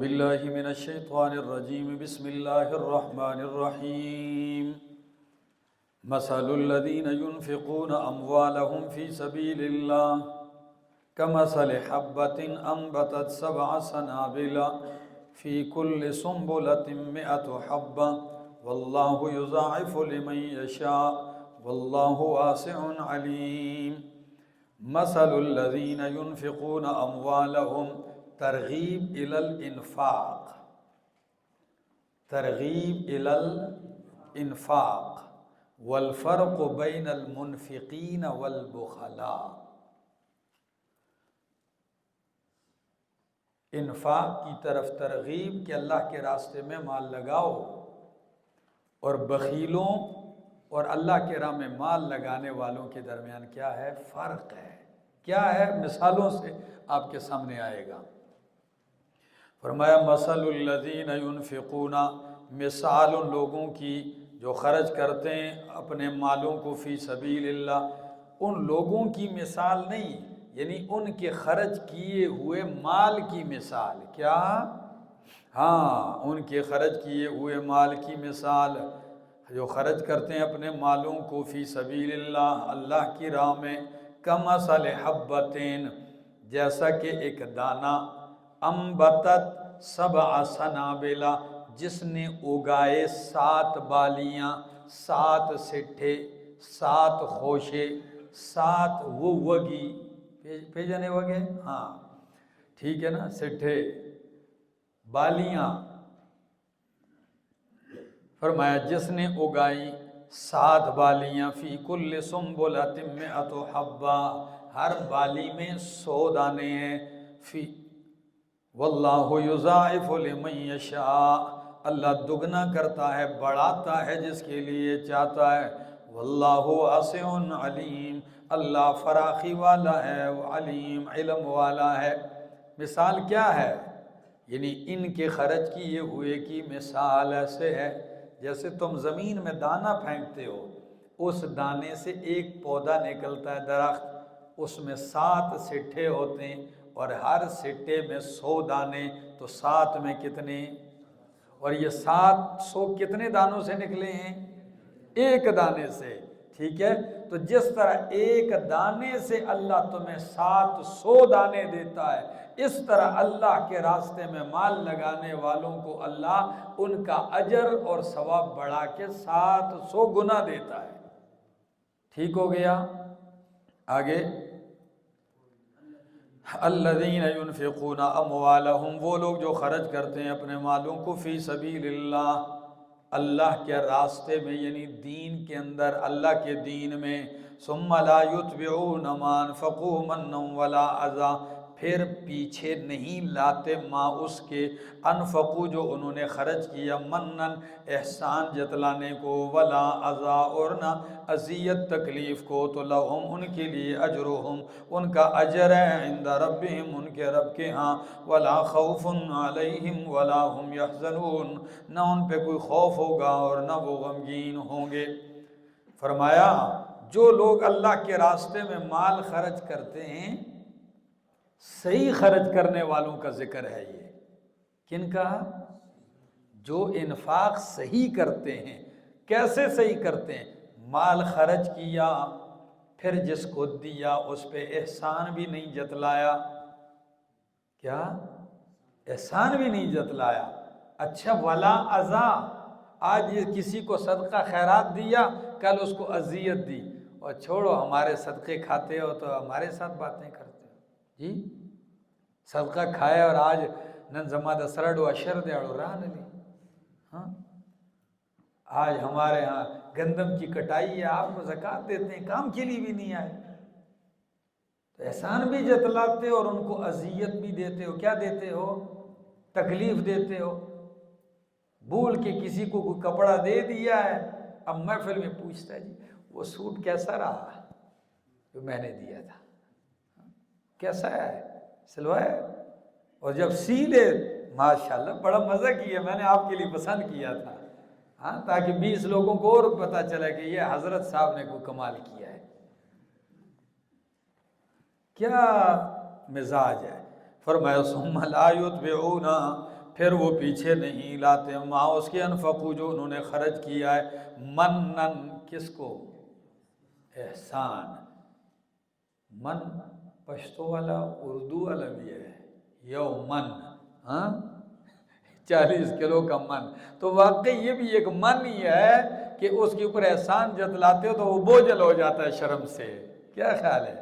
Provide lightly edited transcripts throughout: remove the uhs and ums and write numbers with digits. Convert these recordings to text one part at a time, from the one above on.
باللہ من الشیطان الرجیم بسم اللہ الرحمن الرحیم مثل الذین ينفقون اموالهم فی سبیل اللہ کمثل حبۃ انبتت سبع سنابل فی کل سنبلۃ مئۃ حبۃ واللہ یضاعف لمن یشاء واللہ واسع علیم۔ مثل الذین ينفقون اموالهم ترغیب الی الانفاق، ترغیب الی الانفاق والفرق بین المنفقین والبخلاء۔ انفاق کی طرف ترغیب کہ اللہ کے راستے میں مال لگاؤ، اور بخیلوں اور اللہ کے راہ میں مال لگانے والوں کے درمیان کیا ہے؟ فرق ہے۔ کیا ہے؟ مثالوں سے آپ کے سامنے آئے گا۔ فرمایا مثل الذین ینفقون، مثال ان لوگوں کی جو خرچ کرتے ہیں اپنے مالوں کو فی سبیل اللہ، ان لوگوں کی مثال نہیں، یعنی ان کے خرچ کیے ہوئے مال کی مثال۔ کیا؟ ہاں، ان کے خرچ کیے ہوئے مال کی مثال، جو خرچ کرتے ہیں اپنے مالوں کو فی سبیل اللہ، اللہ کی راہ میں، کمثل حبۃ، جیسا کہ ایک دانہ، انبتت سبع سنابل، جس نے اگائے 7 بالیاں، 7 سٹھے، 7 خوشے، 7 وگی، پیجنے وگے؟ ہاں ٹھیک ہے نا، سٹھے، بالیاں۔ فرمایا جس نے اگائی 7 بالیاں، فی کل سنبلۃ مئۃ حبۃ، ہر بالی میں 100 دانے ہیں، فی واللہ یضاعف لمن یشاء، اللہ دگنا کرتا ہے، بڑھاتا ہے جس کے لیے چاہتا ہے، واللہ واسع علیم، اللہ فراخی والا ہے، علیم علم والا ہے۔ مثال کیا ہے؟ یعنی ان کے خرچ کیے ہوئے کی مثال ایسے ہے جیسے تم زمین میں دانہ پھینکتے ہو، اس دانے سے ایک پودا نکلتا ہے، درخت، اس میں 7 سٹھے ہوتے ہیں، اور ہر سٹے میں 100 دانے، تو 7 میں کتنے؟ اور یہ 700 کتنے دانوں سے نکلے ہیں؟ ایک دانے سے۔ ٹھیک ہے، تو جس طرح ایک دانے سے اللہ تمہیں 700 دانے دیتا ہے، اس طرح اللہ کے راستے میں مال لگانے والوں کو اللہ ان کا اجر اور ثواب بڑھا کے 700 گنا دیتا ہے۔ ٹھیک ہو گیا؟ آگے، الذین ینفقون اموالہم، وہ لوگ جو خرچ کرتے ہیں اپنے مالوں کو فی سبیل اللہ، اللہ کے راستے میں، یعنی دین کے اندر، اللہ کے دین میں، ثم لا یتبعون ما انفقوا منا ولا اذی، پھر پیچھے نہیں لاتے ما اس کے، انفقو جو انہوں نے خرچ کیا، منن احسان جتلانے کو، ولا اذی اور نہ اذیت تکلیف کو، تو لہم ان کے لیے اجرہم، ان کا اجر ہے، عند ربہم ان کے رب کے ہاں، ولا خوف علیہم ولا هم یحزنون، نہ ان پہ کوئی خوف ہوگا اور نہ وہ غمگین ہوں گے۔ فرمایا جو لوگ اللہ کے راستے میں مال خرچ کرتے ہیں، صحیح خرچ کرنے والوں کا ذکر ہے یہ۔ کن کا؟ جو انفاق صحیح کرتے ہیں۔ کیسے صحیح کرتے ہیں؟ مال خرچ کیا، پھر جس کو دیا اس پہ احسان بھی نہیں جتلایا۔ کیا؟ احسان بھی نہیں جتلایا۔ اچھا، ولا اذی، آج یہ کسی کو صدقہ خیرات دیا، کل اس کو اذیت دی، اور چھوڑو ہمارے صدقے کھاتے ہو تو ہمارے ساتھ باتیں کرتے ہو جی، صدقہ کھائے اور آج نن زما دا سرڈو اشر دیاڑو راہ نلی۔ ہاں، آج ہمارے ہاں گندم کی کٹائی ہے، آپ کو زکوٰۃ دیتے ہیں، کام کے لیے بھی نہیں آئے، تو احسان بھی جتلاتے اور ان کو اذیت بھی دیتے ہو۔ کیا دیتے ہو؟ تکلیف دیتے ہو۔ بھول کے کسی کو کوئی کپڑا دے دیا ہے، اب محفل میں پوچھتا ہے جی وہ سوٹ کیسا رہا جو میں نے دیا تھا، کیسا ہے، سلوایا؟ اور جب سی لے، ماشاءاللہ بڑا مزہ کیا، میں نے آپ کے لیے پسند کیا تھا، ہاں، تاکہ 20 لوگوں کو اور پتہ چلے کہ یہ حضرت صاحب نے کوئی کمال کیا ہے۔ کیا مزاج ہے؟ فرمایا ثم لا یتبعون، پھر وہ پیچھے نہیں لاتے، ماں اس کے انفقو جو انہوں نے خرچ کیا ہے، منن کس کو؟ احسان۔ من پشتو والا اردو والا بھی ہے، یو من، ہاں 40 کلو کا من، تو واقعی یہ بھی ایک من ہی ہے کہ اس کے اوپر احسان جتلاتے ہو تو وہ بوجھل ہو جاتا ہے شرم سے، کیا خیال ہے؟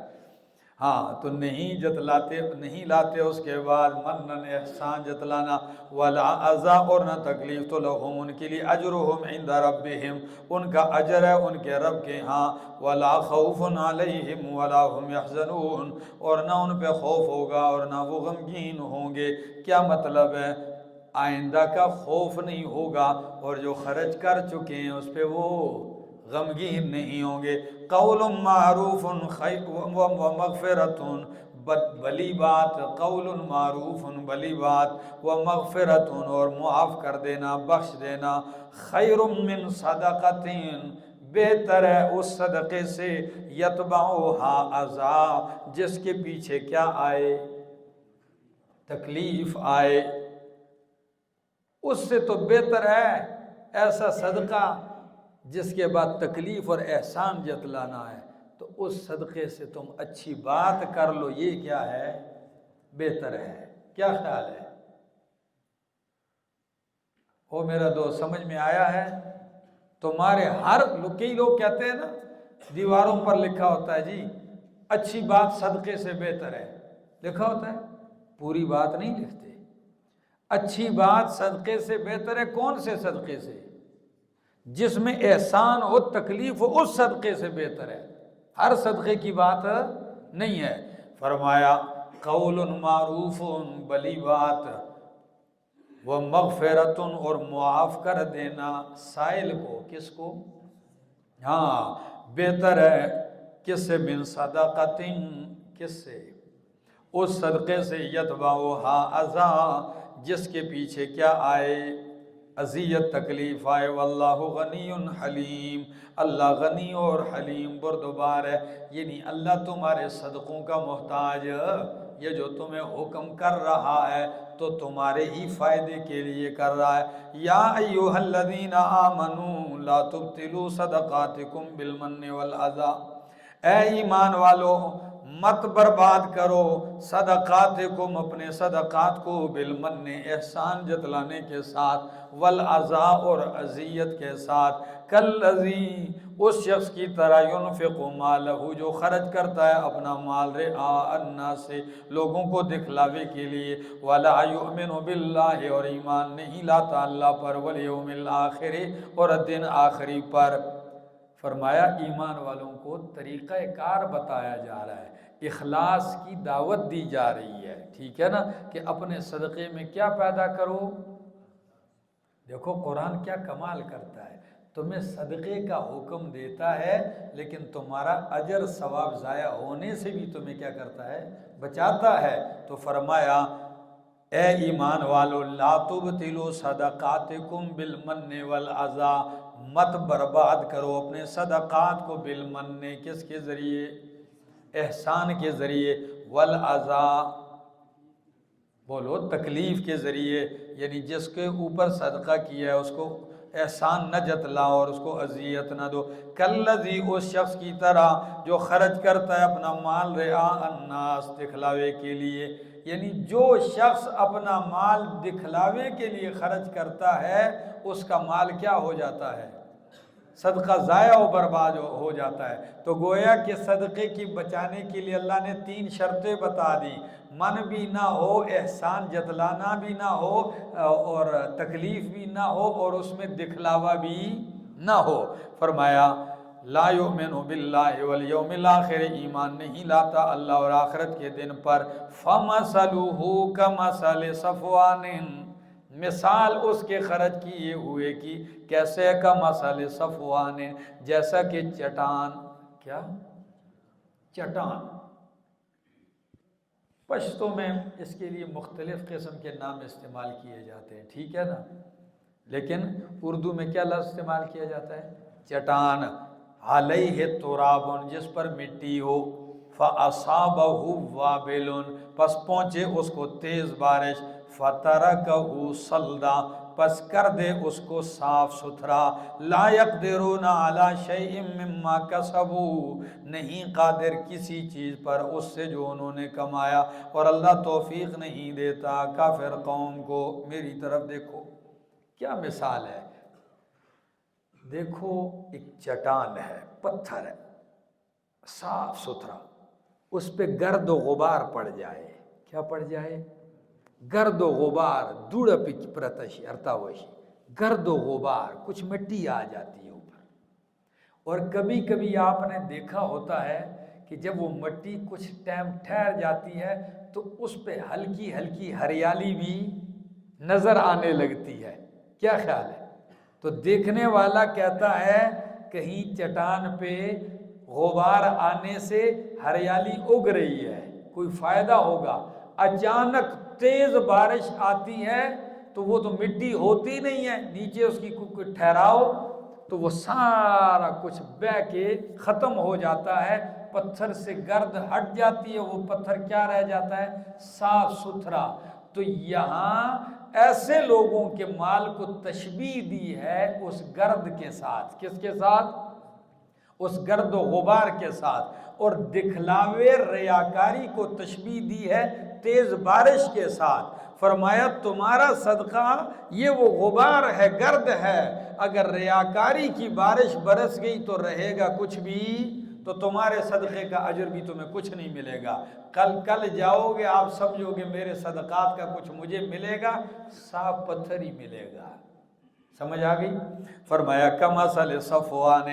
ہاں تو نہیں جتلاتے، نہیں لاتے اس کے بعد منن احسان جتلانا، ولا عزا اور نہ تکلیف، تو لہم ان کے لیے اجرہم عند ربہم، ان کا اجر ہے ان کے رب کے ہاں، ولا خوف علیہم ولا هم یحزنون، اور نہ ان پہ خوف ہوگا اور نہ وہ غمگین ہوں گے۔ کیا مطلب ہے؟ آئندہ کا خوف نہیں ہوگا، اور جو خرچ کر چکے ہیں اس پہ وہ غمگین نہیں ہوں گے۔ قول معروف خیر و مغفرت، بلی بات، قول معروف بلی بات، و مغفرت اور معاف کر دینا، بخش دینا، خیر من صدقۃ بہتر ہے اس صدقے سے، یتبعھا اذی جس کے پیچھے کیا آئے؟ تکلیف آئے۔ اس سے تو بہتر ہے ایسا صدقہ جس کے بعد تکلیف اور احسان جتلانا ہے، تو اس صدقے سے تم اچھی بات کر لو، یہ کیا ہے؟ بہتر ہے۔ کیا خیال ہے؟ وہ میرا دوست سمجھ میں آیا ہے؟ تمہارے ہر کئی لوگ کہتے ہیں نا، دیواروں پر لکھا ہوتا ہے جی اچھی بات صدقے سے بہتر ہے، لکھا ہوتا ہے، پوری بات نہیں لکھتے۔ اچھی بات صدقے سے بہتر ہے، کون سے صدقے سے؟ جس میں احسان ہو، تکلیف ہو، اس صدقے سے بہتر ہے، ہر صدقے کی بات نہیں ہے۔ فرمایا قول معروف بلی بات، وہ مغفرت اور معاف کر دینا سائل کو، کس کو؟ ہاں بہتر ہے، کس سے؟ من صدقۃ، کس سے؟ اس صدقے سے، یتبعھا اذی جس کے پیچھے کیا آئے؟ اذیت، تکلیف آئے۔ واللہ غنی حلیم، اللہ غنی اور حلیم بردبار ہے، یعنی اللہ تمہارے صدقوں کا محتاج، یہ جو تمہیں حکم کر رہا ہے تو تمہارے ہی فائدے کے لیے کر رہا ہے۔ یا ایھا الذین آمنوا لا تبطلوا صدقاتکم بالمن والاذی، اے ایمان والو مت برباد کرو صدقاتکم اپنے صدقات کو، بالمن احسان جتلانے کے ساتھ، والاذی اور اذیت کے ساتھ، کالذی اس شخص کی طرح، ینفق مالہ جو خرچ کرتا ہے اپنا مال، رعاء الناس لوگوں کو دکھلاوے کے لیے، ولا یؤمن باللہ اور ایمان نہیں لاتا اللہ پر، والیوم الآخر اور دن آخری پر۔ فرمایا ایمان والوں کو طریقہ کار بتایا جا رہا ہے، اخلاص کی دعوت دی جا رہی ہے، ٹھیک ہے نا، کہ اپنے صدقے میں کیا پیدا کرو۔ دیکھو قرآن کیا کمال کرتا ہے، تمہیں صدقے کا حکم دیتا ہے لیکن تمہارا اجر ثواب ضائع ہونے سے بھی تمہیں کیا کرتا ہے؟ بچاتا ہے۔ تو فرمایا اے ایمان والو لا تبطلوا صدقاتکم بالمن والاذی، مت برباد کرو اپنے صدقات کو، بالمن کس کے ذریعے؟ احسان کے ذریعے، والاذی بولو تکلیف کے ذریعے، یعنی جس کے اوپر صدقہ کیا ہے اس کو احسان نہ جتلاؤ اور اس کو اذیت نہ دو۔ کالذی اس شخص کی طرح جو خرچ کرتا ہے اپنا مال، رعاء الناس دکھلاوے کے لیے، یعنی جو شخص اپنا مال دکھلاوے کے لیے خرچ کرتا ہے اس کا مال کیا ہو جاتا ہے؟ صدقہ ضائع و برباد ہو جاتا ہے۔ تو گویا کہ صدقے کی بچانے کے لیے اللہ نے 3 شرطیں بتا دی، من بھی نہ ہو، احسان جتلانا بھی نہ ہو، اور تکلیف بھی نہ ہو، اور اس میں دکھلاوا بھی نہ ہو۔ فرمایا لا یؤمن باللہ والیوم الآخر، ایمان نہیں لاتا اللہ اور آخرت کے دن پر، فمثلہ کمثل صفوان، مثال اس کے خرچ کیے ہوئے کی کیسے؟ کمثل صفوان، جیسا کہ چٹان، کیا؟ چٹان۔ پشتو میں اس کے لیے مختلف قسم کے نام استعمال کیے جاتے ہیں، ٹھیک ہے نا، لیکن اردو میں کیا لفظ استعمال کیا جاتا ہے؟ چٹان۔ علیہ تراب، جس پر مٹی ہو، فاصابہ وابل، پس پہنچے اس کو تیز بارش، فترکہ صلدا، پس کر دے اس کو صاف ستھرا، لا یقدرون علی شیء مما کسبوا، نہیں قادر کسی چیز پر اس سے جو انہوں نے کمایا، اور اللہ توفیق نہیں دیتا کافر قوم کو۔ میری طرف دیکھو کیا مثال ہے، دیکھو ایک چٹان ہے، پتھر ہے صاف ستھرا، اس پہ گرد و غبار پڑ جائے، کیا پڑ جائے؟ گرد و غبار، دھوڑ پرتشی ارتاوشی، گرد و غبار، کچھ مٹی آ جاتی ہے اوپر۔ اور کبھی کبھی آپ نے دیکھا ہوتا ہے کہ جب وہ مٹی کچھ ٹائم ٹھہر جاتی ہے تو اس پہ ہلکی ہلکی ہریالی بھی نظر آنے لگتی ہے، کیا خیال ہے؟ تو دیکھنے والا کہتا ہے کہیں چٹان پہ غبار آنے سے ہریالی اگ رہی ہے، کوئی فائدہ ہوگا۔ اچانک تیز بارش آتی ہے تو وہ تو مٹی ہوتی نہیں ہے، نیچے اس کی کوئی ٹھہراؤ تو وہ سارا کچھ بہہ کے ختم ہو جاتا ہے، پتھر سے گرد ہٹ جاتی ہے، وہ پتھر کیا رہ جاتا ہے؟ صاف ستھرا۔ تو یہاں ایسے لوگوں کے مال کو تشبیہ دی ہے اس گرد کے ساتھ، کس کے ساتھ؟ اس گرد و غبار کے ساتھ، اور دکھلاوے ریاکاری کو تشبیہ دی ہے تیز بارش کے ساتھ۔ فرمایا تمہارا صدقہ یہ وہ غبار ہے، گرد ہے، اگر ریاکاری کی بارش برس گئی تو رہے گا کچھ بھی، تو تمہارے صدقے کا اجر بھی تمہیں کچھ نہیں ملے گا۔ کل جاؤ گے آپ سمجھو گے میرے صدقات کا کچھ مجھے ملے گا، صاف پتھر ہی ملے گا۔ سمجھ آ گئی؟ فرمایا کمثل صفوان،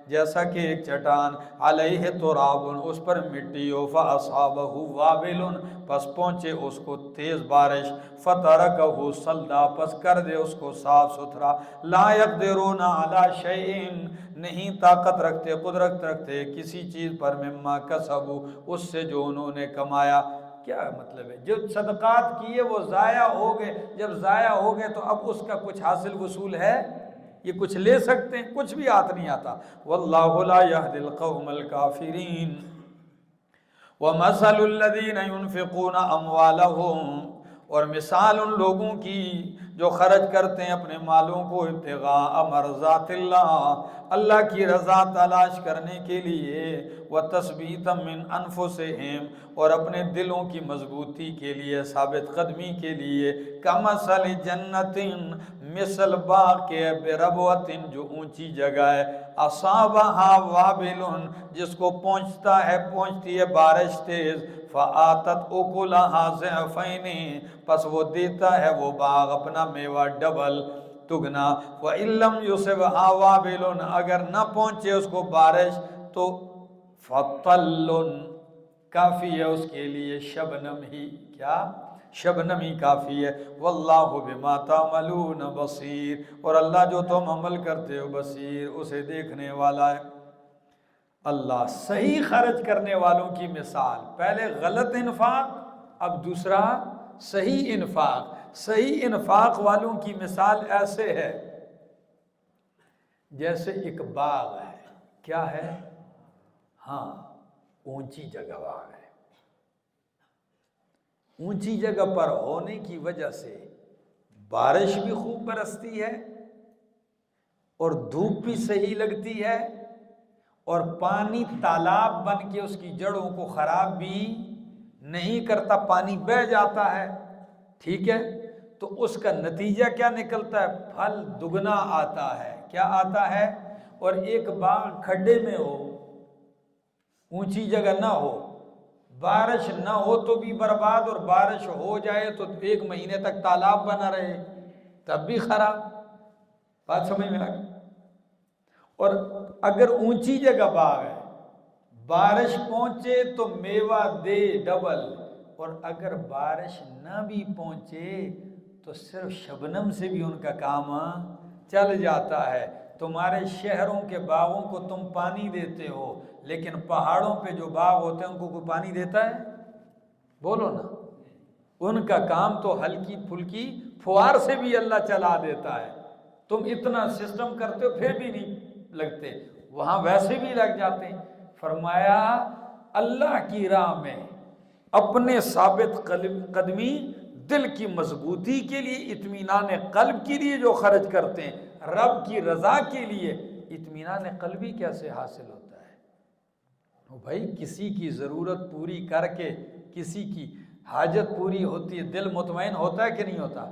جیسا کہ ایک چٹان، علیہ تراب، اس پر مٹی ہو، فاصابہ وابل، پس پہنچے اس کو تیز بارش، فترکہ صلدا، پس کر دے اس کو صاف ستھرا، لا یقدرون علی شیء، نہیں طاقت رکھتے، قدرت رکھتے کسی چیز پر، مما کسبوا، اس سے جو انہوں نے کمایا۔ کیا مطلب ہے؟ جو صدقات کیے وہ ضائع ہو گئے، جب ضائع ہو گئے تو اب اس کا کچھ حاصل وصول ہے؟ یہ کچھ لے سکتے ہیں؟ کچھ بھی ہاتھ نہیں آتا۔ واللہ لا یہدی القوم الکافرین۔ ومثل الذین ينفقون اموالهم، اور مثال ان لوگوں کی جو خرچ کرتے ہیں اپنے مالوں کو ابتغاء مرضات اللہ، اللہ کی رضا تلاش کرنے کے لیے، وتثبیتا من انفسہم، اور اپنے دلوں کی مضبوطی کے لیے، ثابت قدمی کے لیے، کمثل جنت، مثل باغ کے، بربوۃ، جو اونچی جگہ ہے، اصابہا وابل، جس کو پہنچتی ہے بارش تیز، فآتت اکلہا ضعفین، پس وہ دیتا ہے وہ باغ اپنا میوہ ڈبل، دگنا، وَإِن لَّمْ يُصِبْهَا وَابِلٌ، اگر نہ پہنچے اس کو بارش تو فَطَلٌ، کافی ہے اس کے لیے شبنم ہی، کیا؟ شبنم ہی کافی ہے۔ واللہ بما تعملون بصیر، اور اللہ جو تم عمل کرتے ہو بصیر، اسے دیکھنے والا ہے۔ اللہ صحیح خرچ کرنے والوں کی مثال، پہلے غلط انفاق، اب دوسرا صحیح انفاق۔ صحیح انفاق والوں کی مثال ایسے ہے جیسے ایک باغ ہے، کیا ہے؟ ہاں، اونچی جگہ باغ ہے، اونچی جگہ پر ہونے کی وجہ سے بارش بھی خوب برستی ہے اور دھوپ بھی صحیح لگتی ہے، اور پانی تالاب بن کے اس کی جڑوں کو خراب بھی نہیں کرتا، پانی بہہ جاتا ہے، ٹھیک ہے؟ تو اس کا نتیجہ کیا نکلتا ہے؟ پھل دگنا آتا ہے۔ کیا آتا ہے؟ اور ایک باغ کھڈے میں ہو، اونچی جگہ نہ ہو، بارش نہ ہو تو بھی برباد، اور بارش ہو جائے تو 1 مہینے تک تالاب بنا رہے تب بھی خراب۔ بات سمجھ میں آ گئی؟ اور اگر اونچی جگہ باغ ہے، بارش پہنچے تو میوہ دے ڈبل، اور اگر بارش نہ بھی پہنچے تو صرف شبنم سے بھی ان کا کام چل جاتا ہے۔ تمہارے شہروں کے باغوں کو تم پانی دیتے ہو، لیکن پہاڑوں پہ جو باغ ہوتے ہیں ان کو کوئی پانی دیتا ہے؟ بولو نا، ان کا کام تو ہلکی پھلکی فوار سے بھی اللہ چلا دیتا ہے۔ تم اتنا سسٹم کرتے ہو پھر بھی نہیں لگتے، وہاں ویسے بھی لگ جاتے ہیں۔ فرمایا اللہ کی راہ میں اپنے ثابت قدمی دل کی مضبوطی کے لیے، اطمینان قلب کے لیے جو خرچ کرتے ہیں، رب کی رضا کے لیے، اطمینان قلبی کیسے حاصل ہوتا ہے؟ بھائی کسی کی ضرورت پوری کر کے کسی کی حاجت پوری ہوتی ہے، دل مطمئن ہوتا ہے کہ نہیں ہوتا؟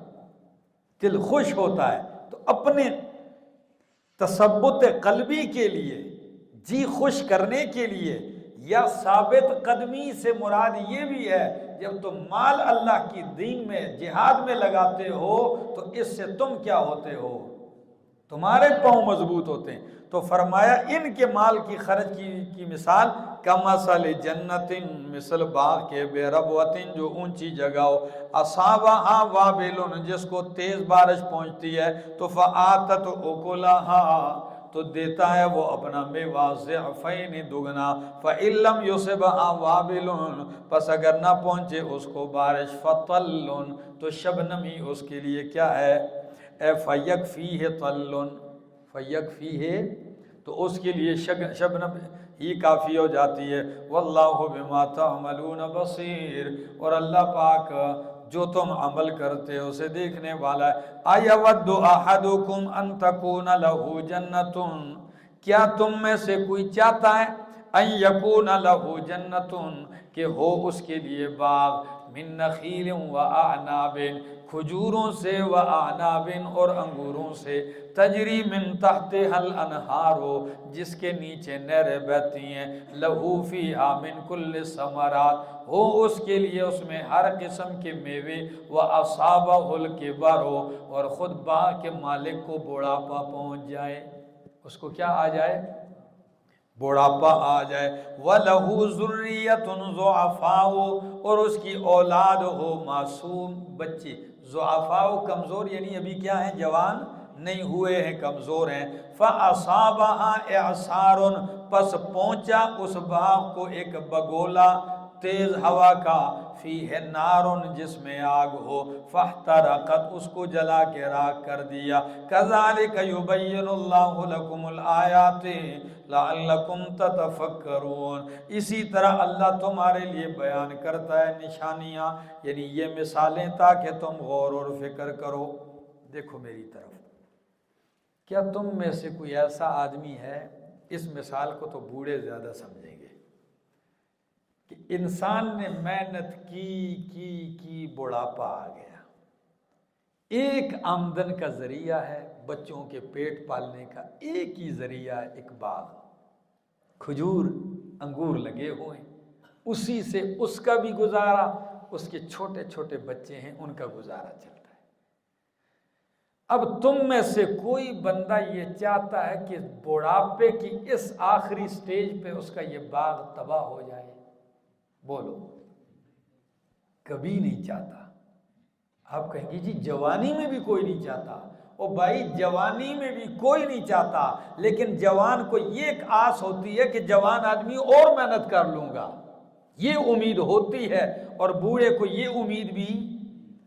دل خوش ہوتا ہے۔ تو اپنے تثبت قلبی کے لیے، جی خوش کرنے کے لیے، یا ثابت قدمی سے مراد یہ بھی ہے جب تم مال اللہ کی دین میں جہاد میں لگاتے ہو تو اس سے تم کیا ہوتے ہو؟ تمہارے پاؤں مضبوط ہوتے ہیں۔ تو فرمایا ان کے مال کی خرچ کی مثال کمثل جنت، مثل باغ کے بے ربوتن جو اونچی جگہ ہو، اصابہا وابل جس کو تیز بارش پہنچتی ہے، تو فآتت اکلہا تو دیتا ہے وہ اپنا میوہ ضعفین دگنا، فإن لم یصبھا وابل پس اگر نہ پہنچے اس کو بارش، فطل تو شبنمی اس کے لیے کیا ہے؟ فیکفیہ طل، فیکفیہ تو اس کے لیے شبنم ہی کافی ہو جاتی ہے۔ واللہ بما تعملون بصیر، اور اللہ پاک جو تم عمل کرتے ہو اسے دیکھنے والا ہے۔ ایود احدکم ان تکون لہ جنۃ، کیا تم میں سے کوئی چاہتا ہے ان یکون لہ جنۃ کہ ہو اس کے لیے باغ، من نخیل و اعناب کھجوروں سے، و اعناب اور انگوروں سے، تجری من تحتها الانہار جس کے نیچے نہریں بہتی ہیں، لہو فیہا من کل ثمرات ہو اس کے لیے اس میں ہر قسم کے میوے، واصابہ الکبر اور خود باغ کے مالک کو بڑھاپا پہنچ جائے، اس کو کیا آ جائے؟ بڑھاپا آ جائے، وَلَهُ ذُرِّيَّةٌ ضُعَفَاءُ اور اس کی اولاد ہو معصوم بچے، ضعفاء کمزور یعنی ابھی کیا ہیں؟ جوان نہیں ہوئے ہیں، کمزور ہیں۔ فَأَصَابَهَا إِعْصَارٌ پس پہنچا اس باغ کو ایک بگولا تیز ہوا کا، فیہ نارٌ جس میں آگ ہو، فاحترقت اس کو جلا کے راکھ کر دیا۔ کذالک یبین اللہ لکم الآیات لعلکم تتفکرون، اسی طرح اللہ تمہارے لیے بیان کرتا ہے نشانیاں، یعنی یہ مثالیں تاکہ تم غور اور فکر کرو۔ دیکھو میری طرف، کیا تم میں سے کوئی ایسا آدمی ہے، اس مثال کو تو بوڑھے زیادہ سمجھیں گے، کہ انسان نے محنت کی بڑھاپا آ گیا، ایک آمدن کا ذریعہ ہے، بچوں کے پیٹ پالنے کا ایک ہی ذریعہ ہے، ایک باغ، کھجور انگور لگے ہوئے، اسی سے اس کا بھی گزارا، اس کے چھوٹے چھوٹے بچے ہیں ان کا گزارا چلتا ہے۔ اب تم میں سے کوئی بندہ یہ چاہتا ہے کہ بڑھاپے کی اس آخری سٹیج پہ اس کا یہ باغ تباہ ہو جائے؟ بولو، کبھی نہیں چاہتا۔ آپ کہیں گے جی جوانی میں بھی کوئی نہیں چاہتا، او بھائی جوانی میں بھی کوئی نہیں چاہتا، لیکن جوان کو یہ ایک آس ہوتی ہے کہ جوان آدمی اور محنت کر لوں گا، یہ امید ہوتی ہے، اور بوڑھے کو یہ امید بھی،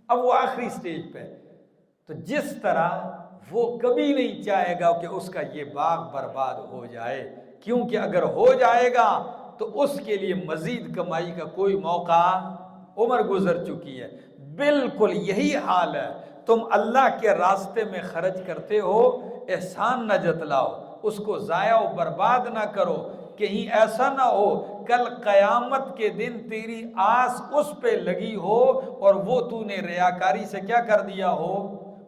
اب وہ آخری سٹیج پہ، تو جس طرح وہ کبھی نہیں چاہے گا کہ اس کا یہ باغ برباد ہو جائے، کیونکہ اگر ہو جائے گا تو اس کے لیے مزید کمائی کا کوئی موقع، عمر گزر چکی ہے۔ بالکل یہی حال ہے، تم اللہ کے راستے میں خرچ کرتے ہو، احسان نہ جتلاؤ، اس کو ضائع و برباد نہ کرو، کہیں ایسا نہ ہو کل قیامت کے دن تیری آس اس پہ لگی ہو اور وہ تو نے ریاکاری سے کیا کر دیا ہو؟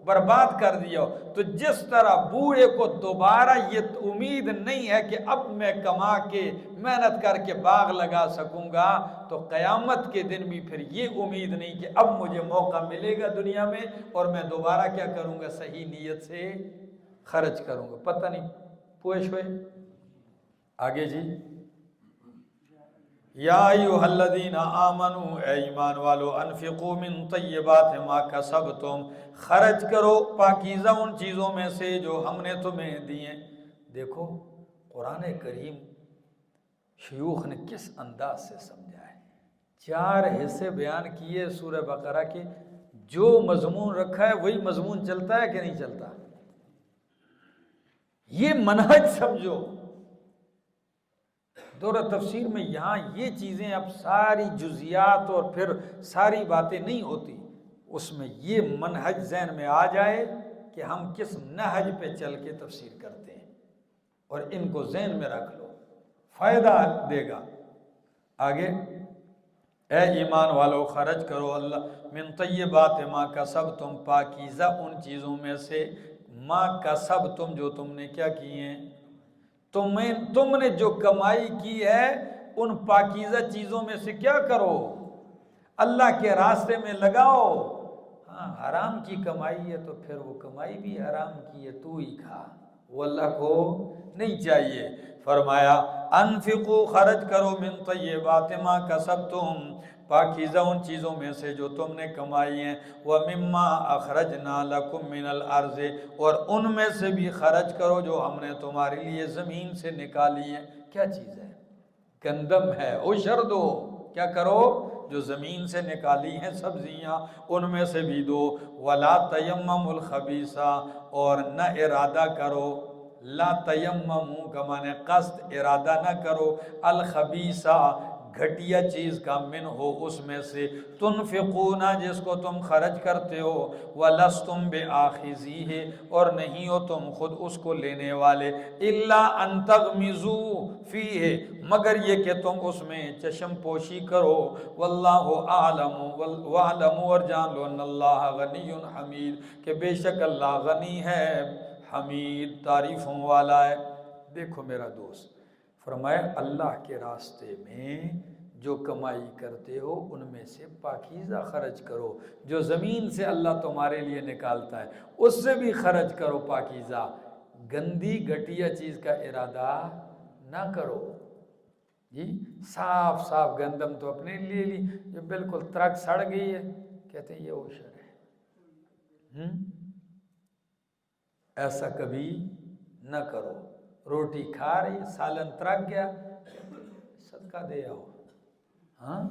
برباد کر دیا ہو۔ تو جس طرح بوڑھے کو دوبارہ یہ امید نہیں ہے کہ اب میں کما کے محنت کر کے باغ لگا سکوں گا، تو قیامت کے دن بھی پھر یہ امید نہیں کہ اب مجھے موقع ملے گا دنیا میں اور میں دوبارہ کیا کروں گا؟ صحیح نیت سے خرچ کروں گا۔ پتہ نہیں پوش ہوئے؟ آگے جی، یا ایھا الذین آمنوا اے ایمان والو، انفقوا من طیبات ما کسبتم خرچ کرو پاکیزہ ان چیزوں میں سے جو ہم نے تمہیں دیے۔ دیکھو قرآن کریم شیوخ نے کس انداز سے سمجھا ہے، 4 حصے بیان کیے سورہ بقرہ کے، جو مضمون رکھا ہے وہی مضمون چلتا ہے کہ نہیں چلتا؟ یہ منہج سمجھو۔ دورہ تفسیر میں یہاں یہ چیزیں اب ساری جزیات اور پھر ساری باتیں نہیں ہوتی، اس میں یہ منہج ذہن میں آ جائے کہ ہم کس نہج پہ چل کے تفسیر کرتے ہیں، اور ان کو ذہن میں رکھ لو، فائدہ دے گا آگے۔ اے ایمان والو خرچ کرو اللہ من طیبات ما کسبتم، پاکیزہ ان چیزوں میں سے، ما کسبتم جو تم نے کیا کی ہیں، تم نے جو کمائی کی ہے ان پاکیزہ چیزوں میں سے کیا کرو، اللہ کے راستے میں لگاؤ۔ ہاں حرام کی کمائی ہے تو پھر وہ کمائی بھی حرام کی ہے، تو ہی کھا، وہ اللہ کو نہیں چاہیے۔ فرمایا انفقوا، خرچ کرو، من طیبات ما کسبتم، پاکیزہ ان چیزوں میں سے جو تم نے کمائی ہیں، وَمِمَّا أَخْرَجْنَا لَكُم مِّنَ الْأَرْضِ، اور ان میں سے بھی خرچ کرو جو ہم نے تمہارے لیے زمین سے نکالی ہے۔ کیا چیز ہے؟ گندم ہے، عشر دو، کیا کرو، جو زمین سے نکالی ہیں سبزیاں ان میں سے بھی دو۔ وَلَا تَيَمَّمُوا الْخَبِيثَ، اور نہ ارادہ کرو، لا تیمموا کا معنی قصد، ارادہ نہ کرو، الخبیث گھٹیا چیز کا، من ہو اس میں سے، تنفقون جس کو تم خرچ کرتے ہو، وَلَسْتُمْ بِآخِذِيهِ اور نہیں ہو تم خود اس کو لینے والے، إِلَّا أَن تَغْمِزُوا فِيهِ مگر یہ کہ تم اس میں چشم پوشی کرو، وَاللَّهُ أَعْلَمُ وَاعْلَمُوا اور جان لو، ان اللہ غنی حمید کہ بے شک اللہ غنی ہے، حمید تعریفوں والا ہے۔ دیکھو میرا دوست، فرمایا اللہ کے راستے میں جو کمائی کرتے ہو ان میں سے پاکیزہ خرچ کرو، جو زمین سے اللہ تمہارے لیے نکالتا ہے اس سے بھی خرچ کرو پاکیزہ، گندی گھٹیا چیز کا ارادہ نہ کرو۔ جی صاف صاف گندم تو اپنے لیے لی، جو بالکل ترک سڑ گئی ہے کہتے ہیں یہ عشر ہے، ایسا کبھی نہ کرو۔ روٹی کھا رہی سالن ترک گیا، صدقہ دے آؤ، ہاں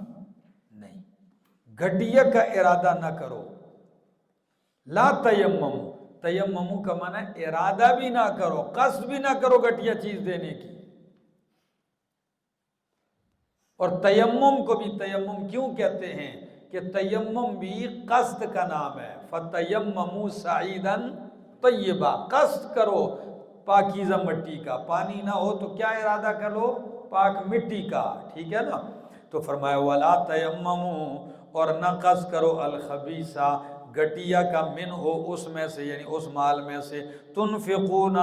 نہیں، گھٹیا کا ارادہ نہ کرو۔ لا تیمموا، تیمموا کا معنی ارادہ بھی نہ کرو، قصد بھی نہ کرو گھٹیا چیز دینے کی۔ اور تیمم کو بھی تیمم کیوں کہتے ہیں کہ تیمم بھی قصد کا نام ہے، فتیمموا صعیدا طیبا، قصد کرو پاکیزہ مٹی کا، پانی نہ ہو تو کیا ارادہ کرو، پاک مٹی کا، ٹھیک ہے نا۔ تو فرمایا وَلَا تَيَمَّمُوا اور نہ قصد کرو الخبیثہ گھٹیا کا، من ہو اس میں سے یعنی اس مال میں سے، تنفقون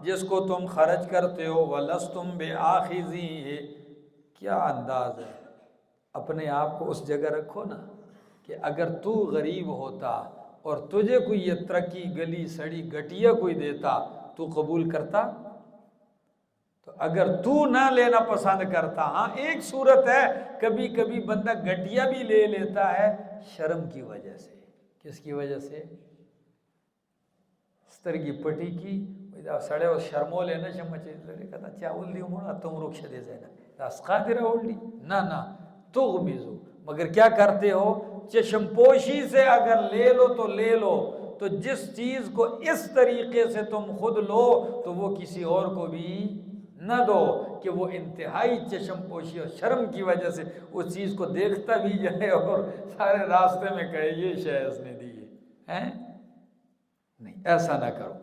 جس کو تم خرچ کرتے ہو، وَلَسْتُمْ بِآخِذِيهِ کیا انداز ہے، اپنے آپ کو اس جگہ رکھو نا کہ اگر تو غریب ہوتا اور تجھے کوئی یہ ترکی گلی سڑی گھٹیا کوئی دیتا تو قبول کرتا؟ تو اگر تو نہ لینا پسند کرتا، ہاں ایک صورت ہے کبھی کبھی بندہ گھٹیا بھی لے لیتا ہے شرم کی وجہ سے۔ کس کی وجہ سے؟ سترگی پٹی کی سڑے اور شرمو لینا شمچے کہتا چاول دی موڑا تم رکش دے زینا داس قادرہ ہولی نہ تغمزو، مگر کیا کرتے ہو، چشم پوشی سے اگر لے لو تو لے لو، تو جس چیز کو اس طریقے سے تم خود لو تو وہ کسی اور کو بھی نہ دو کہ وہ انتہائی چشم پوشی اور شرم کی وجہ سے اس چیز کو دیکھتا بھی جائے اور سارے راستے میں کہے یہ شے اس نے دی ہے، نہیں ایسا نہ کرو۔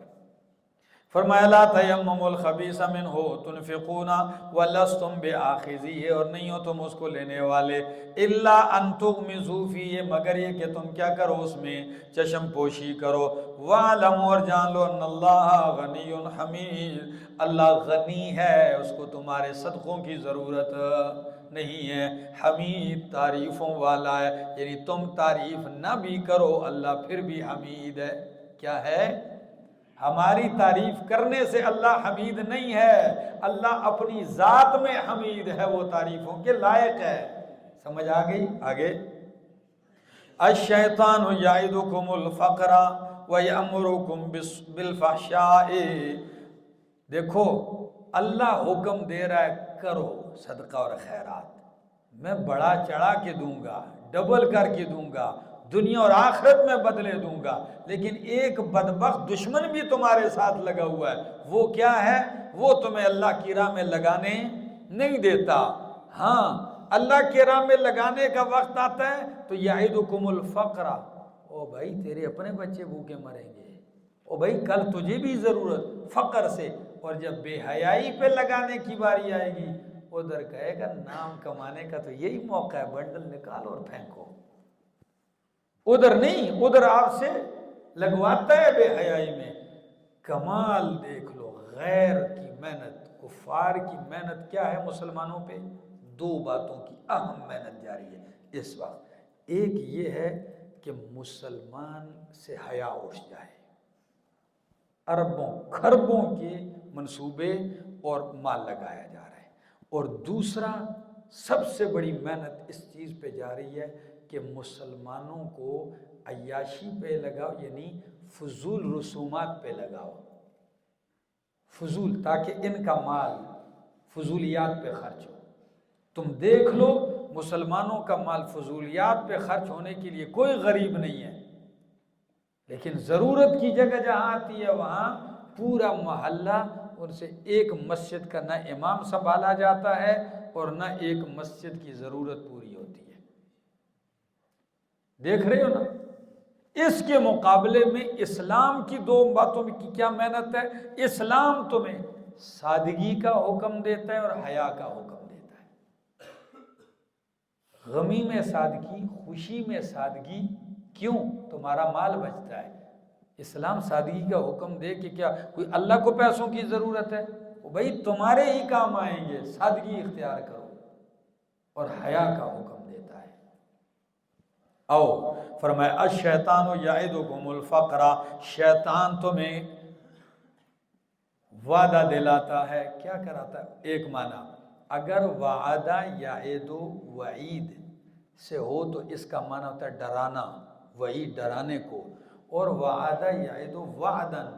فرمایا لا تیمموا الخبیث منہ تنفقون ولستم بآخذیہ اور نہیں ہو تم اس کو لینے والے، الا ان تغمزوا فیہ مگر یہ کہ تم کیا کرو اس میں چشم پوشی کرو، وَاعْلَمُوا اور جان لو ان اللہ غنی حمید اللہ غنی ہے، اس کو تمہارے صدقوں کی ضرورت نہیں ہے، حمید تعریفوں والا ہے، یعنی تم تعریف نہ بھی کرو اللہ پھر بھی حمید ہے۔ کیا ہے؟ ہماری تعریف کرنے سے اللہ حمید نہیں ہے، اللہ اپنی ذات میں حمید ہے، وہ تعریفوں کے لائق ہے۔ سمجھ آ گئی؟ آگے الشیطان یعدکم الفقر ویأمرکم بالفحشاء، دیکھو اللہ حکم دے رہا ہے کرو صدقہ اور خیرات، میں بڑا چڑھا کے دوں گا، ڈبل کر کے دوں گا، دنیا اور آخرت میں بدلے دوں گا، لیکن ایک بدبخت دشمن بھی تمہارے ساتھ لگا ہوا ہے، وہ کیا ہے؟ وہ تمہیں اللہ کی راہ میں لگانے نہیں دیتا۔ ہاں اللہ کی راہ میں لگانے کا وقت آتا ہے تو یعدکم الفقر او بھائی تیرے اپنے بچے بھوکے مریں گے، او بھائی کل تجھے بھی ضرورت فقر سے، اور جب بے حیائی پہ لگانے کی باری آئے گی ادھر کہے گا نام کمانے کا تو یہی موقع ہے، بنڈل نکالو اور پھینکو۔ ادھر نہیں، ادھر آپ سے لگواتا ہے بے حیائی میں۔ کمال دیکھ لو غیر کی محنت، کفار کی محنت کیا ہے مسلمانوں پہ؟ دو باتوں کی اہم محنت جاری ہے اس وقت۔ ایک یہ ہے کہ مسلمان سے حیا اٹھ جائے، اربوں خربوں کے منصوبے اور مال لگایا جا رہا ہے، اور دوسرا سب سے بڑی محنت اس چیز پہ جاری ہے کہ مسلمانوں کو عیاشی پہ لگاؤ، یعنی فضول رسومات پہ لگاؤ، فضول، تاکہ ان کا مال فضولیات پہ خرچ ہو۔ تم دیکھ لو مسلمانوں کا مال فضولیات پہ خرچ ہونے کے لیے کوئی غریب نہیں ہے، لیکن ضرورت کی جگہ جہاں آتی ہے وہاں پورا محلہ ان سے ایک مسجد کا نہ امام سنبھالا جاتا ہے اور نہ ایک مسجد کی ضرورت پوری ہوتی ہے۔ دیکھ رہے ہو نا؟ اس کے مقابلے میں اسلام کی دو باتوں میں کی کیا محنت ہے؟ اسلام تمہیں سادگی کا حکم دیتا ہے اور حیا کا حکم دیتا ہے۔ غمی میں سادگی، خوشی میں سادگی، کیوں؟ تمہارا مال بچتا ہے۔ اسلام سادگی کا حکم دے کہ کیا کوئی اللہ کو پیسوں کی ضرورت ہے؟ بھائی تمہارے ہی کام آئیں گے، سادگی اختیار کرو، اور حیا کا حکم دیتا ہے۔ او فرمایا الشیطان یعدکم الفقر، شیطان تمہیں وعدہ دلاتا ہے، کیا کراتا ہے؟ ایک معنی اگر وعدہ یعد وعید سے ہو تو اس کا معنی ہوتا ہے ڈرانا، وعید ڈرانے کو، اور وعدہ یعد وعدن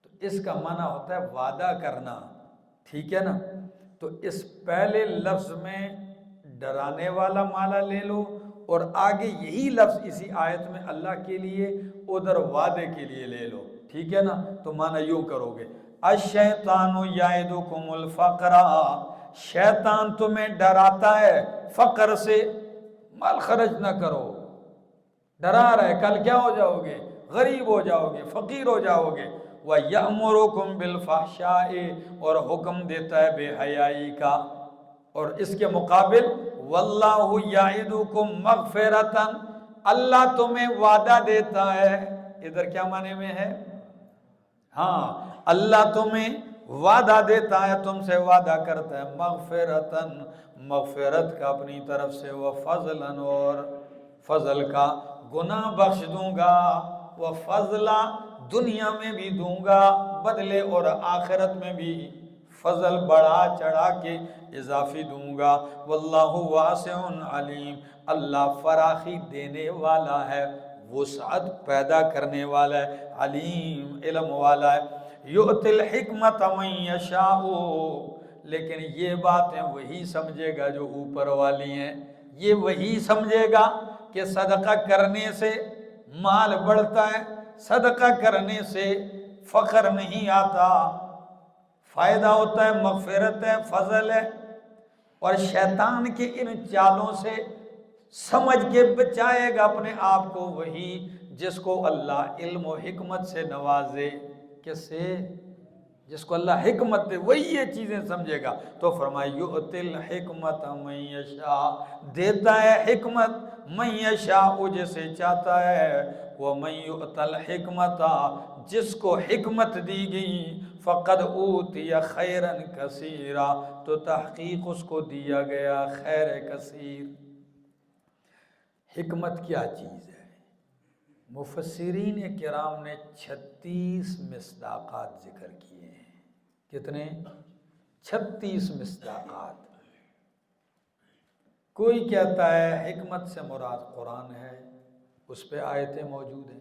تو اس کا معنی ہوتا ہے وعدہ کرنا، ٹھیک ہے نا؟ تو اس پہلے لفظ میں ڈرانے والا معنی لے لو، اور آگے یہی لفظ اسی آیت میں اللہ کے لیے ادھر وعدے کے لیے لے لو، ٹھیک ہے نا؟ تو معنی یوں کرو گے الشیطان یعدکم الفقر، شیطان تمہیں ڈراتا ہے فقر سے، مال خرچ نہ کرو، ڈرا رہا ہے کل کیا ہو جاؤ گے؟ غریب ہو جاؤ گے، فقیر ہو جاؤ گے۔ وَيَأْمُرُكُمْ بِالْفَحْشَاءِ، اور حکم دیتا ہے بے حیائی کا، اور اس کے مقابل وَاللَّهُ يَعِدُكُمْ مَغْفِرَةً، اللہ تمہیں وعدہ دیتا ہے، ادھر کیا معنی میں ہے؟ ہاں اللہ تمہیں وعدہ دیتا ہے، تم سے وعدہ کرتا ہے مغفرتاً، مغفرت کا اپنی طرف سے، وفضلاً، اور فضل کا، گناہ بخش دوں گا، وفضلا، دنیا میں بھی دوں گا بدلے اور آخرت میں بھی فضل بڑھا چڑھا کے اضافی دوں گا۔ واللہ واسع علیم، اللہ فراخی دینے والا ہے، وسعت پیدا کرنے والا ہے، علیم علم والا ہے۔ یؤتی الحکمت من یشاء، لیکن یہ باتیں وہی سمجھے گا جو اوپر والی ہیں، یہ وہی سمجھے گا کہ صدقہ کرنے سے مال بڑھتا ہے، صدقہ کرنے سے فقر نہیں آتا، فائدہ ہوتا ہے، مغفرت ہے، فضل ہے۔ اور شیطان کے ان چالوں سے سمجھ کے بچائے گا اپنے آپ کو وہی جس کو اللہ علم و حکمت سے نوازے۔ کس سے؟ جس کو اللہ حکمت دے وہی یہ چیزیں سمجھے گا۔ تو فرمایا یؤتی الحکمت من یشاء، دیتا ہے حکمت من یشاء جسے چاہتا ہے، ومن یؤت الحکمت، جس کو حکمت دی گئی، فقد اوتی خیرا کثیرا، تو تحقیق اس کو دیا گیا خیر کثیر۔ حکمت کیا چیز ہے؟ مفسرین کرام نے 36 مصداقات ذکر کیے ہیں۔ کتنے؟ 36 مصداقات۔ کوئی کہتا ہے حکمت سے مراد قرآن ہے، اس پہ آیتیں موجود ہیں۔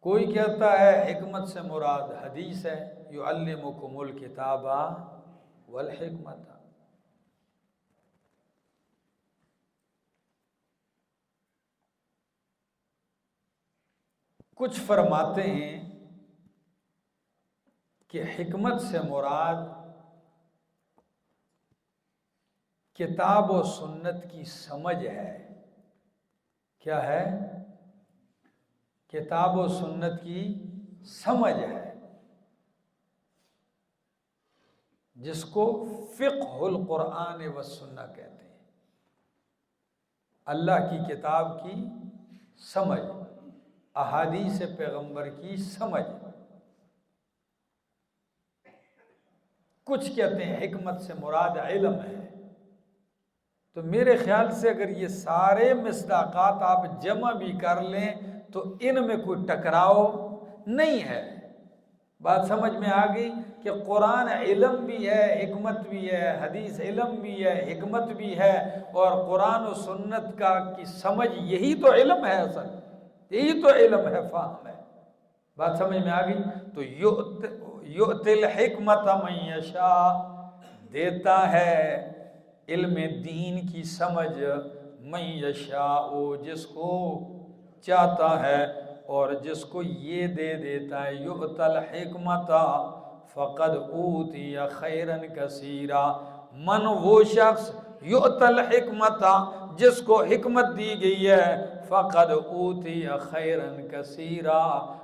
کوئی کہتا ہے حکمت سے مراد حدیث ہے، یعلمکم الکتاب والحکمت۔ کچھ فرماتے ہیں کہ حکمت سے مراد کتاب و سنت کی سمجھ ہے. کیا ہے؟ کتاب و سنت کی سمجھ ہے، جس کو فقہ القرآن والسنہ کہتے ہیں. اللہ کی کتاب کی سمجھ، احادیث پیغمبر کی سمجھ. کچھ کہتے ہیں حکمت سے مراد علم ہے. تو میرے خیال سے اگر یہ سارے مصداقات آپ جمع بھی کر لیں تو ان میں کوئی ٹکراؤ نہیں ہے. بات سمجھ میں آ گئی کہ قرآن علم بھی ہے، حکمت بھی ہے، حدیث علم بھی ہے، حکمت بھی ہے، اور قرآن و سنت کی سمجھ یہی تو علم ہے. اصل یہی تو علم ہے، فہم ہے. بات سمجھ میں آ گئی. تو یؤتی الحکمت من یشاء، دیتا ہے علم دین کی سمجھ من یشاء، جس کو چاہتا ہے، اور جس کو یہ دے دیتا ہے. یؤتی الحکمت فقد اوتی خیرا کثیرا، من وہ شخص یؤتی الحکمت جس کو حکمت دی گئی ہے، فقد اوتی خیرا کثیرا،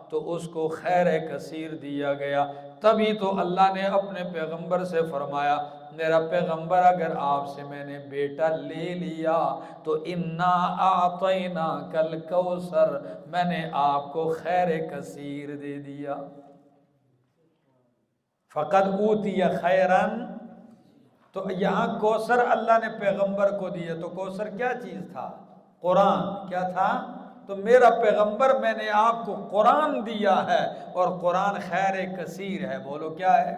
تو اس کو خیر کثیر دیا گیا. تبھی تو اللہ نے اپنے پیغمبر سے فرمایا، میرا پیغمبر اگر آپ سے میں نے بیٹا لے لیا تو انا اعطیناک الکوثر، میں نے آپ کو خیر کثیر دے دیا. فقد اوتی خیرا، تو یہاں کوثر اللہ نے پیغمبر کو دیا. تو کوثر کیا چیز تھا؟ قرآن. کیا تھا؟ تو میرا پیغمبر میں نے آپ کو قرآن دیا ہے، اور قرآن خیر کثیر ہے. بولو کیا ہے؟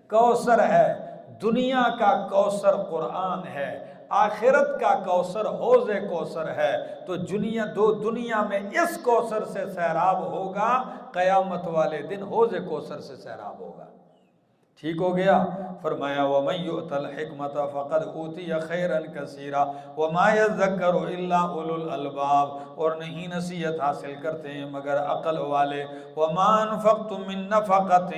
کوثر ہے. دنیا کا کوثر قرآن ہے، آخرت کا کوثر حوض کوثر ہے. تو دنیا میں اس کوثر سے سیراب ہوگا، قیامت والے دن حوض کوثر سے سیراب ہوگا. ٹھیک ہو گیا؟ فرمایا وَمَن يُؤْتَ الْحِكْمَةَ فَقَدْ أُوتِيَ خَيْرًا كَثِيرًا وَمَا يَذَّكَّرُ إِلَّا أُولُو الْأَلْبَابِ، اور نہیں نصیحت حاصل کرتے ہیں مگر عقل والے. وَمَا أَنفَقْتُم مِّن نَفَقَةٍ،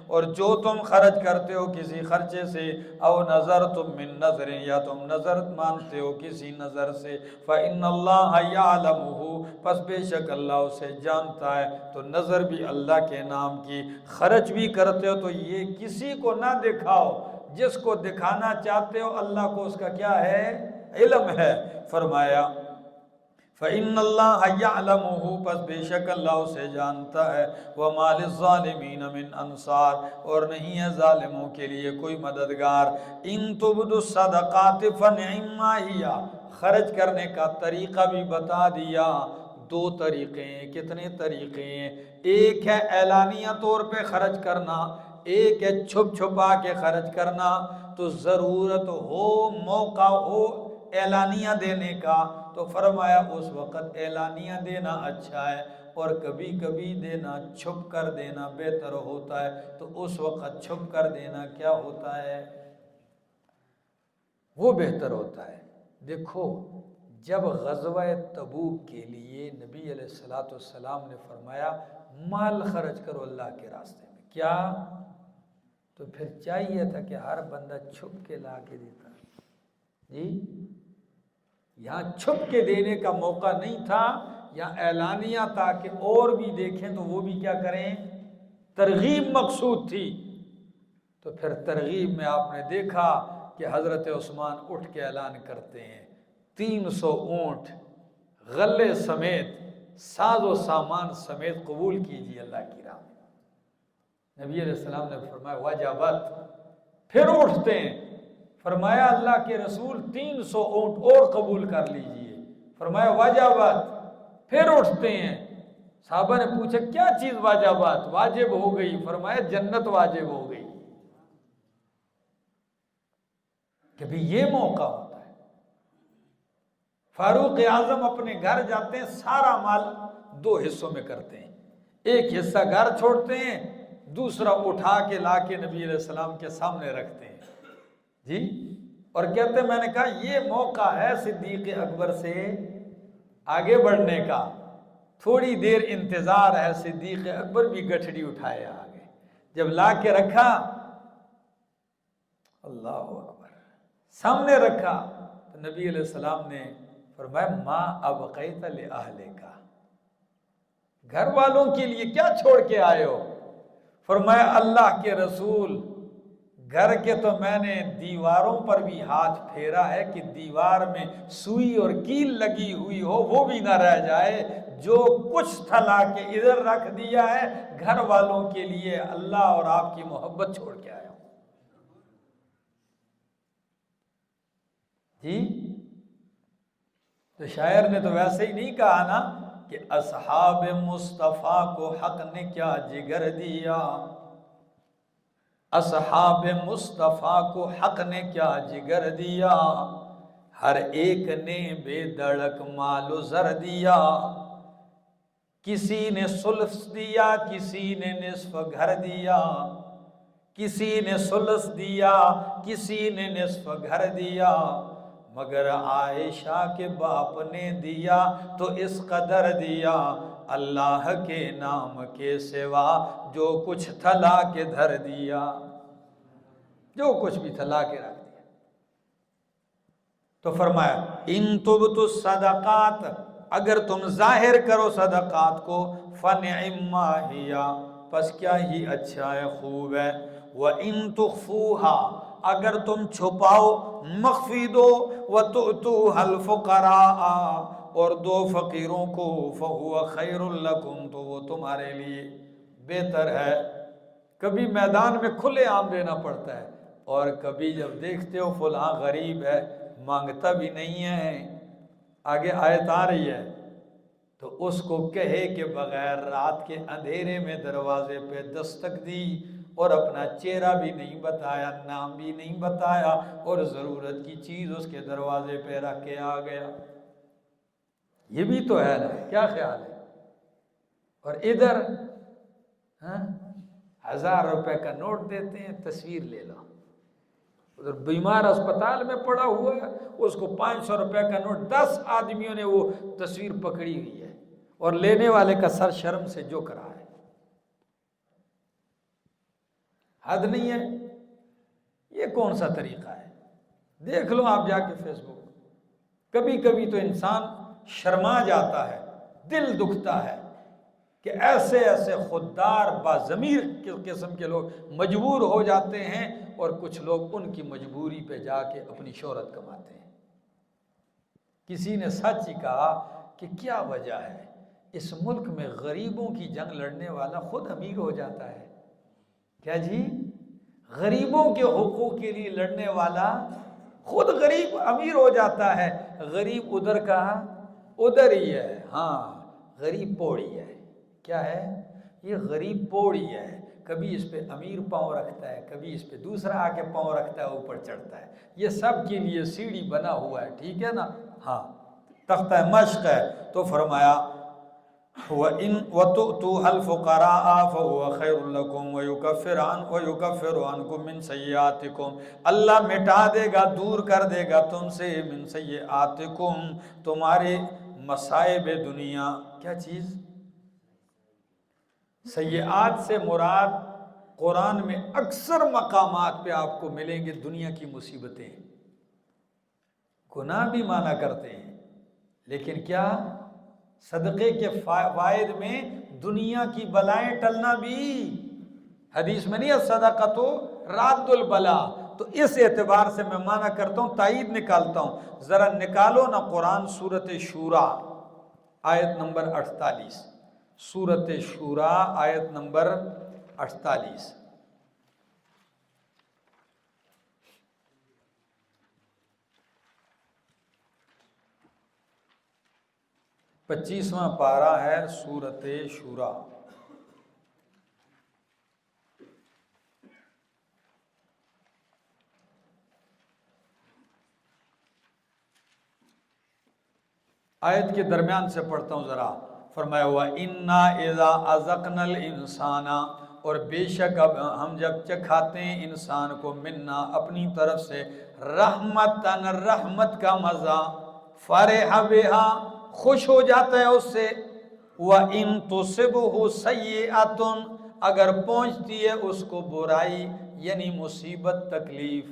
اور جو تم خرچ کرتے ہو کسی خرچے سے، او نذرتم من نذر، یا تم نظر مانتے ہو کسی نظر سے، فإن اللہ یعلمہ، پس بے شک اللہ اسے جانتا ہے. تو نظر بھی اللہ کے نام کی، خرچ بھی کرتے ہو تو یہ کسی کو نہ دکھاؤ، جس کو دکھانا چاہتے ہو اللہ کو اس کا کیا ہے؟ علم ہے. فرمایا فَإِنَّ اللَّهَ يَعْلَمُهُ، پس بے شک اللہ اسے جانتا ہے. وَمَا لِلظَّالِمِينَ مِنْ أَنصَارٍ، اور نہیں ہے ظالموں کے لیے کوئی مددگار. إِن تُبْدُوا الصَّدَقَاتِ فَنِعِمَّا هِيَ، خرچ کرنے کا طریقہ بھی بتا دیا. دو طریقے ہیں. کتنے طریقے ہیں؟ ایک ہے اعلانیہ طور پہ خرچ کرنا، ایک ہے چھپ چھپا کے خرچ کرنا. تو ضرورت ہو، موقع ہو اعلانیہ دینے کا، تو فرمایا اس وقت اعلانیہ دینا اچھا ہے، اور کبھی کبھی دینا، چھپ کر دینا بہتر ہوتا ہے. تو اس وقت چھپ کر دینا کیا ہوتا ہے؟ وہ بہتر ہوتا ہے. دیکھو جب غزوہ تبوک کے لیے نبی علیہ السلام نے فرمایا مال خرچ کرو اللہ کے راستے میں، کیا؟ تو پھر چاہیے تھا کہ ہر بندہ چھپ کے لا کے دیتا. جی یہاں چھپ کے دینے کا موقع نہیں تھا، یہاں اعلانیہ تھا کہ اور بھی دیکھیں تو وہ بھی کیا کریں؟ ترغیب مقصود تھی. تو پھر ترغیب میں آپ نے دیکھا کہ حضرت عثمان اٹھ کے اعلان کرتے ہیں 300 اونٹ غلے سمیت، ساز و سامان سمیت قبول کیجیے اللہ کی راہ میں. نبی علیہ السلام نے فرمایا واجبات. پھر اٹھتے ہیں، فرمایا اللہ کے رسول 300 اونٹ اور قبول کر لیجئے. فرمایا واجبات. پھر اٹھتے ہیں، صحابہ نے پوچھا کیا چیز واجبات؟ واجب ہو گئی. فرمایا جنت واجب ہو گئی. کہ بھی یہ موقع ہوتا ہے. فاروق اعظم اپنے گھر جاتے ہیں، سارا مال 2 حصوں میں کرتے ہیں. ایک حصہ گھر چھوڑتے ہیں، دوسرا اٹھا کے لا کے نبی علیہ السلام کے سامنے رکھتے ہیں. جی اور کہتے ہیں میں نے کہا یہ موقع ہے صدیق اکبر سے آگے بڑھنے کا. تھوڑی دیر انتظار ہے، صدیق اکبر بھی گٹھڑی اٹھائے آگے. جب لا کے رکھا، اللہ اکبر، سامنے رکھا، نبی علیہ السلام نے فرمایا ما ابقیت لأہلک، گھر والوں کے لیے کیا چھوڑ کے آئے ہو؟ فرمایا اللہ کے رسول، گھر کے تو میں نے دیواروں پر بھی ہاتھ پھیرا ہے کہ دیوار میں سوئی اور کیل لگی ہوئی ہو وہ بھی نہ رہ جائے، جو کچھ تھا لا کے ادھر رکھ دیا ہے، گھر والوں کے لیے اللہ اور آپ کی محبت چھوڑ کے آیا ہوں۔ جی تو شاعر نے تو ویسے ہی نہیں کہا نا کہ اصحاب مصطفیٰ کو حق نے کیا جگر دیا، اصحاب مصطفیٰ کو حق نے کیا جگر دیا، ہر ایک نے بے دڑک مال و زر دیا، کسی نے ثلث دیا کسی نے نصف گھر دیا، کسی نے ثلث دیا کسی نے نصف گھر دیا، مگر عائشہ کے باپ نے دیا تو اس قدر دیا، اللہ کے نام کے سوا جو کچھ تھا لا کے دھر دیا، جو کچھ بھی تھا لا کے رکھ دیا۔ تو فرمایا ان تبتوا الصدقات، اگر تم ظاہر کرو صدقات کو، فنعما ہی، پس کیا ہی اچھا ہے، خوب ہے، وَإِن تُخْفُوهَا، اگر تم چھپاؤ، مخفی دو، وَتُؤْتُوهَا الْفُقَرَاءَ، اور دو فقیروں کو، فَهُوَ خَيْرٌ لَكُمْ، تو وہ تمہارے لیے بہتر ہے۔ کبھی میدان میں کھلے عام دینا پڑتا ہے، اور کبھی جب دیکھتے ہو فلاں غریب ہے مانگتا بھی نہیں ہے، آگے آیت آ رہی ہے، تو اس کو کہے کہ بغیر رات کے اندھیرے میں دروازے پہ دستک دی اور اپنا چہرہ بھی نہیں بتایا، نام بھی نہیں بتایا، اور ضرورت کی چیز اس کے دروازے پہ رکھ کے آ گیا، یہ بھی تو ہے نا، کیا خیال ہے؟ اور ادھر 1000 روپے کا نوٹ دیتے ہیں، تصویر لے لو، ادھر بیمار اسپتال میں پڑا ہوا ہے، اس کو 500 روپے کا نوٹ، 10 آدمیوں نے وہ تصویر پکڑی ہوئی ہے، اور لینے والے کا سر شرم سے جو کرا ہے، حد نہیں ہے؟ یہ کون سا طریقہ ہے؟ دیکھ لو آپ جا کے فیس بک، کبھی کبھی تو انسان شرما جاتا ہے، دل دکھتا ہے کہ ایسے ایسے خوددار باضمیر قسم کے لوگ مجبور ہو جاتے ہیں، اور کچھ لوگ ان کی مجبوری پہ جا کے اپنی شہرت کماتے ہیں۔ کسی نے سچ ہی کہا کہ کیا وجہ ہے اس ملک میں غریبوں کی جنگ لڑنے والا خود امیر ہو جاتا ہے؟ کیا جی؟ غریبوں کے حقوق کے لیے لڑنے والا خود غریب امیر ہو جاتا ہے، غریب ادھر کا ادھر ہی ہے، ہاں غریب پوڑی ہے، کیا ہے یہ؟ غریب پوڑی ہے، کبھی اس پہ امیر پاؤں رکھتا ہے، کبھی اس پہ دوسرا آ کے پاؤں رکھتا ہے، اوپر چڑھتا ہے، یہ سب کے لیے سیڑھی بنا ہوا ہے، ٹھیک ہے نا؟ ہاں تختہ مشق ہے۔ تو فرمایا وَتُؤْتُوهَا الْفُقَرَاءَ فَهُوَ خَيْرٌ لَكُمْ وَيُكَفِّرُ عَنْكُم مِّن سَيِّئَاتِكُمْ، اللہ مٹا دے گا، دور کر دے گا تم سے، من سیئاتکم، تمہارے مصائب دنیا۔ کیا چیز؟ سیئات سے مراد قرآن میں اکثر مقامات پہ آپ کو ملیں گے دنیا کی مصیبتیں، گناہ بھی مانا کرتے ہیں، لیکن کیا؟ صدقے کے فائد میں دنیا کی بلائیں ٹلنا بھی، حدیث میں نہیں ہے صدقۃ راد البلا، تو اس اعتبار سے میں مانا کرتا ہوں، تائید نکالتا ہوں، ذرا نکالو نا قرآن سورۃ شورى آیت نمبر 48، سورۃ شورى آیت نمبر 48، پچیسواں پارہ ہے سورۃ شورى۔ آیت کے درمیان سے پڑھتا ہوں ذرا، فرمایا وَإِنَّا إِذَا أَذَقْنَا الْإِنسَانَ، اور بے شک اب ہم جب چکھاتے ہیں انسان کو، منا اپنی طرف سے، رحمتاً رحمت کا مزہ، فرح بها، خوش ہو جاتا ہے اس سے، وَإِن تُصِبْهُ سَيِّئَةٌ، اگر پہنچتی ہے اس کو برائی یعنی مصیبت تکلیف،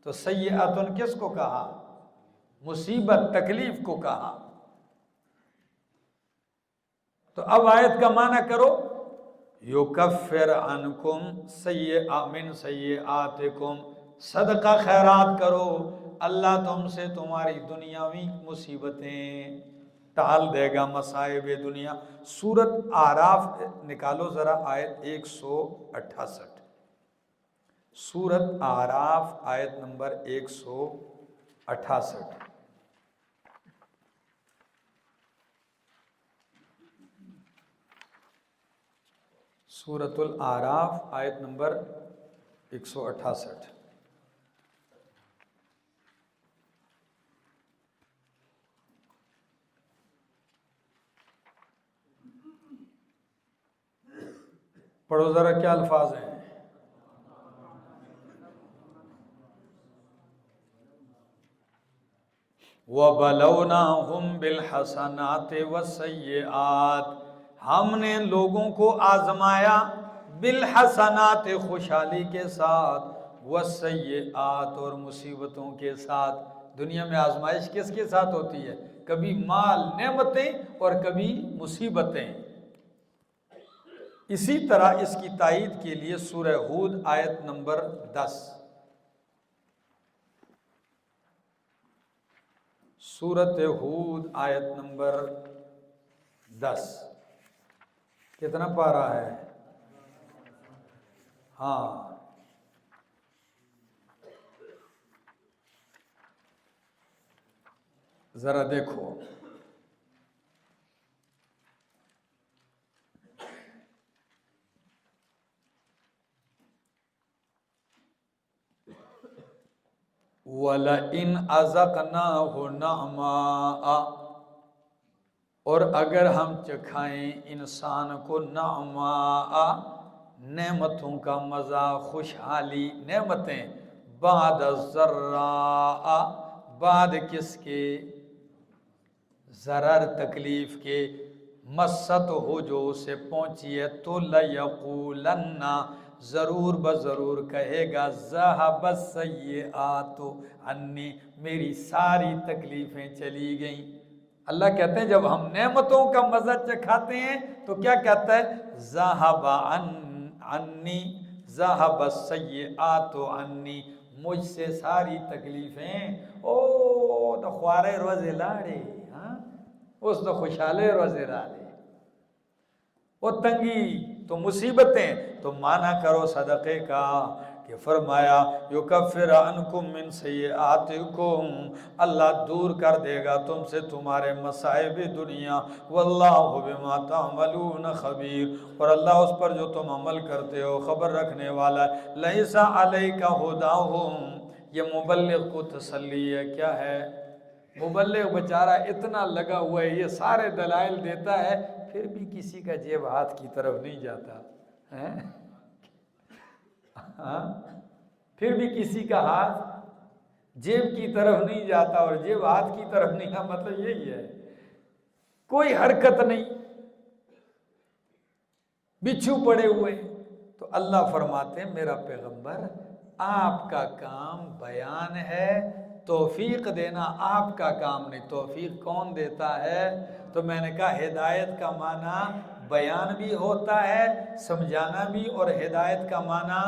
تو سیئۃ کس کو کہا؟ مصیبت تکلیف کو کہا۔ تو اب آیت کا معنی کرو، یکفر عنکم من سیئاتکم، صدقہ خیرات کرو، اللہ تم سے تمہاری دنیاوی مصیبتیں ٹال دے گا، مصائب دنیا۔ سورۃ اعراف نکالو ذرا، آیت 168، سورۃ اعراف آیت نمبر 168۔ سورۃ الاعراف آیت نمبر 168۔ پڑھو ذرا کیا الفاظ ہیں۔ وَبَلَوْنَاهُمْ بِالْحَسَنَاتِ وَالسَّيِّئَاتِ، ہم نے لوگوں کو آزمایا بالحسنات، خوشحالی کے ساتھ، والسیئات، اور مصیبتوں کے ساتھ۔ دنیا میں آزمائش کس کے ساتھ ہوتی ہے؟ کبھی مال نعمتیں اور کبھی مصیبتیں۔ اسی طرح اس کی تائید کے لیے سورہ ہود آیت نمبر 10، سورۃ ہود آیت نمبر 10، کتنا پارہ ہے؟ ہاں، ذرا دیکھو، وَلَئِنْ أَذَقْنَاهُ نَعْمَاءَ، اور اگر ہم چکھائیں انسان کو نعماء، نعمتوں کا مزہ، خوشحالی، نعمتیں، بعد الضراء، بعد کس کے؟ ضرر، تکلیف کے، مست ہو جو اسے پہنچی ہے، تو لَيَقُولَنَّ، ضرور بضرور کہے گا، ذَهَبَ السَّيِّئَاتُ عَنِّی، میری ساری تکلیفیں چلی گئیں۔ اللہ کہتے ہیں جب ہم نعمتوں کا مزہ چکھاتے ہیں تو کیا کہتا ہے؟ ذَهَبَ عَنِّی، ذَهَبَ السَّيِّئَاتُ عَنِّی، مجھ سے ساری تکلیفیں، او تو خوارے روزے لاڑے، ہاں اس تو خوشحالے روزے رالے، وہ تنگی تو مصیبتیں، تو معنی کرو صدقے کا، کہ فرمایا یکفر عنکم من سیئاتکم، اللہ دور کر دے گا تم سے تمہارے مصائب دنیا، واللہ بما تعملون خبیر، اور اللہ اس پر جو تم عمل کرتے ہو خبر رکھنے والا ہے۔ لیس علیک ھداھم، یہ مبلغ کو تسلی ہے، کیا ہے؟ مبلغ بیچارہ اتنا لگا ہوا ہے، یہ سارے دلائل دیتا ہے، پھر بھی کسی کا جیب ہاتھ کی طرف نہیں جاتا، پھر بھی کسی کا ہاتھ جیب کی طرف نہیں جاتا، اور جیب ہاتھ کی طرف نہیں، مطلب یہی ہے، کوئی حرکت نہیں، بچھو پڑے ہوئے۔ تو اللہ فرماتے ہیں میرا پیغمبر آپ کا کام بیان ہے، توفیق دینا آپ کا کام نہیں۔ توفیق کون دیتا ہے؟ تو میں نے کہا ہدایت کا معنی بیان بھی ہوتا ہے، سمجھانا بھی، اور ہدایت کا معنی،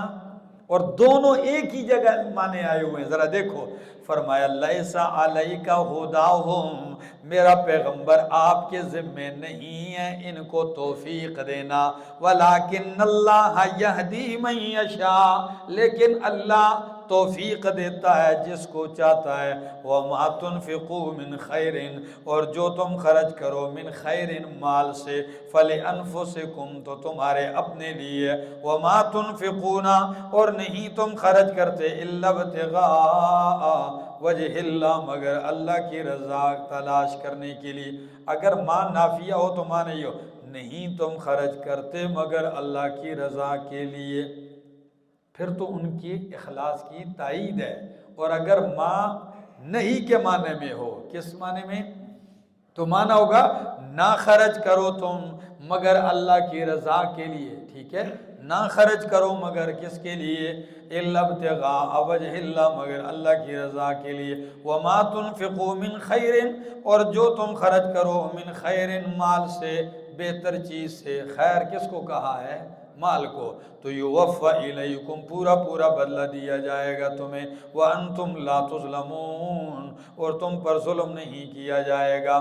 اور دونوں ایک ہی جگہ معنی آئے ہوئے ہیں۔ ذرا دیکھو، فرمایا لیس علیک ھداھم، میرا پیغمبر آپ کے ذمے نہیں ہے ان کو توفیق دینا، ولکن اللہ یہدی من یشاء، لیکن اللہ توفیق دیتا ہے جس کو چاہتا ہے، وما تنفقوا من خیر، اور جو تم خرچ کرو من خیر مال سے، فلانفسکم، تو تمہارے اپنے لیے، وما تنفقون، اور نہیں تم خرچ کرتے، الا ابتغاء وجہ اللہ، مگر اللہ کی رضا تلاش کرنے کے لیے۔ اگر ماں نافیہ ہو تو ماں نہیں ہو، نہیں تم خرچ کرتے مگر اللہ کی رضا کے لیے، پھر تو ان کی اخلاص کی تائید ہے۔ اور اگر ماں نہیں کے معنی میں ہو، کس معنی میں؟ تو معنی ہوگا نہ خرچ کرو تم مگر اللہ کی رضا کے لیے، ٹھیک ہے، نہ خرچ کرو مگر کس کے لیے، الا ابتغاء وجہ اللہ، مگر اللہ کی رضا کے لیے، وما تنفقوا من خیر، اور جو تم خرچ کرو من خیر مال سے، بہتر چیز سے، خیر کس کو کہا ہے، مال کو، تو یوفی الیکم، پورا پورا بدلہ دیا جائے گا تمہیں، وانتم لا تظلمون، اور تم پر ظلم نہیں کیا جائے گا۔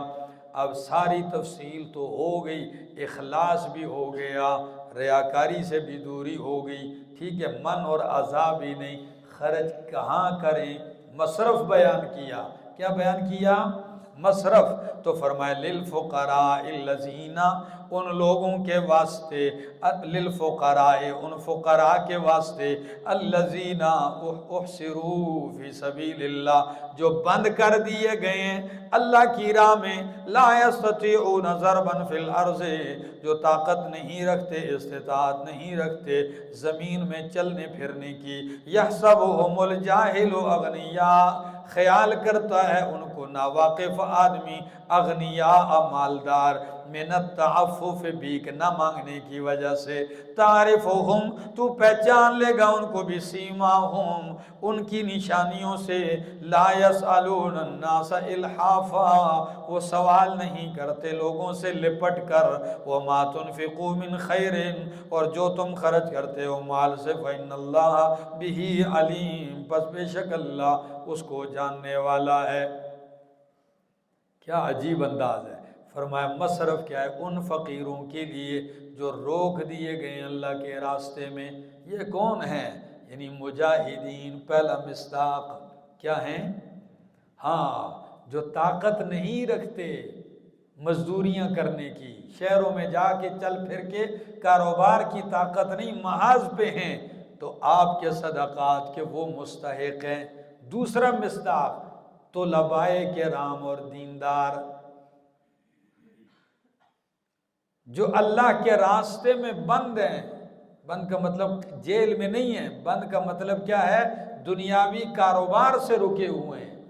اب ساری تفصیل تو ہو گئی، اخلاص بھی ہو گیا، ریاکاری سے بھی دوری ہو گئی، ٹھیک ہے، من اور اعضاء بھی نہیں، خرچ کہاں کریں، مصرف بیان کیا، کیا بیان کیا، مصرف، تو فرمائے للفقراء الذین، ان لوگوں کے واسطے، للفقراء، ان فقراء کے واسطے، الذین احصروا فی سبیل اللہ، جو بند کر دیے گئے ہیں اللہ کی راہ میں، لا یستطیعون ضربا فی الارض، جو طاقت نہیں رکھتے، استطاعت نہیں رکھتے زمین میں چلنے پھرنے کی، یحسبهم الجاہل اغنیاء، خیال کرتا ہے ان کو ناواقف آدمی، اغنیاء مالدار، من التعفف، بھیک نہ مانگنے کی وجہ سے، تعرفهم، تو پہچان لے گا ان کو، بسیماہم، ان کی نشانیوں سے، لا یسألون الناس الحافا، وہ سوال نہیں کرتے لوگوں سے لپٹ کر، وما تنفقوا من خیر، اور جو تم خرچ کرتے ہو مال سے، فإن اللہ بہ علیم، پس بے شک اللہ اس کو جاننے والا ہے۔ کیا عجیب انداز ہے، فرمایا مصرف کیا ہے، ان فقیروں کے لیے جو روک دیے گئے اللہ کے راستے میں، یہ کون ہیں، یعنی مجاہدین، پہلا مصداق کیا ہیں، ہاں، جو طاقت نہیں رکھتے مزدوریاں کرنے کی، شہروں میں جا کے چل پھر کے کاروبار کی طاقت نہیں، محاذ پہ ہیں، تو آپ کے صدقات کے وہ مستحق ہیں۔ دوسرا مصداق طلباء کرام اور دیندار، جو اللہ کے راستے میں بند ہیں، بند کا مطلب جیل میں نہیں ہے، بند کا مطلب کیا ہے، دنیاوی کاروبار سے رکے ہوئے ہیں،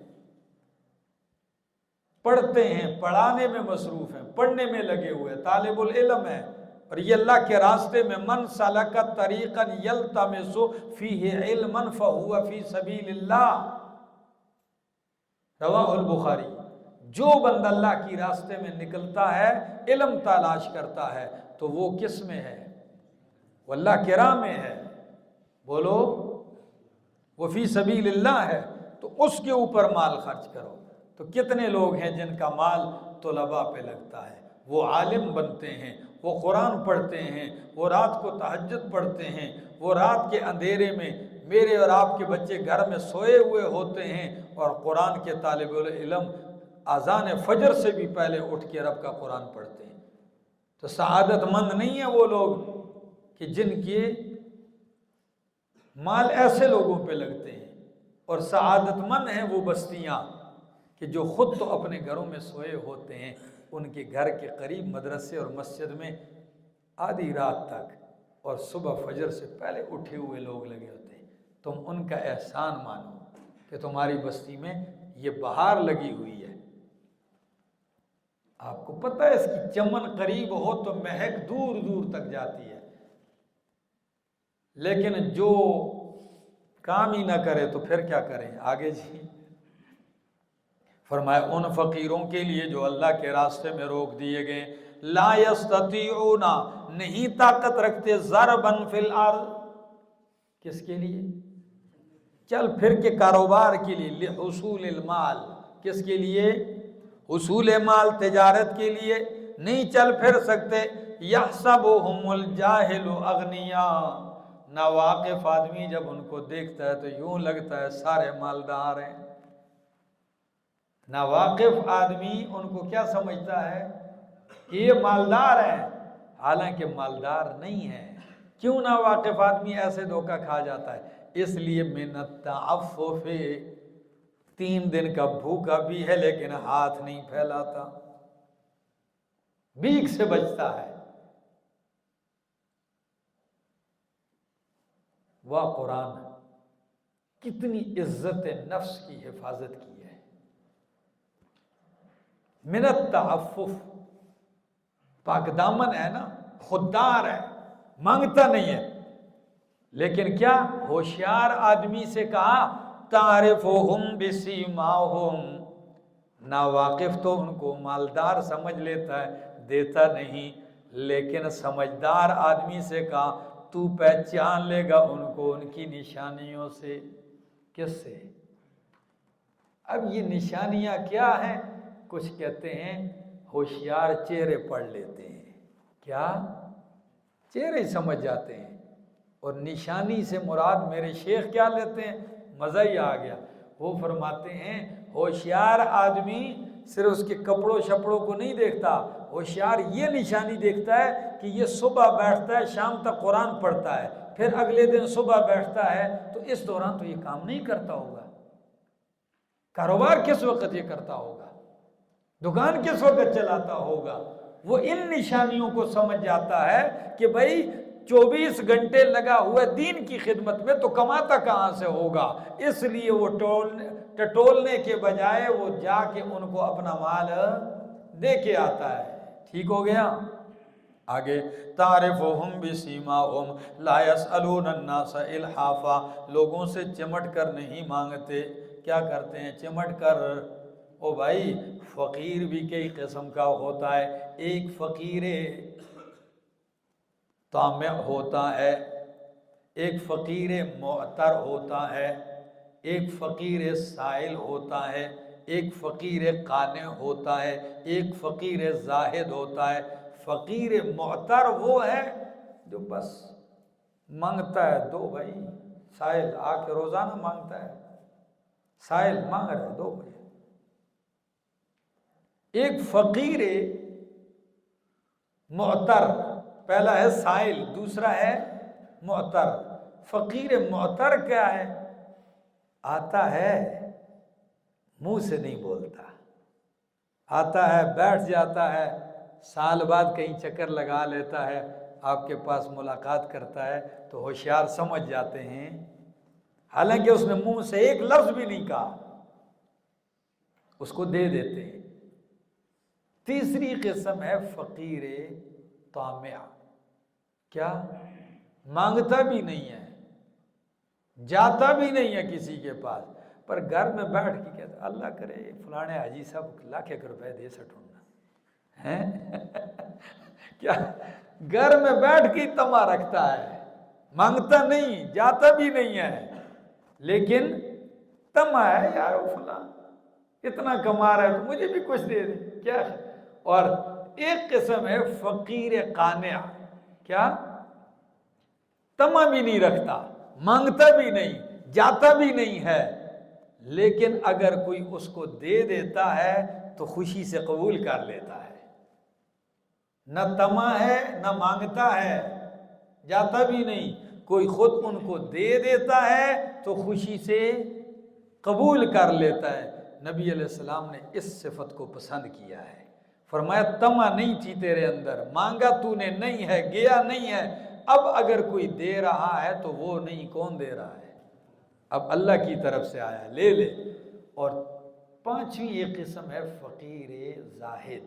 پڑھتے ہیں، پڑھانے میں مصروف ہیں، پڑھنے میں لگے ہوئے، طالب العلم ہے، اور یہ اللہ کے راستے میں، من سلک طریقا یلتمس فیہ علما فہو فی سبیل اللہ، رواہ البخاری، جو بندہ اللہ کی راستے میں نکلتا ہے، علم تلاش کرتا ہے، تو وہ کس میں ہے، وہ اللہ کی راہ میں ہے، بولو، وہ فی سبیل اللہ ہے، تو اس کے اوپر مال خرچ کرو۔ تو کتنے لوگ ہیں جن کا مال طلباء پہ لگتا ہے، وہ عالم بنتے ہیں، وہ قرآن پڑھتے ہیں، وہ رات کو تہجد پڑھتے ہیں، وہ رات کے اندھیرے میں، میرے اور آپ کے بچے گھر میں سوئے ہوئے ہوتے ہیں، اور قرآن کے طالب العلم اذان فجر سے بھی پہلے اٹھ کے رب کا قرآن پڑھتے ہیں۔ تو سعادت مند نہیں ہیں وہ لوگ کہ جن کے مال ایسے لوگوں پہ لگتے ہیں، اور سعادت مند ہیں وہ بستیاں کہ جو خود تو اپنے گھروں میں سوئے ہوتے ہیں، ان کے گھر کے قریب مدرسے اور مسجد میں آدھی رات تک اور صبح فجر سے پہلے اٹھے ہوئے لوگ لگے ہوتے ہیں۔ تم ان کا احسان مانو کہ تمہاری بستی میں یہ بہار لگی ہوئی ہے۔ آپ کو پتہ ہے اس کی چمن قریب ہو تو مہک دور دور تک جاتی ہے، لیکن جو کام ہی نہ کرے تو پھر کیا کریں، آگے جی فرمایا ان فقیروں کے لیے جو اللہ کے راستے میں روک دیے گئے، لا یستطیعون، نہیں طاقت رکھتے، ضربا فی الارض، کس کے لیے، چل پھر کے کاروبار کے لیے، لحصول المال، کس کے لیے، حصول مال، تجارت کے لیے نہیں چل پھر سکتے، یحسبهم الجاہل اغنیاء، ناواقف آدمی جب ان کو دیکھتا ہے تو یوں لگتا ہے سارے مالدار ہیں۔ ناواقف آدمی ان کو کیا سمجھتا ہے کہ یہ مالدار ہیں، حالانکہ مالدار نہیں ہیں۔ کیوں ناواقف آدمی ایسے دھوکہ کھا جاتا ہے، اس لیے من التعفف، 3 دن کا بھوکا بھی ہے لیکن ہاتھ نہیں پھیلاتا، بھیک سے بچتا ہے۔ واہ قرآن کتنی عزت نفس کی حفاظت کی ہے، من التعفف، پاک دامن ہے نا، خوددار ہے، مانگتا نہیں ہے. لیکن کیا ہوشیار آدمی سے کہا تعرفہم بسیماہم، ناواقف تو ان کو مالدار سمجھ لیتا ہے، دیتا نہیں. لیکن سمجھدار آدمی سے کہا تو پہچان لے گا ان کو ان کی نشانیوں سے. کس سے؟ اب یہ نشانیاں کیا ہیں؟ کچھ کہتے ہیں ہوشیار چہرے پڑھ لیتے ہیں. کیا؟ چہرے ہی سمجھ جاتے ہیں. اور نشانی سے مراد میرے شیخ کیا لیتے ہیں؟ مزہ ہی آ گیا. وہ فرماتے ہیں ہوشیار آدمی صرف اس کے کپڑوں شپڑوں کو نہیں دیکھتا، ہوشیار یہ نشانی دیکھتا ہے کہ یہ صبح بیٹھتا ہے شام تک قرآن پڑھتا ہے، پھر اگلے دن صبح بیٹھتا ہے، تو اس دوران تو یہ کام نہیں کرتا ہوگا. کاروبار کس وقت یہ کرتا ہوگا، دکان کس وقت چلاتا ہوگا. وہ ان نشانیوں کو سمجھ جاتا ہے کہ بھائی 24 گھنٹے لگا ہوا ہے دین کی خدمت میں، تو کماتا کہاں سے ہوگا. اس لیے وہ ٹٹولنے کے بجائے وہ جا کے ان کو اپنا مال دے کے آتا ہے. ٹھیک ہو گیا. آگے تعرفہم بسیماہم لا یسألون الناس الحافا، لوگوں سے چمٹ کر نہیں مانگتے. کیا کرتے ہیں؟ چمٹ کر. او بھائی فقیر بھی کئی قسم کا ہوتا ہے. ایک فقیر طامع ہوتا ہے، ایک فقیر معتر ہوتا ہے، ایک فقیر سائل ہوتا ہے، ایک فقیر قانع ہوتا ہے، ایک فقیر زاہد ہوتا ہے. فقیر معتر وہ ہے جو بس مانگتا ہے دو بھائی. سائل آ کے روزانہ مانگتا ہے، سائل مانگ رہے دو بھائی. ایک فقیر معتر، پہلا ہے سائل، دوسرا ہے معتر. فقیر معتر کیا ہے؟ آتا ہے منہ سے نہیں بولتا، آتا ہے بیٹھ جاتا ہے، سال بعد کہیں چکر لگا لیتا ہے، آپ کے پاس ملاقات کرتا ہے تو ہوشیار سمجھ جاتے ہیں، حالانکہ اس نے منہ سے ایک لفظ بھی نہیں کہا، اس کو دے دیتے ہیں. تیسری قسم ہے فقیر طامع. کیا؟ مانگتا بھی نہیں ہے، جاتا بھی نہیں ہے کسی کے پاس، پر گھر میں بیٹھ کے کہتا اللہ کرے فلانے حاجی صاحب لاکھ روپے دے سٹوں ہیں. کیا گھر میں بیٹھ کے تما رکھتا ہے، مانگتا نہیں، جاتا بھی نہیں ہے، لیکن تما ہے یار وہ فلاں اتنا کما رہا ہے تو مجھے بھی کچھ دے دے. کیا ہے؟ اور ایک قسم ہے فقیر قانع. کیا؟ تما بھی نہیں رکھتا، مانگتا بھی نہیں، جاتا بھی نہیں ہے، لیکن اگر کوئی اس کو دے دیتا ہے تو خوشی سے قبول کر لیتا ہے. نہ تما ہے نہ مانگتا ہے، جاتا بھی نہیں، کوئی خود ان کو دے دیتا ہے تو خوشی سے قبول کر لیتا ہے. نبی علیہ السلام نے اس صفت کو پسند کیا ہے. فرمایا تما نہیں تھی تیرے اندر، مانگا تو نے نہیں ہے، گیا نہیں ہے، اب اگر کوئی دے رہا ہے تو وہ نہیں، کون دے رہا ہے؟ اب اللہ کی طرف سے آیا، لے لے. اور پانچویں ایک قسم ہے فقیر زاہد.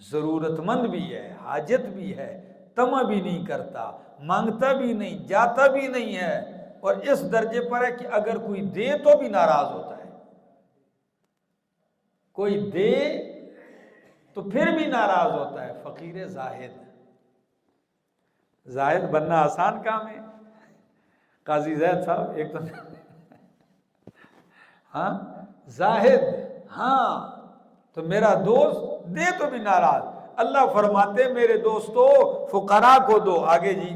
ضرورت مند بھی ہے، حاجت بھی ہے، تما بھی نہیں کرتا، مانگتا بھی نہیں، جاتا بھی نہیں ہے، اور اس درجے پر ہے کہ اگر کوئی دے تو بھی ناراض ہوتا ہے. کوئی دے تو پھر بھی ناراض ہوتا ہے. فقیر زاہد. زاہد بننا آسان کام ہے. قاضی زید صاحب ایک تو ہاں زاہد، ہاں تو میرا دوست دے تو بھی ناراض. اللہ فرماتے میرے دوستو فقراء کو دو. آگے جی،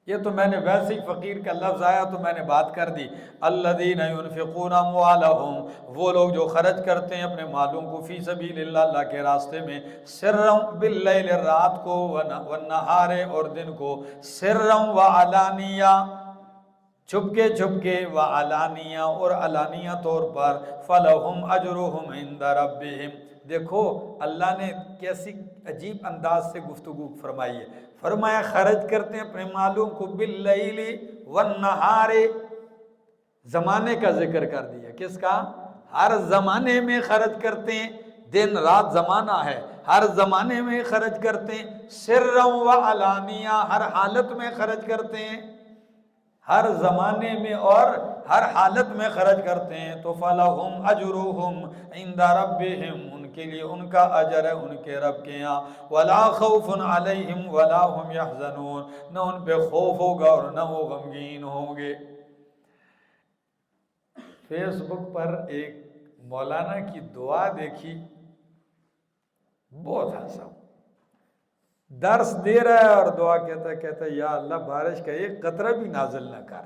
یہ تو میں نے ویسے ہی فقیر کا لفظ آیا تو میں نے بات کر دی. الذین ينفقون اموالهم، وہ لوگ جو خرچ کرتے ہیں اپنے مالوں کو فی سبیل اللہ، اللہ کے راستے میں، سرا باللیل، رات کو، والنہار، اور دن کو، سرا وعلانیہ، چھپکے چھپکے، وعلانیہ، اور علانیہ طور پر، فلہم اجرہم عند ربہم. دیکھو اللہ نے کیسی عجیب انداز سے گفتگو فرمائی ہے. فرمایا خرچ کرتے ہیں اپنے مالوں کو باللیل والنہار، زمانے کا ذکر کر دیا. کس کا؟ ہر زمانے میں خرچ کرتے ہیں، دن رات زمانہ ہے. ہر زمانے میں خرچ کرتے ہیں، سرًا و علانیہ، ہر حالت میں خرچ کرتے ہیں، ہر زمانے میں اور ہر حالت میں خرچ کرتے ہیں، تو فَلَهُمْ أَجْرُهُمْ عِنْدَ رَبِّهِمْ، ان کے لیے ان کا اجر ہے ان کے رب کے یہاں، وَلَا خَوْفٌ عَلَيْهِمْ وَلَا هُمْ يَحْزَنُونَ، نہ ان پہ خوف ہوگا اور نہ وہ غمگین ہوں گے۔ فیس بک پر ایک مولانا کی دعا دیکھی، بہت ہنسا، درس دے رہا ہے اور دعا کہتا ہے یا اللہ بارش کا ایک قطرہ بھی نازل نہ کر۔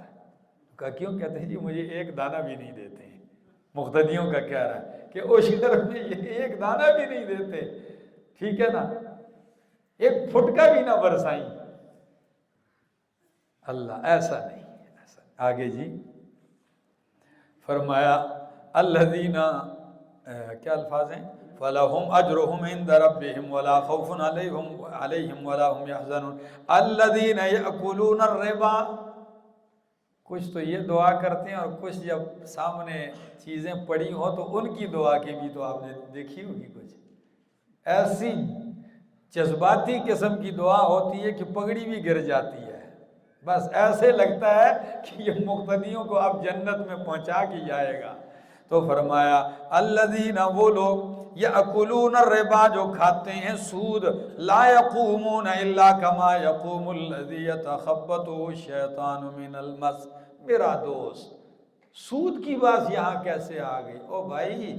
کہا کیوں؟ کہتے ہیں جی مجھے ایک دانہ بھی نہیں دیتے ہیں۔ مقتدیوں کا کہہ رہا ہے کہ عشر میں یہ ایک دانہ بھی نہیں دیتے، ٹھیک ہے نا، ایک پھٹکا بھی نہ برسائیں۔ اللہ ایسا نہیں، ایسا نہیں۔ آگے جی فرمایا الذین، کیا الفاظ ہیں؟ فَلَهُمْ أَجْرُهُمْ عِنْدَ رَبِّهِمْ وَلَا خَوْفٌ عَلَيْهِمْ وَلَا هُمْ يَحْزَنُونَ الَّذِينَ يَأْكُلُونَ الرِّبَا۔ کچھ تو یہ دعا کرتے ہیں اور کچھ جب سامنے چیزیں پڑی ہوں تو ان کی دعا کی بھی تو آپ نے دیکھی ہوگی، کچھ ایسی جذباتی قسم کی دعا ہوتی ہے کہ پگڑی بھی گر جاتی ہے، بس ایسے لگتا ہے کہ یہ مقتدیوں کو اب جنت میں پہنچا کے جائے گا۔ تو فرمایا الذین، وہ لوگ یأکلون الربا، جو کھاتے ہیں سود، لا یقومون الا کما یقوم الذی یتخبطہ الشیطان من المس۔ میرا دوست سود کی بات یہاں کیسے آ گئی؟ او بھائی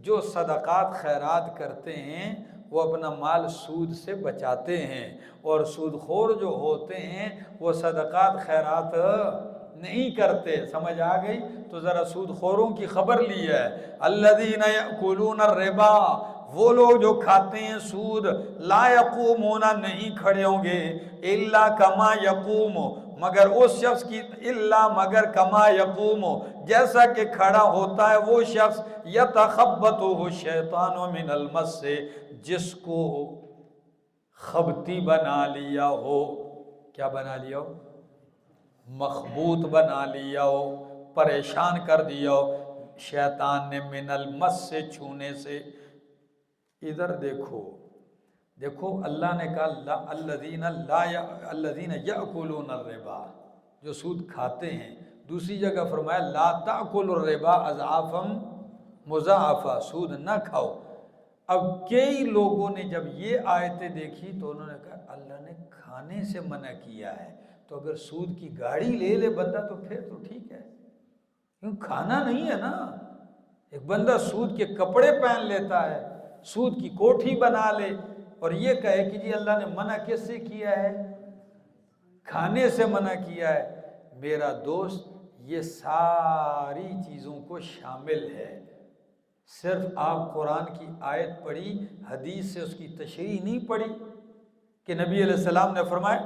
جو صدقات خیرات کرتے ہیں وہ اپنا مال سود سے بچاتے ہیں، اور سود خور جو ہوتے ہیں وہ صدقات خیرات نہیں کرتے۔ سمجھ آ گئی؟ تو ذرا سود خوروں کی خبر لی ہے۔ الذین یأکلون الربا، وہ لوگ جو کھاتے ہیں سود، لا یقومون، نہیں کھڑے ہوں گے، الا کما یقوم، مگر اس شخص کی، الا مگر کما یقوم، جیسا کہ کھڑا ہوتا ہے وہ شخص، یتخبطہ الشیطان من المس، جس کو خبتی بنا لیا ہو۔ کیا بنا لیا ہو؟ مخبوط بنا لیا ہو، پریشان کر دیا ہو شیطان نے، من المس سے، چھونے سے۔ ادھر دیکھو اللہ نے کہا الذین یأکلون الربا، جو سود کھاتے ہیں۔ دوسری جگہ فرمایا لا تأکلوا الربا اضعافا مضاعفہ، سود نہ کھاؤ۔ اب کئی لوگوں نے جب یہ آیتیں دیکھی تو انہوں نے کہا اللہ نے کھانے سے منع کیا ہے، تو اگر سود کی گاڑی لے لے بندہ تو پھر تو ٹھیک ہے، کیوں کھانا نہیں ہے نا۔ ایک بندہ سود کے کپڑے پہن لیتا ہے، سود کی کوٹھی بنا لے، اور یہ کہے کہ جی اللہ نے منع کس سے کیا ہے؟ کھانے سے منع کیا ہے۔ میرا دوست یہ ساری چیزوں کو شامل ہے، صرف آپ قرآن کی آیت پڑھی، حدیث سے اس کی تشریح نہیں پڑھی کہ نبی علیہ السلام نے فرمایا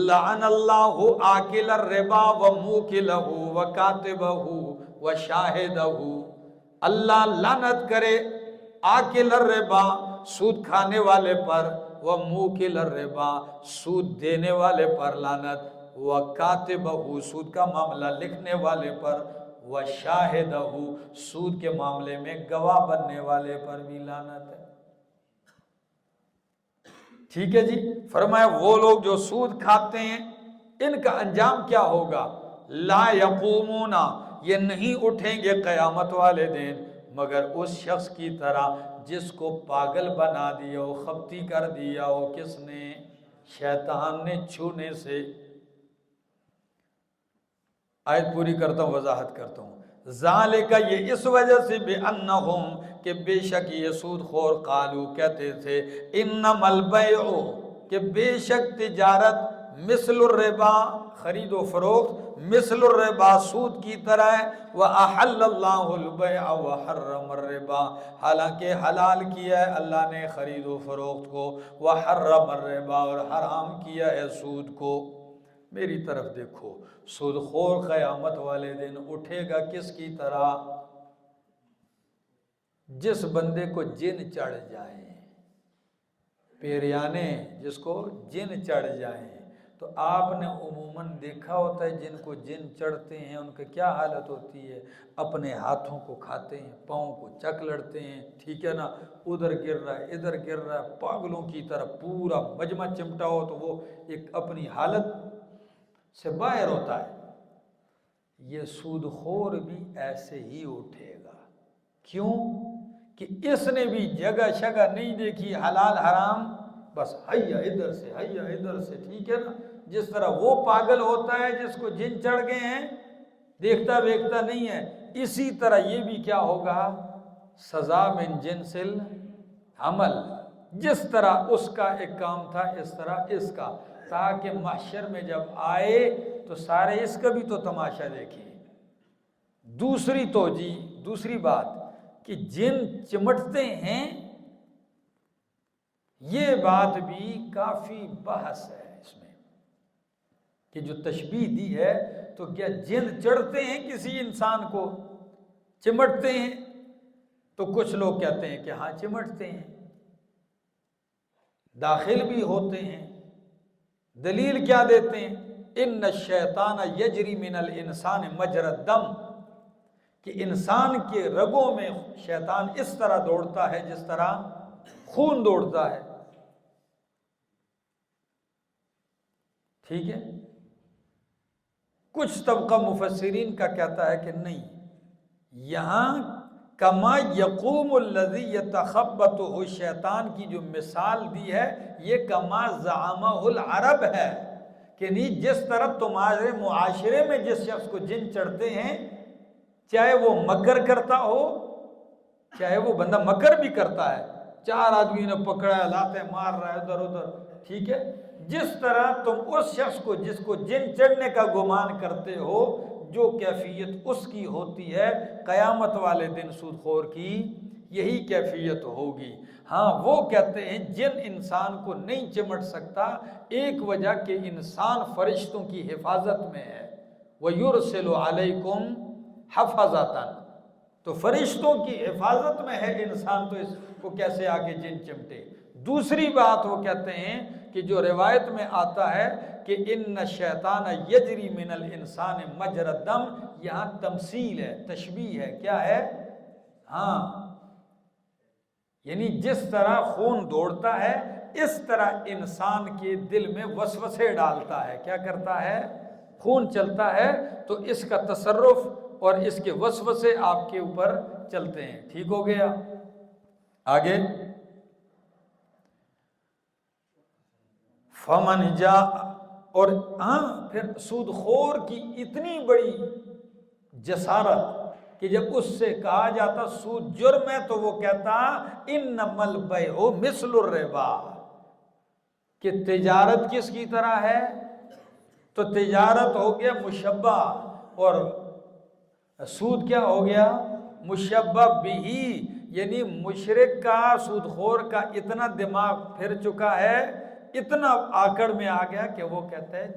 لعن اللہ آکل الربا وموکلہ وکاتبہ وشاہدہ، اللہ لعنت کرے آکل الربا، سود کھانے والے پر، وموکل الربا، سود دینے والے پر لعنت، وکاتبہ، سود کا معاملہ لکھنے والے پر، وشاہدہ، سود کے معاملے میں گواہ بننے والے پر بھی لعنت ہے۔ ٹھیک ہے جی۔ فرمایا وہ لوگ جو سود کھاتے ہیں ان کا انجام کیا ہوگا؟ لا یقومون، یہ نہیں اٹھیں گے قیامت والے دن مگر اس شخص کی طرح جس کو پاگل بنا دیا ہو، خبتی کر دیا ہو، کس نے؟ شیطان نے، چھونے سے۔ آیت پوری کرتا ہوں، وضاحت کرتا ہوں۔ ذالک، یہ اس وجہ سے، بِأَنَّهُمْ، کہ بے شک یہ سود خور، قالو، کہتے تھے، انما البیع، کہ بے شک تجارت، مثل الربا، خرید و فروخت، مثل الربا، سود کی طرح ہے، وَأَحَلَّ اللَّهُ الْبَيْعَ وَحَرَّمَ الرِّبَا، حالانکہ حلال کیا ہے اللہ نے خرید و فروخت کو، وَحَرَّمَ الرِّبَا، اور حرام کیا ہے سود کو۔ میری طرف دیکھو، سود خور قیامت والے دن اٹھے گا کس کی طرح؟ جس بندے کو جن چڑھ جائیں، پیریانے، جس کو جن چڑھ جائیں، تو آپ نے عموماً دیکھا ہوتا ہے جن کو جن چڑھتے ہیں ان کا کیا حالت ہوتی ہے، اپنے ہاتھوں کو کھاتے ہیں، پاؤں کو چک لڑتے ہیں، ٹھیک ہے نا، ادھر گر رہا ہے ادھر گر رہا ہے، پاگلوں کی طرح پورا مجمع چمٹا ہو تو وہ ایک اپنی حالت سے باہر ہوتا ہے۔ یہ سود خور بھی ایسے ہی اٹھے گا، کیوں کہ اس نے بھی جگہ شگہ نہیں دیکھی، حلال حرام بس حیا ادھر سے حیا ادھر سے، ٹھیک ہے نا۔ جس طرح وہ پاگل ہوتا ہے جس کو جن چڑھ گئے ہیں، دیکھتا ویکھتا نہیں ہے، اسی طرح یہ بھی کیا ہوگا، سزا من جنس العمل، جس طرح اس کا ایک کام تھا اس طرح اس کا، تاکہ محشر میں جب آئے تو سارے اس کا بھی تو تماشا دیکھیں۔ دوسری توجیہ، دوسری بات کہ جن چمٹتے ہیں، یہ بات بھی کافی بحث ہے اس میں کہ جو تشبیہ دی ہے تو کیا جن چڑھتے ہیں کسی انسان کو، چمٹتے ہیں؟ تو کچھ لوگ کہتے ہیں کہ ہاں چمٹتے ہیں، داخل بھی ہوتے ہیں۔ دلیل کیا دیتے ہیں؟ ان الشیطان یجری من الانسان مجری الدم، کہ انسان کے رگوں میں شیطان اس طرح دوڑتا ہے جس طرح خون دوڑتا ہے، ٹھیک ہے۔ کچھ طبقہ مفسرین کا کہتا ہے کہ نہیں، یہاں کما یقوم الذی یتخبطہ الشیطان کی جو مثال دی ہے، یہ کما زعمہ العرب ہے، کہ نہیں جس طرح تمہارے معاشرے میں جس شخص کو جن چڑھتے ہیں، چاہے وہ مکر کرتا ہو، چاہے وہ بندہ مکر بھی کرتا ہے، چار آدمی نے پکڑا ہے، لاتے مار رہا ہے ادھر ادھر، ٹھیک ہے، جس طرح تم اس شخص کو جس کو جن چڑھنے کا گمان کرتے ہو، جو کیفیت اس کی ہوتی ہے، قیامت والے دن سود خور کی یہی کیفیت ہوگی۔ ہاں وہ کہتے ہیں جن انسان کو نہیں چمٹ سکتا، ایک وجہ کہ انسان فرشتوں کی حفاظت میں ہے، وَيُرْسِلُ عَلَيْكُمْ حَفَظَةً، تو فرشتوں کی حفاظت میں ہے انسان، تو اس کو کیسے آگے جن چمٹے۔ دوسری بات وہ کہتے ہیں کہ جو روایت میں آتا ہے کہ ان الشیطان یجری من الانسان مجری الدم، یہاں تمثیل ہے، تشبیہ ہے، کیا ہے؟ ہاں، یعنی جس طرح خون دوڑتا ہے اس طرح انسان کے دل میں وسوسے ڈالتا ہے، کیا کرتا ہے؟ خون چلتا ہے تو اس کا تصرف اور اس کے وسوسے آپ کے اوپر چلتے ہیں، ٹھیک ہو گیا۔ آگے فمن جا، اور ہاں پھر سود خور کی اتنی بڑی جسارت کہ جب اس سے کہا جاتا سود جرم ہے تو وہ کہتا انما البیع مثل الربا، کہ تجارت کس کی طرح ہے؟ تو تجارت ہو گیا مشبہ، اور سود کیا ہو گیا؟ مشبہ بھی، یعنی مشرک کا، سود خور کا اتنا دماغ پھر چکا ہے، اتنا آکڑ میں آ گیا کہ وہ کہتا ہے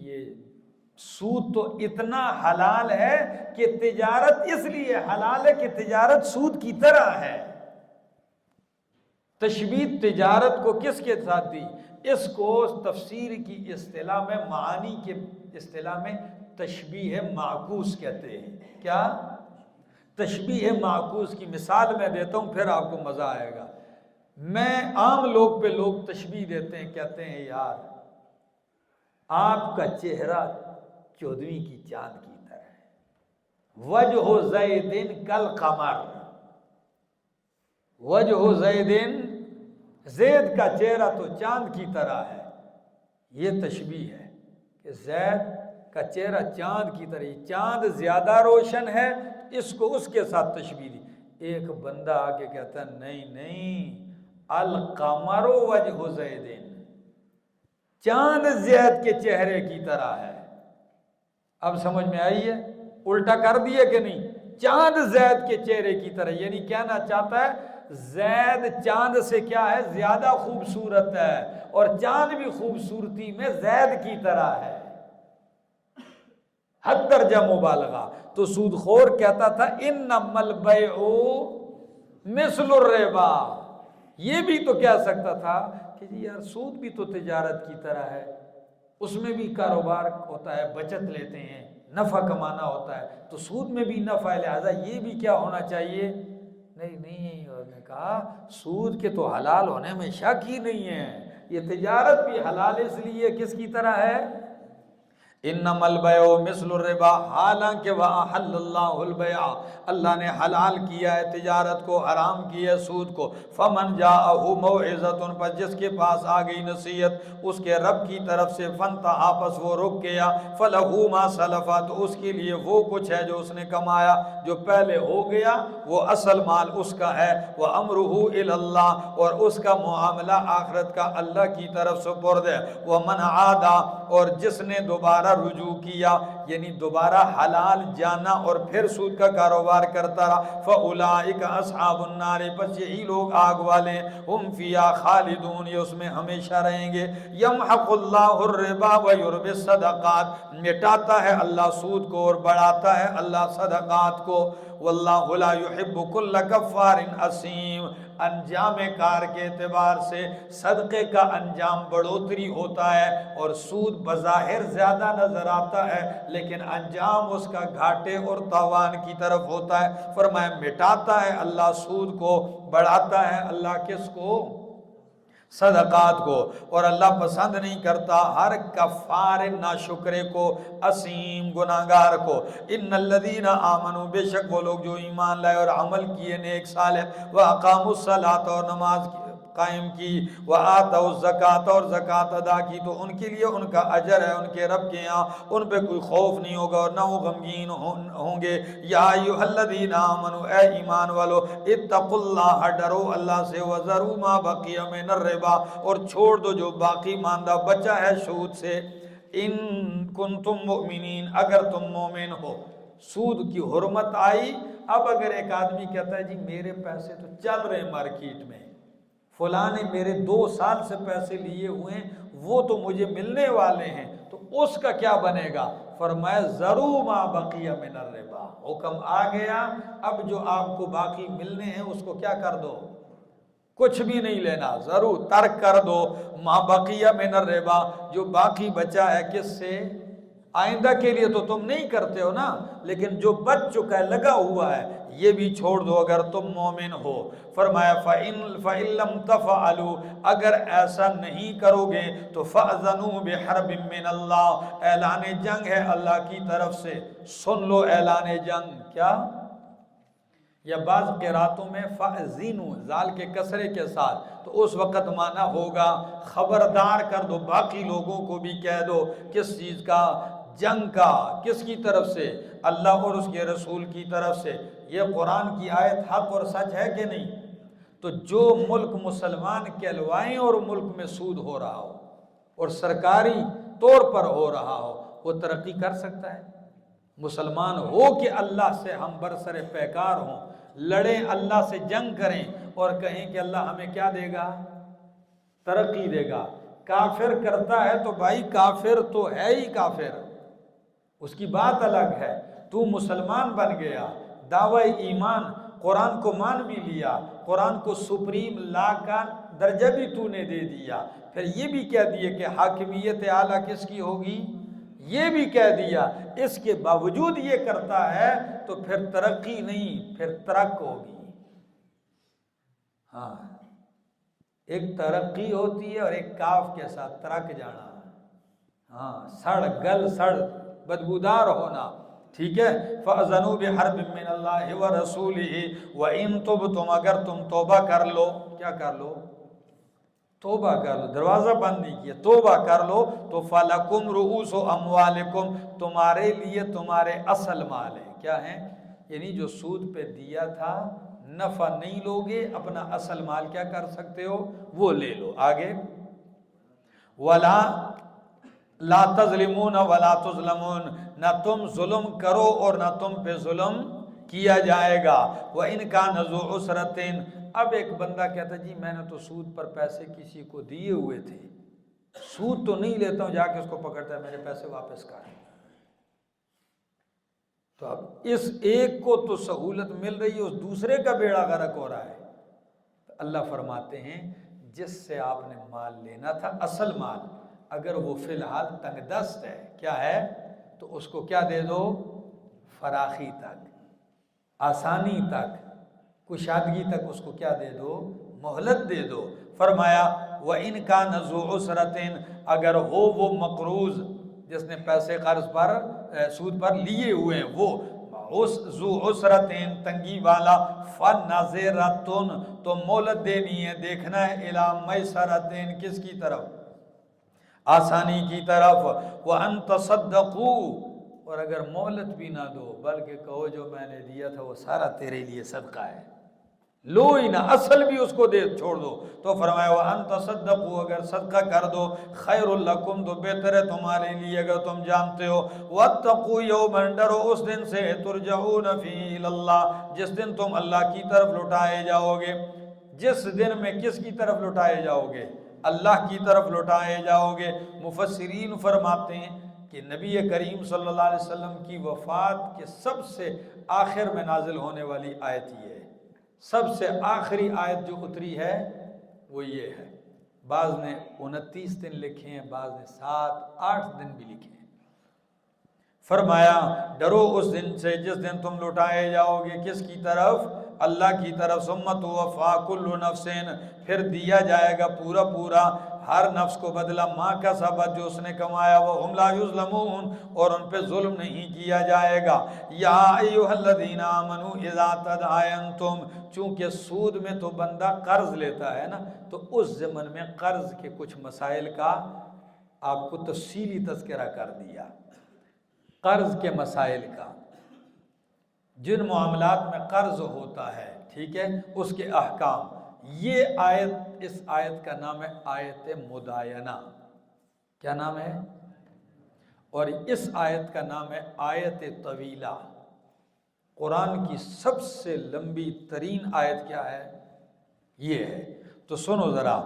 یہ سود تو اتنا حلال ہے کہ تجارت اس لیے حلال ہے کہ تجارت سود کی طرح ہے۔ تشبیہ تجارت کو کس کے ساتھ دی؟ اس کو تفسیر کی اصطلاح میں، معانی کے اصطلاح میں تشبیہ معکوس کہتے ہیں۔ کیا؟ تشبیہ معکوس کی مثال میں دیتا ہوں پھر آپ کو مزہ آئے گا۔ میں عام لوگ پہ لوگ تشبیہ دیتے ہیں، کہتے ہیں یار آپ کا چہرہ 14ویں کی چاند کی طرح ہے، وجہ زیدن کالقمر، وجہ زیدن، زید کا چہرہ تو چاند کی طرح ہے۔ یہ تشبیہ ہے کہ زید کا چہرہ چاند کی طرح، چاند زیادہ روشن ہے، اس کو اس کے ساتھ تشبیہ دی۔ ایک بندہ آ کے کہتا ہے نہیں نہیں، القمر وجہ زیدن، چاند زید کے چہرے کی طرح ہے۔ اب سمجھ میں آئی ہے؟ الٹا کر دیا کہ نہیں؟ چاند زید کے چہرے کی طرح، یعنی کہنا چاہتا ہے زید چاند سے کیا ہے؟ زیادہ خوبصورت ہے، اور چاند بھی خوبصورتی میں زید کی طرح ہے، حد درجہ مبالغہ۔ تو سود خور کہتا تھا انما البیع مثل الربا، یہ بھی تو کہہ سکتا تھا کہ جی یار سود بھی تو تجارت کی طرح ہے، اس میں بھی کاروبار ہوتا ہے، بچت لیتے ہیں، نفع کمانا ہوتا ہے، تو سود میں بھی نفع ہے، لہٰذا یہ بھی کیا ہونا چاہیے؟ نہیں، انہوں نے کہا سود کے تو حلال ہونے میں شک ہی نہیں ہے، یہ تجارت بھی حلال اس لیے کس کی طرح ہے؟ انما البیع مثل الربا، حالانکہ وَأَحَلَّ اللَّهُ الْبَيْعَ، اللہ نے حلال کیا ہے تجارت کو، حرام کیا ہے سود کو۔ فمن جاءہ موعظۃ، پر جس کے پاس آ گئی نصیحت اس کے رب کی طرف سے، فانتہا، پس وہ رک گیا، فلہ ما سلف، تو اس کے لیے وہ کچھ ہے جو اس نے کمایا، جو پہلے ہو گیا وہ اصل مال اس کا ہے، وامرہ الی اللہ، اور اس کا معاملہ آخرت کا اللہ کی طرف سپرد ہے، ومن عاد، اور جس نے دوبارہ رجوع کیا، یعنی دوبارہ حلال جانا اور پھر سود کا کاروبار کرتا رہا، فاولئک اصحاب النار، پس یہی لوگ آگ والے ہیں، ہم فیہا خالدون، یہ اس میں ہمیشہ رہیں گے۔ یمحق اللہ الربا ویربی الصدقات، مٹاتا ہے اللہ سود کو اور بڑھاتا ہے اللہ صدقات کو، واللہ لا یحب کل کفار اثیم، انجام کار کے اعتبار سے صدقے کا انجام بڑھوتری ہوتا ہے، اور سود بظاہر زیادہ نظر آتا ہے لیکن انجام اس کا گھاٹے اور تاوان کی طرف ہوتا ہے۔ فرمایا مٹاتا ہے اللہ سود کو، بڑھاتا ہے اللہ کس کو؟ صدقات کو، اور اللہ پسند نہیں کرتا ہر کفار ناشکرے کو، اسیم گناہگار کو۔ ان الذین آمنوا، بے شک وہ لوگ جو ایمان لائے اور عمل کیے نیک صالح، واقاموا الصلاۃ، اور نماز قائم کی، وآتوا الزکوٰۃ، اور زکوٰۃ ادا کی، تو ان کے لیے ان کا اجر ہے ان کے رب کے یہاں، ان پہ کوئی خوف نہیں ہوگا اور نہ وہ غمگین ہوں گے۔ یا ایھا الذین آمنوا، اے ایمان والو، اتقوا اللہ، ڈرو اللہ سے، وذروا ما بقی من الربا، اور چھوڑ دو جو باقی ماندہ بچا ہے سود سے، ان کنتم مؤمنین، اگر تم مومن ہو۔ سود کی حرمت آئی۔ اب اگر ایک آدمی کہتا ہے جی میرے پیسے تو چل رہے مارکیٹ میں، فلاں نے میرے 2 سال سے پیسے لیے ہوئے ہیں، وہ تو مجھے ملنے والے ہیں، تو اس کا کیا بنے گا؟ فرمایا ذروا ما بقی من الربا، حکم آ گیا، اب جو آپ کو باقی ملنے ہیں اس کو کیا کر دو؟ کچھ بھی نہیں لینا، ضرور ترک کر دو، ما بقی من الربا، جو باقی بچا ہے کس سے؟ آئندہ کے لیے تو تم نہیں کرتے ہو نا، لیکن جو بچ چکا ہے، لگا ہوا ہے، یہ بھی چھوڑ دو اگر تم مومن ہو۔ فرمایا فَإِن لَمْ تَفْعَلُوا، اگر ایسا نہیں کرو گے تو فَأْذَنُوا بِحَرْبٍ مِّنَ اللَّهِ، اعلان جنگ ہے اللہ کی طرف سے۔ سن لو اعلان جنگ، کیا؟ یا بعض قراتوں میں فَأْذِنُوا، زال کے کسرے کے ساتھ، تو اس وقت معنی ہوگا خبردار کر دو، باقی لوگوں کو بھی کہہ دو، کس چیز کا؟ جنگ کا۔ کس کی طرف سے؟ اللہ اور اس کے رسول کی طرف سے۔ یہ قرآن کی آیت حق اور سچ ہے کہ نہیں؟ تو جو ملک مسلمان کہلوائیں اور ملک میں سود ہو رہا ہو اور سرکاری طور پر ہو رہا ہو، وہ ترقی کر سکتا ہے؟ مسلمان ہو کہ اللہ سے ہم برسر پیکار ہوں، لڑیں، اللہ سے جنگ کریں اور کہیں کہ اللہ ہمیں کیا دے گا؟ ترقی دے گا۔ کافر کرتا ہے تو بھائی کافر تو ہے ہی کافر، اس کی بات الگ ہے۔ تو مسلمان بن گیا، دعوی ایمان، قرآن کو مان بھی لیا، قرآن کو سپریم لا کا درجہ بھی تو نے دے دیا، پھر یہ بھی کہہ دیے کہ حاکمیت اعلیٰ کس کی ہوگی، یہ بھی کہہ دیا، اس کے باوجود یہ کرتا ہے تو پھر ترقی نہیں، پھر ترک ہوگی۔ ہاں، ایک ترقی ہوتی ہے اور ایک کاف کے ساتھ ترک جانا، ہاں، سڑ گل سڑ بدبودار ہونا، ٹھیک ہے۔ فَأْذَنُوا بِحَرْبٍ مِّنَ اللَّهِ وَرَسُولِهِ وَإِن تُبْتُمْ، اگر تم توبہ کر لو، کیا کر لو؟ توبہ کر لو، دروازہ بند نہیں کیا، توبہ کر لو، تو فَلَكُمْ رُؤُوسُ أَمْوَالِكُمْ، تمہارے لیے تمہارے اصل مال ہیں، کیا ہیں؟ یعنی جو سود پہ دیا تھا، نفع نہیں لوگے، اپنا اصل مال کیا کر سکتے ہو؟ وہ لے لو۔ آگے وَلَا لا تظلمون ولا تظلمون، نہ تم ظلم کرو اور نہ تم پہ ظلم کیا جائے گا۔ وَإِنْ كَانَ ذُو عُسْرَةٍ، اب ایک بندہ کہتا جی میں نے تو سود پر پیسے کسی کو دیے ہوئے تھے، سود تو نہیں لیتا ہوں، جا کے اس کو پکڑتا ہے میرے پیسے واپس کر، تو اب اس ایک کو تو سہولت مل رہی ہے، اس دوسرے کا بیڑا غرق ہو رہا ہے۔ تو اللہ فرماتے ہیں جس سے آپ نے مال لینا تھا، اصل مال، اگر وہ فی الحال تنگ دست ہے، کیا ہے، تو اس کو کیا دے دو، فراخی تک، آسانی تک، کشادگی تک اس کو کیا دے دو، مہلت دے دو۔ فرمایا وَإِنْ كَانَ ذُو عُسْرَةٍ، اگر ہو وہ مقروض جس نے پیسے قرض پر سود پر لیے ہوئے ہیں، وہ ذو عسرتین تنگی والا، فَنَظِرَةٌ تو مہلت دینی ہے، دیکھنا ہے، إِلَىٰ مَيْسَرَةٍ کس کی طرف، آسانی کی طرف، وَأَن تَصَدَّقُوا اور اگر مہلت بھی نہ دو بلکہ کہو جو میں نے دیا تھا وہ سارا تیرے لیے صدقہ ہے، لو ہی نہ، اصل بھی اس کو دے چھوڑ دو، تو فرمایا وَأَن تَصَدَّقُوا اگر صدقہ کر دو، خَيْرٌ لَكُمْ تو بہتر ہے تمہارے لیے اگر تم جانتے ہو، وَاتَّقُوا يَوْمًا ڈرو اس دن سے، تُرْجَعُونَ فِيهِ إِلَى اللَّهِ جس دن تم اللہ کی طرف لوٹائے جاؤ گے، جس دن میں کس کی طرف لوٹائے جاؤ گے، اللہ کی طرف لوٹائے جاؤ گے۔ مفسرین فرماتے ہیں کہ نبی کریم صلی اللہ علیہ وسلم کی وفات کے سب سے آخر میں نازل ہونے والی آیت یہ ہے، سب سے آخری آیت جو اتری ہے وہ یہ ہے۔ بعض نے 29 دن لکھے ہیں، بعض نے 7-8 دن بھی لکھے ہیں۔ فرمایا ڈرو اس دن سے جس دن تم لوٹائے جاؤ گے، کس کی طرف، اللہ کی طرف، ثم توفیٰ کل نفس پھر دیا جائے گا پورا پورا ہر نفس کو بدلہ ما کسبت جو اس نے کمایا، وہم لا یظلمون اور ان پہ ظلم نہیں کیا جائے گا۔ یا ایھا الذین آمنوا اذا تداینتم چونکہ سود میں تو بندہ قرض لیتا ہے نا، تو اس زمن میں قرض کے کچھ مسائل کا آپ کو تفصیلی تذکرہ کر دیا، قرض کے مسائل کا، جن معاملات میں قرض ہوتا ہے، ٹھیک ہے، اس کے احکام۔ یہ آیت، اس آیت کا نام ہے آیت مداینہ، کیا نام ہے، اور اس آیت کا نام ہے آیت طویلہ۔ قرآن کی سب سے لمبی ترین آیت کیا ہے، یہ ہے۔ تو سنو ذرا،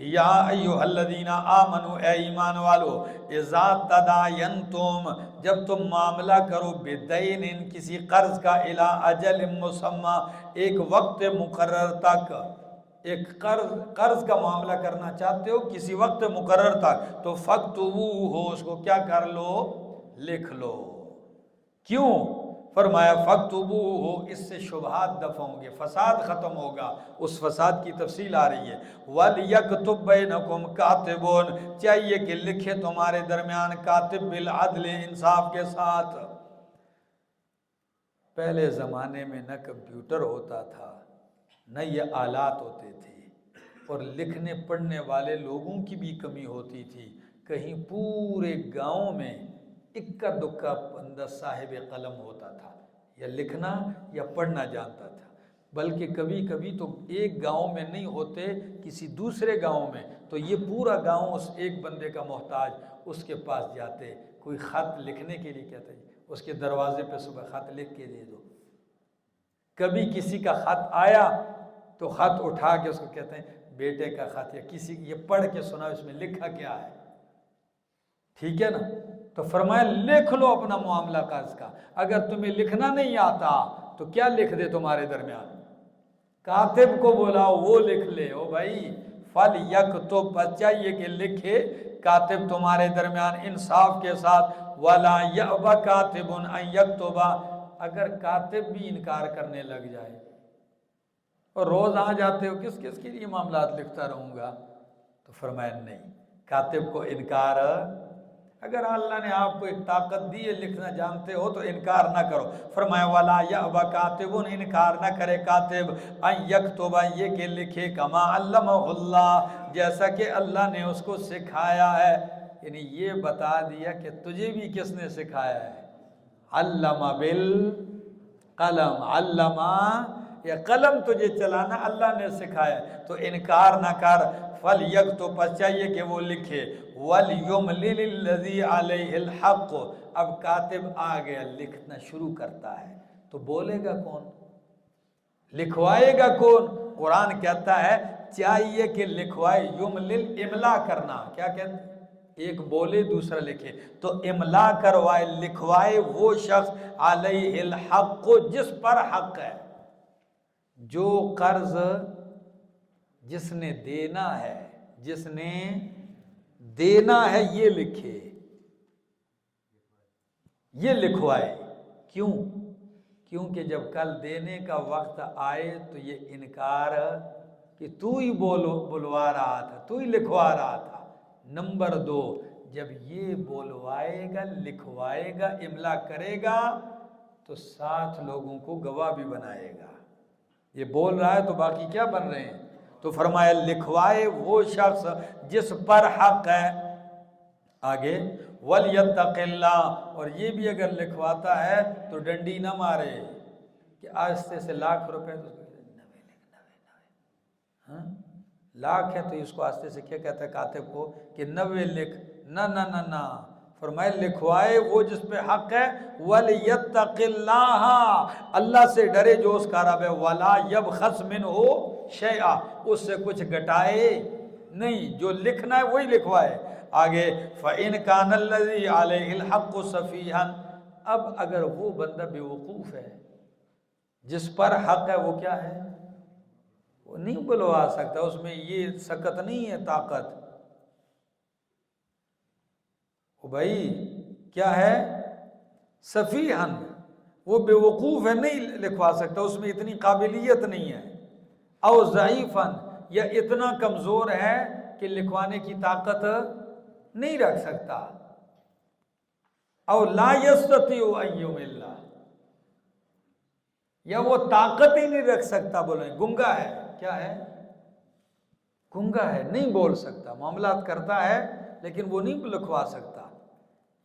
یا ایھا الذین آمنوا اے ایمان والو، اذا تداینتم جب تم معاملہ کرو، بدین کسی قرض کا، الی اجل مسمی ایک وقت مقرر تک، ایک قرض کا معاملہ کرنا چاہتے ہو کسی وقت مقرر تک، تو فاکتبوہ اس کو کیا کر لو، لکھ لو۔ کیوں؟ فرمایا فاکتبوہ اس سے شبہات دفع ہوں گے، فساد ختم ہوگا، اس فساد کی تفصیل آ رہی ہے۔ وَلْيَكْتُبْ بَيْنَكُمْ كَاتِبٌ چاہیے کہ لکھے تمہارے درمیان، کاتب بالعدل انصاف کے ساتھ۔ پہلے زمانے میں نہ کمپیوٹر ہوتا تھا، نہ یہ آلات ہوتے تھے، اور لکھنے پڑھنے والے لوگوں کی بھی کمی ہوتی تھی۔ کہیں پورے گاؤں میں اکا دکا بندہ صاحب قلم ہوتا تھا، یا لکھنا یا پڑھنا جانتا تھا، بلکہ کبھی کبھی تو ایک گاؤں میں نہیں ہوتے، کسی دوسرے گاؤں میں، تو یہ پورا گاؤں اس ایک بندے کا محتاج، اس کے پاس جاتے، کوئی خط لکھنے کے لیے کہتا ہے اس کے دروازے پہ صبح خط لکھ کے دے دو۔ کبھی کسی کا خط آیا تو خط اٹھا کے اس کو کہتے ہیں بیٹے کا خط، یا کسی یہ پڑھ کے سنا اس میں لکھا کیا ہے، ٹھیک ہے نا۔ تو فرمایا لکھ لو اپنا معاملہ قرض کا، اگر تمہیں لکھنا نہیں آتا تو کیا لکھ دے تمہارے درمیان، کاتب کو بولاؤ وہ لکھ لے۔ او بھائی فَلْيَكْتُبْ بس چاہیے کہ لکھے کاتب تمہارے درمیان انصاف کے ساتھ، وَلَا يَأْبَ كَاتِبٌ أَن يَكْتُبَ اگر کاتب بھی انکار کرنے لگ جائے، اور روز آ جاتے ہو کس کس کے لیے معاملات لکھتا رہوں گا، تو فرمایا نہیں، کاتب کو انکار، اگر اللہ نے آپ کو ایک طاقت دی ہے لکھنا جانتے ہو تو انکار نہ کرو۔ فرمایا وَلَا يَأْبَ كَاتِبٌ انکار نہ کرے کاتب، أَن يَكْتُبَ یہ کہ لکھے، كَمَا عَلَّمَهُ اللَّهُ جیسا کہ اللہ نے اس کو سکھایا ہے، یعنی یہ بتا دیا کہ تجھے بھی کس نے سکھایا ہے، علم بالقلم، علم یا قلم تجھے چلانا اللہ نے سکھایا، تو انکار نہ کر۔ فَلْيَكْتُبْ پس چاہیے کہ وہ لکھے، وَلْيُمْلِلِ الَّذِي عَلَيْهِ الْحَقُّ اب کاتب آ گیا، لکھنا شروع کرتا ہے، تو بولے گا کون، لکھوائے گا کون؟ قرآن کہتا ہے چاہیے کہ لکھوائے، یملل املا کرنا، کیا کہتے ہیں، ایک بولے دوسرا لکھے، تو املا کروائے، لکھوائے وہ شخص علیہ الحق جس پر حق ہے، جو قرض جس نے دینا ہے، جس نے دینا ہے یہ لکھے، یہ لکھوائے۔ کیوں؟ کیونکہ جب کل دینے کا وقت آئے تو یہ انکار کہ تو ہی بلوا رہا تھا، تو ہی لکھوا رہا تھا۔ نمبر 2، جب یہ بولوائے گا، لکھوائے گا، املا کرے گا تو 7 لوگوں کو گواہ بھی بنائے گا۔ یہ بول رہا ہے تو باقی کیا بن رہے ہیں؟ تو فرمایا لکھوائے وہ شخص جس پر حق ہے۔ آگے وَلْيَتَّقِ اللَّهَ، اور یہ بھی اگر لکھواتا ہے تو ڈنڈی نہ مارے کہ آہستہ سے ₹1,00,000 تو 90 ہاں لاکھ ہے تو اس کو آہستہ سے کیا کہتا ہے کاتب کو کہ 90 لکھ، نہ نہ نہ نہ، فرمائے لکھوائے وہ جس پہ حق ہے، وَلْيَتَّقِ اللَّهَ، اللہ سے ڈرے جو اس کا رب ہے، وَلَا يَبْخَسْ مِنْهُ شَيْئًا، اس سے کچھ گھٹائے نہیں، جو لکھنا ہے وہی لکھوائے۔ آگے فَإِنْ كَانَ الَّذِي عَلَيْهِ الْحَقُّ سَفِيهًا، اب اگر وہ بندہ بے وقوف ہے، جس پر حق ہے، وہ کیا ہے؟ وہ نہیں بلوا سکتا، اس میں یہ سکت نہیں ہے، طاقت۔ وہ بھائی کیا ہے؟ سفیہن، وہ بے وقوف ہے، نہیں لکھوا سکتا، اس میں اتنی قابلیت نہیں ہے۔ او ضعیفن، یا اتنا کمزور ہے کہ لکھوانے کی طاقت نہیں رکھ سکتا۔ او لا یستطیع ان یمل، یا وہ طاقت ہی نہیں رکھ سکتا، بولیں گنگا ہے، کیا ہے؟ گنگا ہے، نہیں بول سکتا، معاملات کرتا ہے لیکن وہ نہیں لکھوا سکتا،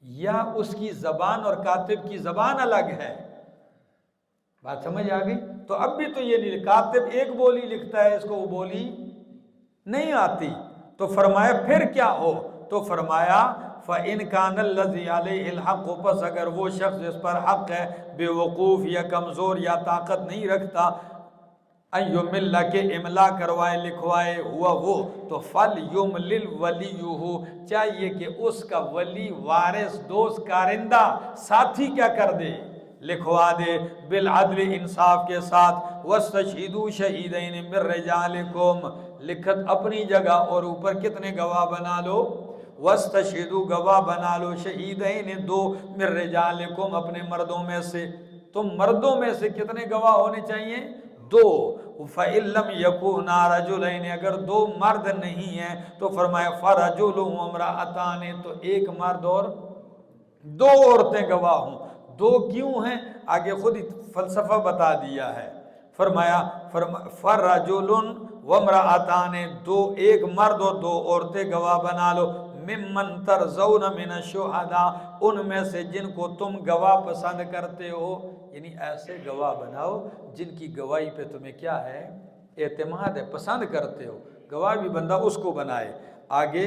یا اس کی زبان اور کاتب کی زبان الگ ہے۔ بات سمجھ آ گئی؟ تو اب بھی تو یہ نہیں، کاتب ایک بولی لکھتا ہے، اس کو وہ بولی نہیں آتی، تو فرمایا پھر کیا ہو؟ تو فرمایا فَإِنْ كَانَ الَّذِي عَلَيْهِ الْحَقُّ، پس اگر وہ شخص جس پر حق ہے بے وقوف یا کمزور یا طاقت نہیں رکھتا، ان یمل، کہ املا کروائے، لکھوائے ہوا وہ، تو فَلْيُمْلِلْ وَلِيُّهُ، چاہیے کہ اس کا ولی، وارث، دوست، کارندہ، ساتھی کیا کر دے؟ لکھوا دے، بالعدل، انصاف کے ساتھ، وَاسْتَشْهِدُوا شَهِيدَيْنِ مِن رِجَالِكُمْ، لکھت اپنی جگہ اور اوپر کتنے گواہ بنا لو؟ وَاسْتَشْهِدُوا، گواہ بنا لو، شہیدین، 2، مِن رِجَالِكُمْ، اپنے مردوں میں سے۔ تم مردوں میں سے کتنے گواہ ہونے چاہیے؟ 2۔ فَإِن لَّمْ يَكُونَا رَجُلَيْنِ، اگر 2 مرد نہیں ہیں تو فرمایا فَرَجُلٌ وَامْرَأَتَانِ، تو 1 مرد اور 2 عورتیں گواہ ہوں۔ 2 کیوں ہیں؟ آگے خود ہی فلسفہ بتا دیا ہے۔ فرمایا فَرَجُلٌ وَامْرَأَتَانِ، 2، 1 مرد اور 2 عورتیں گواہ بنا لو، ممن ترضون من الشہداء، ان میں سے جن کو تم گواہ پسند کرتے ہو، یعنی ایسے گواہ بناؤ جن کی گواہی پہ تمہیں کیا ہے؟ اعتماد ہے، پسند کرتے ہو، گواہ بھی بندہ اس کو بنائے۔ آگے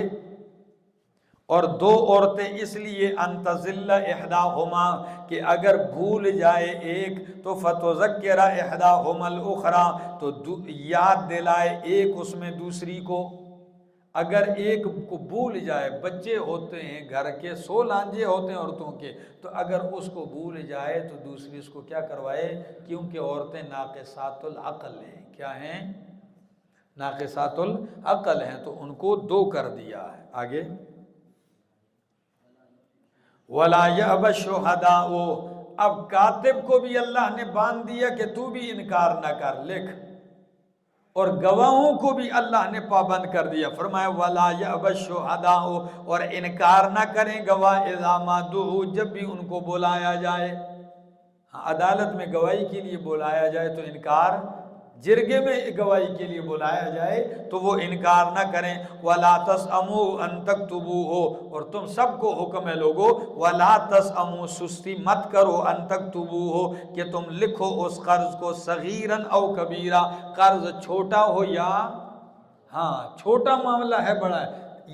اور 2 عورتیں اس لیے ان تضل احداہما، کہ اگر بھول جائے ایک تو فتذکر احداہما الاخری، تو یاد دلائے ایک اس میں دوسری کو۔ اگر ایک کو بھول جائے، بچے ہوتے ہیں گھر کے، 100 لانجے ہوتے ہیں عورتوں کے، تو اگر اس کو بھول جائے تو دوسری اس کو کیا کروائے؟ کیونکہ عورتیں ناقصات العقل ہیں، کیا ہیں؟ ناقصات العقل ہیں، تو ان کو 2 کر دیا ہے۔ آگے وَلَا يَأْبَ الشُّهَدَاءُ، اب کاتب کو بھی اللہ نے باندھ دیا کہ تو بھی انکار نہ کر، لکھ، اور گواہوں کو بھی اللہ نے پابند کر دیا۔ فرمایا وَلَا يَأْبَ الشُّهَدَاءُ، اور انکار نہ کریں گواہ، اذا ما دعوا، جب بھی ان کو بلایا جائے۔ عدالت میں گواہی کے لیے بلایا جائے تو انکار، جرگے میں گواہی کے لیے بلایا جائے تو وہ انکار نہ کریں۔ وَلَا تَسْأَمُوا أَن تَكْتُبُوهُ، اور تم سب کو حکم ہے لوگو، وَلَا تَسْأَمُوا، سستی مت کرو، أَن تَكْتُبُوهُ، کہ تم لکھو اس قرض کو، صغیراً او کبیرا، قرض چھوٹا ہو یا ہاں چھوٹا معاملہ ہے بڑا ہے،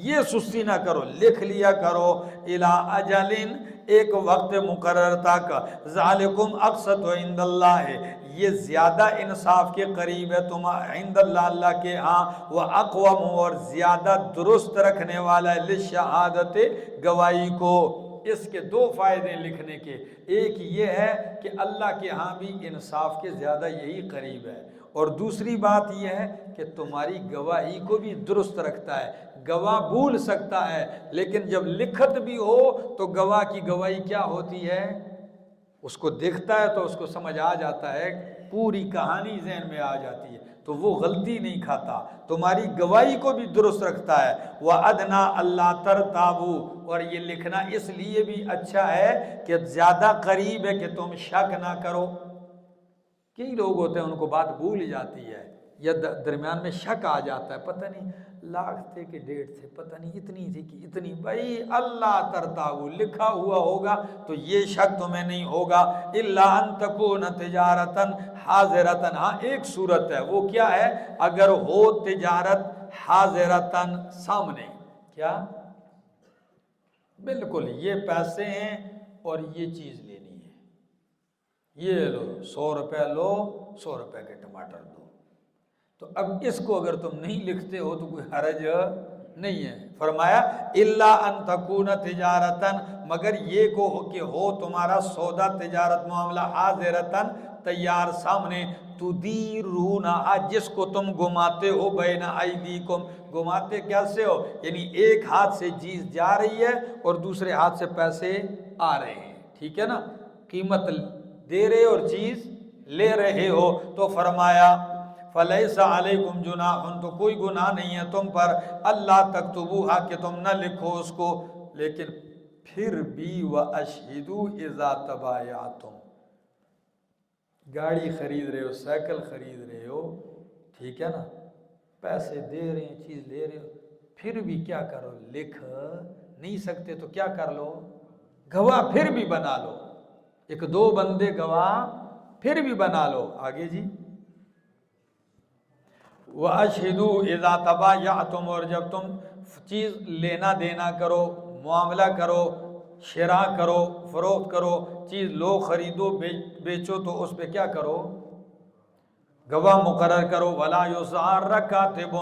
یہ سستی نہ کرو، لکھ لیا کرو، اِلَىٰ أَجَلٍ، ایک وقت مقرر تک، ذَلِكُمْ أَقْسَطُ عِندَ اللَّهِ، یہ زیادہ انصاف کے قریب ہے تم عند اللہ، اللہ کے ہاں، وَأَقْوَمُ، اور زیادہ درست رکھنے والا ہے، لِلشَّهَادَةِ، گواہی کو۔ اس کے 2 فائدے لکھنے کے، ایک یہ ہے کہ اللہ کے ہاں بھی انصاف کے زیادہ یہی قریب ہے، اور دوسری بات یہ ہے کہ تمہاری گواہی کو بھی درست رکھتا ہے. گواہ بھول سکتا ہے لیکن جب لکھت بھی ہو تو گواہ کی گواہی کیا ہوتی ہے؟ اس کو دیکھتا ہے تو اس کو سمجھ آ جاتا ہے، پوری کہانی ذہن میں آ جاتی ہے، تو وہ غلطی نہیں کھاتا. تمہاری گواہی کو بھی درست رکھتا ہے. وَأَدْنَا أَلَّا تَرْتَابُوا، اور یہ لکھنا اس لیے بھی اچھا ہے کہ زیادہ قریب ہے کہ تم شک نہ کرو. کئی لوگ ہوتے ہیں ان کو بات بھول جاتی ہے یا درمیان میں شک آ جاتا ہے، پتہ نہیں لاکھ تھے کہ 1.5 تھے، پتہ نہیں اتنی تھی کہ اتنی. بھائی اللہ ترتابو لکھا ہوا ہوگا تو یہ شک تمہیں نہیں ہوگا. الا ان تکون تجارتن حاضرتن، ہاں ایک صورت ہے، وہ کیا ہے؟ اگر ہو تجارت حاضرتن، سامنے. کیا؟ بالکل یہ پیسے ہیں اور یہ چیز لینی ہے، یہ لو 100 روپے، لو 100 روپے کے ٹماٹر دو. تو اب اس کو اگر تم نہیں لکھتے ہو تو کوئی حرج نہیں ہے. فرمایا الا ان تکون تجارتن، مگر یہ کو کہ ہو تمہارا سودا تجارت معاملہ حاضرتن، تیار سامنے. تدیرونہا، جس کو تم گھماتے ہو، بین ایدیکم، گھماتے کیسے ہو؟ یعنی ایک ہاتھ سے چیز جا رہی ہے اور دوسرے ہاتھ سے پیسے آ رہے ہیں، ٹھیک ہے نا، قیمت دے رہے اور چیز لے رہے ہو. تو فرمایا فَلَيْسَ عَلَيْكُمْ جُنَاحٌ، تو کوئی گناہ نہیں ہے تم پر، اللہ تکتبوها، کہ تم نہ لکھو اس کو. لیکن پھر بھی وَأَشْهِدُوا إِذَا تَبَايَعْتُمْ، گاڑی خرید رہے ہو، سائیکل خرید رہے ہو، ٹھیک ہے نا، پیسے دے رہے ہیں، چیز لے رہے ہو، پھر بھی کیا کرو؟ لکھ نہیں سکتے تو کیا کر لو؟ گواہ پھر بھی بنا لو. ایک دو بندے گواہ پھر بھی بنا لو. آگے جی، وَأَشْهِدُوا إِذَا تَبَايَعْتُمْ، اور جب تم چیز لینا دینا کرو، معاملہ کرو، شراء کرو، فروخت کرو، چیز لو، خریدو، بیچو، تو اس پہ کیا کرو؟ گواہ مقرر کرو. وَلَا يُسْعَرَّ كَاتِبٌ،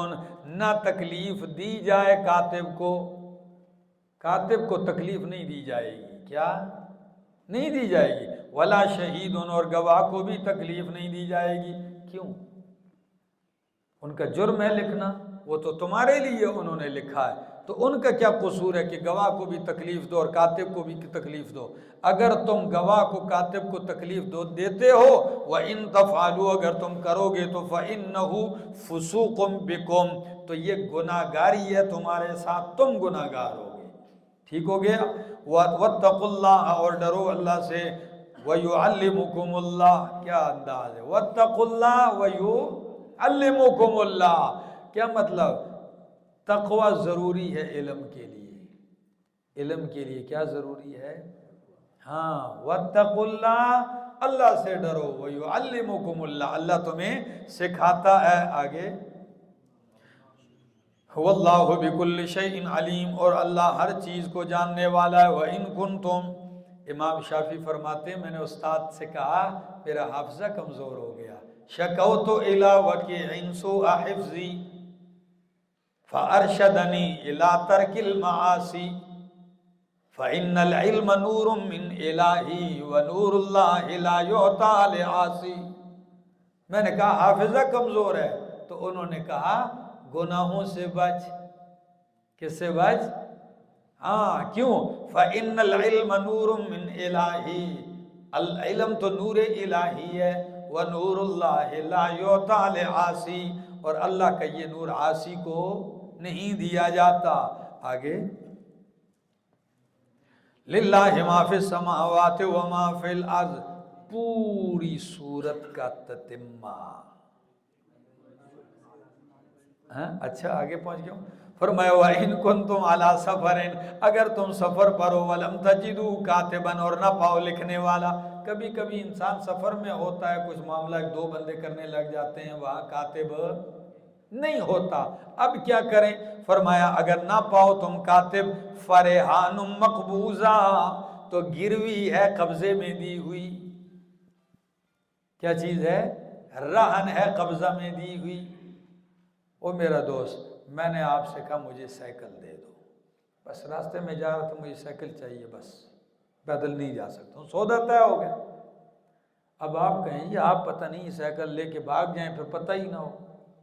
نہ تکلیف دی جائے کاتب کو. کاتب کو تکلیف نہیں دی جائے گی. کیا نہیں دی جائے گی؟ وَلَا شَهِيدٌ، اور گواہ کو بھی تکلیف نہیں دی جائے گی. کیوں؟ ان کا جرم ہے لکھنا، وہ تو تمہارے لیے انہوں نے لکھا ہے، تو ان کا کیا قصور ہے کہ گواہ کو بھی تکلیف دو اور کاتب کو بھی تکلیف دو؟ اگر تم گواہ کو کاتب کو تکلیف دیتے ہو، وَإِن تَفْعَلُوا، اگر تم کرو گے تو فَإِنَّهُ فُسُوقٌ بِكُمْ، تو یہ گناہگاری ہے تمہارے ساتھ، تم گناہگار ہوگے. ٹھیک ہو گیا؟ وَاتَّقُوا اللَّهَ، اور ڈرو اللہ سے. وَيُعَلِّمُكُمُ اللَّهُ، کیا انداز ہے، وَاتَّقُوا اللَّهَ وَيُعَلِّمُكُمُ اللَّهُ. کیا مطلب؟ تقوی ضروری ہے علم کے لیے. علم کے لیے کیا ضروری ہے؟ ہاں، وَاتَّقُوا اللَّهَ، اللہ سے ڈرو. وَيُعَلِّمُكُمُ اللَّهُ، اللہ تمہیں سکھاتا ہے. آگے وَاللَّهُ بِكُلِّ شَيْءٍ عَلِيمٌ، اور اللہ ہر چیز کو جاننے والا ہے. وَإِن كُنتُمْ، امام شافعی فرماتے ہیں میں نے استاد سے کہا میرا حافظہ کمزور ہو گیا. شَكَوْتُ إِلَى وَكِيعٍ سُوءَ حِفْظِي فَأَرْشَدَنِي إِلَى تَرْكِ الْمَعَاصِي فَإِنَّ الْعِلْمَ نُورٌ مِّنْ إِلَٰهِي وَنُورُ اللَّهِ لَا يُعْطَىٰ لِعَاصِي. میں نے کہا حافظہ کمزور ہے، تو انہوں نے کہا گناہوں سے بچ. کس سے بچ؟ ہاں، کیوں؟ فَإِنَّ الْعِلْمَ نُورٌ مِّنْ إِلَٰهِي، العلم تو نور الہی ہے. وَنُورُ اللَّهِ لَا يُعْطَىٰ لِعَاصِي، اور اللہ کا یہ نور عاصی کو نہیں دیا جاتا. آگے لِلَّهِ مَا فِي السَّمَاوَاتِ وَمَا فِي الْأَرْضِ، پوری سورت کا تتمہ. اچھا آگے پہنچ گیا. فرمایا وَإِن كُنتُمْ عَلَىٰ سَفَرٍ، اگر تم سفر پر ہو، وَلَمْ تَجِدُوا كَاتِبًا، اور نہ پاؤ لکھنے والا. کبھی کبھی انسان سفر میں ہوتا ہے، کچھ معاملہ ایک دو بندے کرنے لگ جاتے ہیں، وہاں کاتب نہیں ہوتا. اب کیا کریں؟ فرمایا اگر نہ پاؤ تم کاتب، فَرِحَانٌ مَقْبُوضَةٌ، تو گروی ہے قبضے میں دی ہوئی. کیا چیز ہے؟ رہن ہے قبضہ میں دی ہوئی. او میرا دوست، میں نے آپ سے کہا مجھے سائیکل دے دو، بس راستے میں جا رہا تھا، مجھے سائیکل چاہیے، بس پیدل نہیں جا سکتا ہوں. سودا طے ہو گیا. اب آپ کہیں یہ آپ پتہ نہیں سائیکل لے کے بھاگ جائیں پھر پتہ ہی نہ ہو،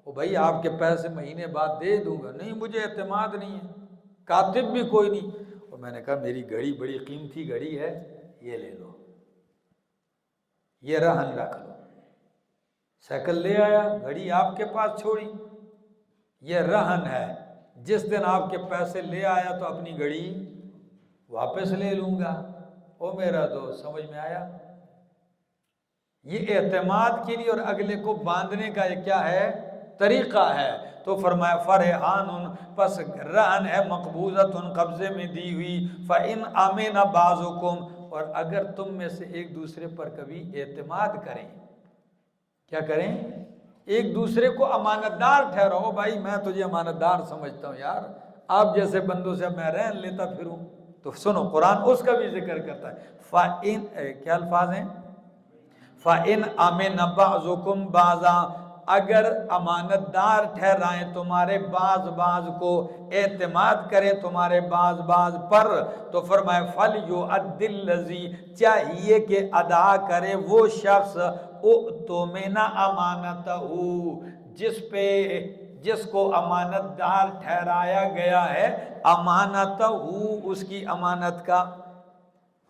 وہ بھائی آپ کے پیسے مہینے بعد دے دوں گا، نہیں مجھے اعتماد نہیں ہے، کاتب بھی کوئی نہیں۔ اور میں نے کہا میری گھڑی بڑی قیمتی گھڑی ہے، یہ لے لو، یہ رہن رکھ لو۔ سائیکل لے آیا، گھڑی آپ کے پاس چھوڑی، یہ رہن ہے، جس دن آپ کے پیسے لے آیا تو اپنی گھڑی واپس لے لوں گا۔ او میرا دوست، سمجھ میں آیا؟ یہ اعتماد کے لیے اور اگلے کو باندھنے کا یہ کیا ہے؟ طریقہ ہے۔ تو فرمایا فرحان، پس رہن ہے مقبوضۃ، قبضے میں دی ہوئی، فَإِنْ آمَنَ بَعْضُكُمْ، اور اگر تم میں سے ایک دوسرے پر کبھی اعتماد کریں، کیا کریں؟ ایک دوسرے کو امانت دار ٹھہراؤ، بھائی میں تجھے امانت دار سمجھتا ہوں یار، آپ جیسے بندوں سے میں رہن لیتا پھروں۔ تو سنو قرآن اس کا بھی ذکر کرتا ہے، فَإِنْ، کیا الفاظ ہیں؟ فَإِنْ آمَنَ بَعْضُكُمْ بَعْضًا، اگر امانت دار ٹھہرائیں تمہارے بعض کو، اعتماد کریں تمہارے بعض پر، تو فرمایا فَلْيُؤَدِّ الَّذِي، چاہیے کہ ادا کرے وہ شخص، اؤتمن امانتہ، جس کو امانت دار ٹھہرایا گیا ہے، امانتہ، اس کی امانت کا۔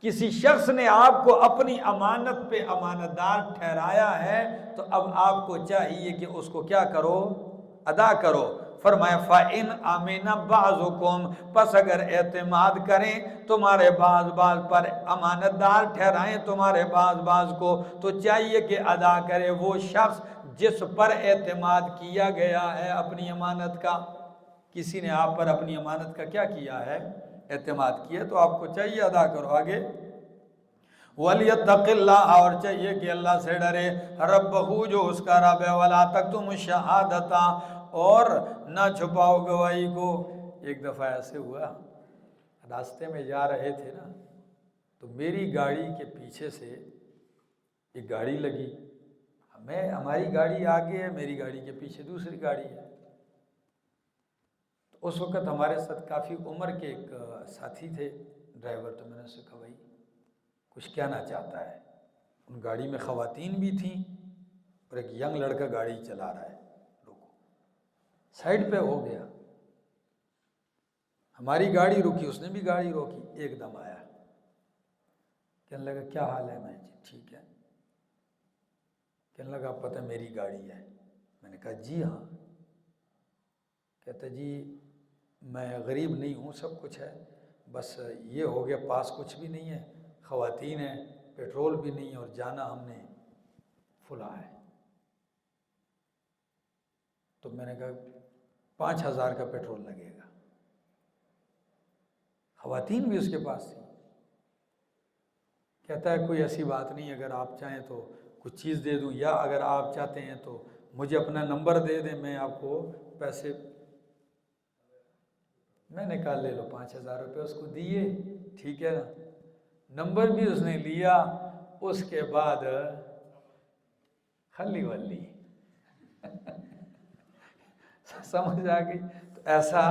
کسی شخص نے آپ کو اپنی امانت پہ امانت دار ٹھہرایا ہے تو اب آپ کو چاہیے کہ اس کو کیا کرو؟ ادا کرو۔ فرمایا فَإِنْ آمَنَ بَعْضُكُمْ، پس اگر اعتماد کریں تمہارے بعض پر، امانت دار ٹھہرائیں تمہارے بعض کو، تو چاہیے کہ ادا کرے وہ شخص جس پر اعتماد کیا گیا ہے اپنی امانت کا۔ کسی نے آپ پر اپنی امانت کا کیا کیا ہے؟ اعتماد کیا، تو آپ کو چاہیے ادا کرو۔ آگے وَلْيَتَّقِ اللَّهَ، اور چاہیے کہ اللہ سے ڈرے، رَبَّهُ، جو اس کا رب ہے، وَلَا تَكْتُمُ الشَّهَادَةَ، اور نہ چھپاؤ گواہی کو۔ ایک دفعہ ایسے ہوا، راستے میں جا رہے تھے نا، تو میری گاڑی کے پیچھے سے ایک گاڑی لگی، ہماری گاڑی آگے ہے، میری گاڑی کے پیچھے دوسری گاڑی ہے۔ تو اس وقت ہمارے ساتھ کافی عمر کے ایک ساتھی تھے ڈرائیور، تو میں نے اسے کہا بھائی کچھ کہنا چاہتا ہے۔ ان گاڑی میں خواتین بھی تھیں اور ایک ینگ لڑکا گاڑی چلا رہا ہے، روکو، سائڈ پہ ہو گیا، ہماری گاڑی رکی، اس نے بھی گاڑی روکی، ایک دم آیا، کہنے لگا کیا حال ہے؟ میں جی ٹھیک ہے۔ کہنے لگا پتہ میری گاڑی ہے؟ میں نے کہا جی ہاں۔ کہتا جی میں غریب نہیں ہوں، سب کچھ ہے، بس یہ ہو گیا، پاس کچھ بھی نہیں ہے، خواتین ہیں، پیٹرول بھی نہیں ہے، اور جانا ہم نے فلاں ہے۔ تو میں نے کہا 5000 کا پیٹرول لگے گا۔ خواتین بھی اس کے پاس تھی۔ کہتا ہے کوئی ایسی بات نہیں، اگر آپ چاہیں تو کچھ چیز دے دوں، یا اگر آپ چاہتے ہیں تو مجھے اپنا نمبر دے دیں، میں آپ کو پیسے۔ میں نے کہا لے لو 5000 روپے، اس کو دیے، ٹھیک ہے نا، نمبر بھی اس نے لیا۔ اس کے بعد خلی ولی سمجھ آ گئی؟ تو ایسا،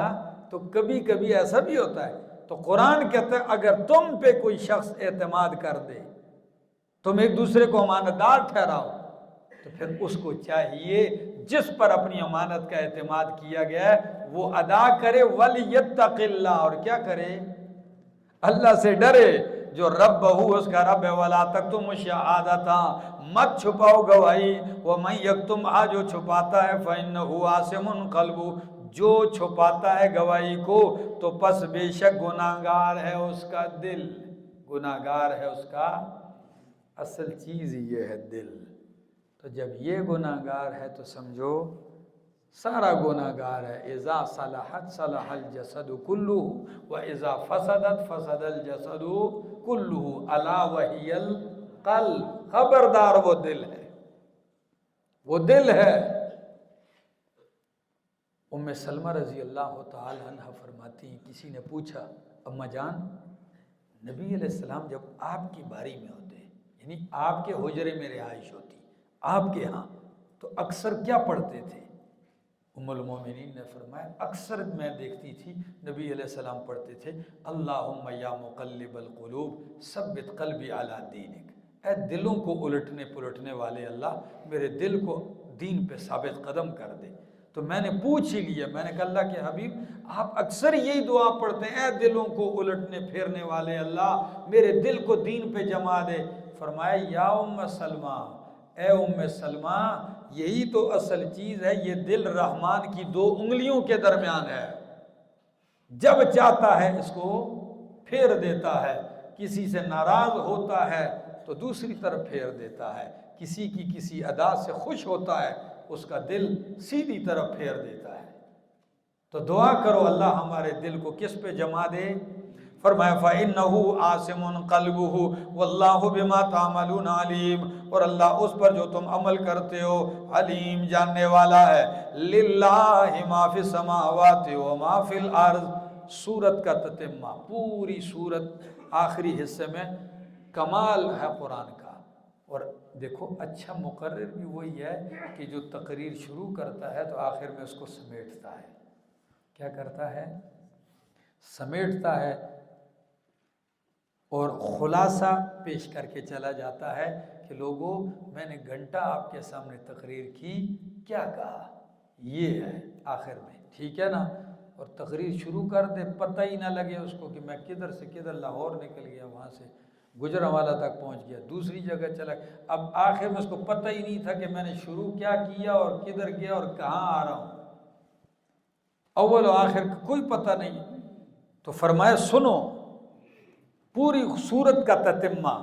تو کبھی کبھی ایسا بھی ہوتا ہے۔ تو قرآن کہتا ہے اگر تم پہ کوئی شخص اعتماد کر دے، تم ایک دوسرے کو امانت دار ٹھہراؤ، تو پھر اس کو چاہیے جس پر اپنی امانت کا اعتماد کیا گیا ہے وہ ادا کرے، وَلْيَتَّقِ اللَّهَ، اور کیا کرے؟ اللہ سے ڈرے، جو رَبَّهُ، اس کا رب ہے، وَلَا تَكْتُمُ الشَّهَادَةَ، مت چھپاؤ گواہی، وَمَن يَكْتُمْهَا، جو چھپاتا ہے، فَإِنَّهُ آثِمٌ قَلْبُهُ، جو چھپاتا ہے گواہی کو تو پس بے شک گناہگار ہے اس کا دل، گناہگار ہے اس کا، اصل چیز یہ ہے دل۔ تو جب یہ گناہگار ہے تو سمجھو سارا گناہگار ہے۔ اذا صلحت صلح الجسد کلہ واذا فسدت فسد الجسد کلہ الا وہی القلب، خبردار وہ دل ہے، وہ دل ہے۔ ام سلمہ رضی اللہ تعالی عنہ فرماتی ہیں کسی نے پوچھا اماں جان، نبی علیہ السلام جب آپ کی باری میں ہوتے، یعنی آپ کے حجرے میں رہائش ہوتی، آپ کے ہاں، تو اکثر کیا پڑھتے تھے؟ ام المومنین نے فرمایا اکثر میں دیکھتی تھی نبی علیہ السلام پڑھتے تھے اللہم یا مقلب القلوب ثبت قلبی علی دینک، اے دلوں کو الٹنے پلٹنے والے اللہ، میرے دل کو دین پہ ثابت قدم کر دے۔ تو میں نے پوچھ ہی لیا، میں نے کہا اللہ کے حبیب آپ اکثر یہی دعا پڑھتے ہیں، اے دلوں کو الٹنے پھیرنے والے اللہ میرے دل کو دین پہ جما دے۔ فرمایا یا ام سلمہ، اے ام سلمہ یہی تو اصل چیز ہے، یہ دل رحمان کی 2 انگلیوں کے درمیان ہے، جب چاہتا ہے اس کو پھیر دیتا ہے، کسی سے ناراض ہوتا ہے تو دوسری طرف پھیر دیتا ہے، کسی کی کسی ادا سے خوش ہوتا ہے اس کا دل سیدھی طرف پھیر دیتا ہے۔ تو دعا کرو اللہ ہمارے دل کو کس پہ جما دے؟ فرمایا فَإِنَّهُ عَاصِمٌ قَلْبُهُ وَاللَّهُ بِمَا تَعْمَلُونَ عَلِيمٌ، اور اللہ اس پر جو تم عمل کرتے ہو علیم جاننے والا ہے۔ لِلَّهِ مَا فِي السَّمَاوَاتِ وَمَا فِي الْأَرْضِ، سورت کا تتمہ، پوری سورت آخری حصے میں کمال ہے قرآن کا۔ اور دیکھو اچھا مقرر بھی وہی ہے کہ جو تقریر شروع کرتا ہے تو آخر میں اس کو سمیٹتا ہے۔ کیا کرتا ہے؟ سمیٹتا ہے اور خلاصہ پیش کر کے چلا جاتا ہے کہ لوگوں میں نے گھنٹہ آپ کے سامنے تقریر کی، کیا کہا، یہ ہے آخر میں، ٹھیک ہے نا؟ اور تقریر شروع کر دے، پتہ ہی نہ لگے اس کو کہ میں کدھر سے کدھر لاہور نکل گیا، وہاں سے گجرانوالہ تک پہنچ گیا، دوسری جگہ چلا گیا، اب آخر میں اس کو پتہ ہی نہیں تھا کہ میں نے شروع کیا کیا اور کدھر گیا اور کہاں آ رہا ہوں، اول و آخر کا کوئی پتہ نہیں۔ تو فرمایا سنو پوری سورت کا تتمہ،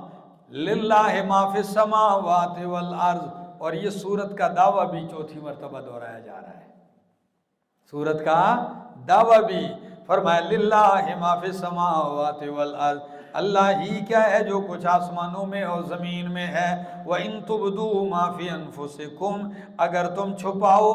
للہ ما فی السماوات والارض، اور یہ سورت کا دعویٰ بھی 4تھی مرتبہ دہرایا جا رہا ہے، سورت کا دعویٰ بھی۔ فرمایا للہ ما فی السماوات والارض، اللہ ہی کیا ہے جو کچھ آسمانوں میں اور زمین میں ہے۔ وَإِن تُبْدُوا مَا فِي أَنفُسِكُمْ، اگر تم چھپاؤ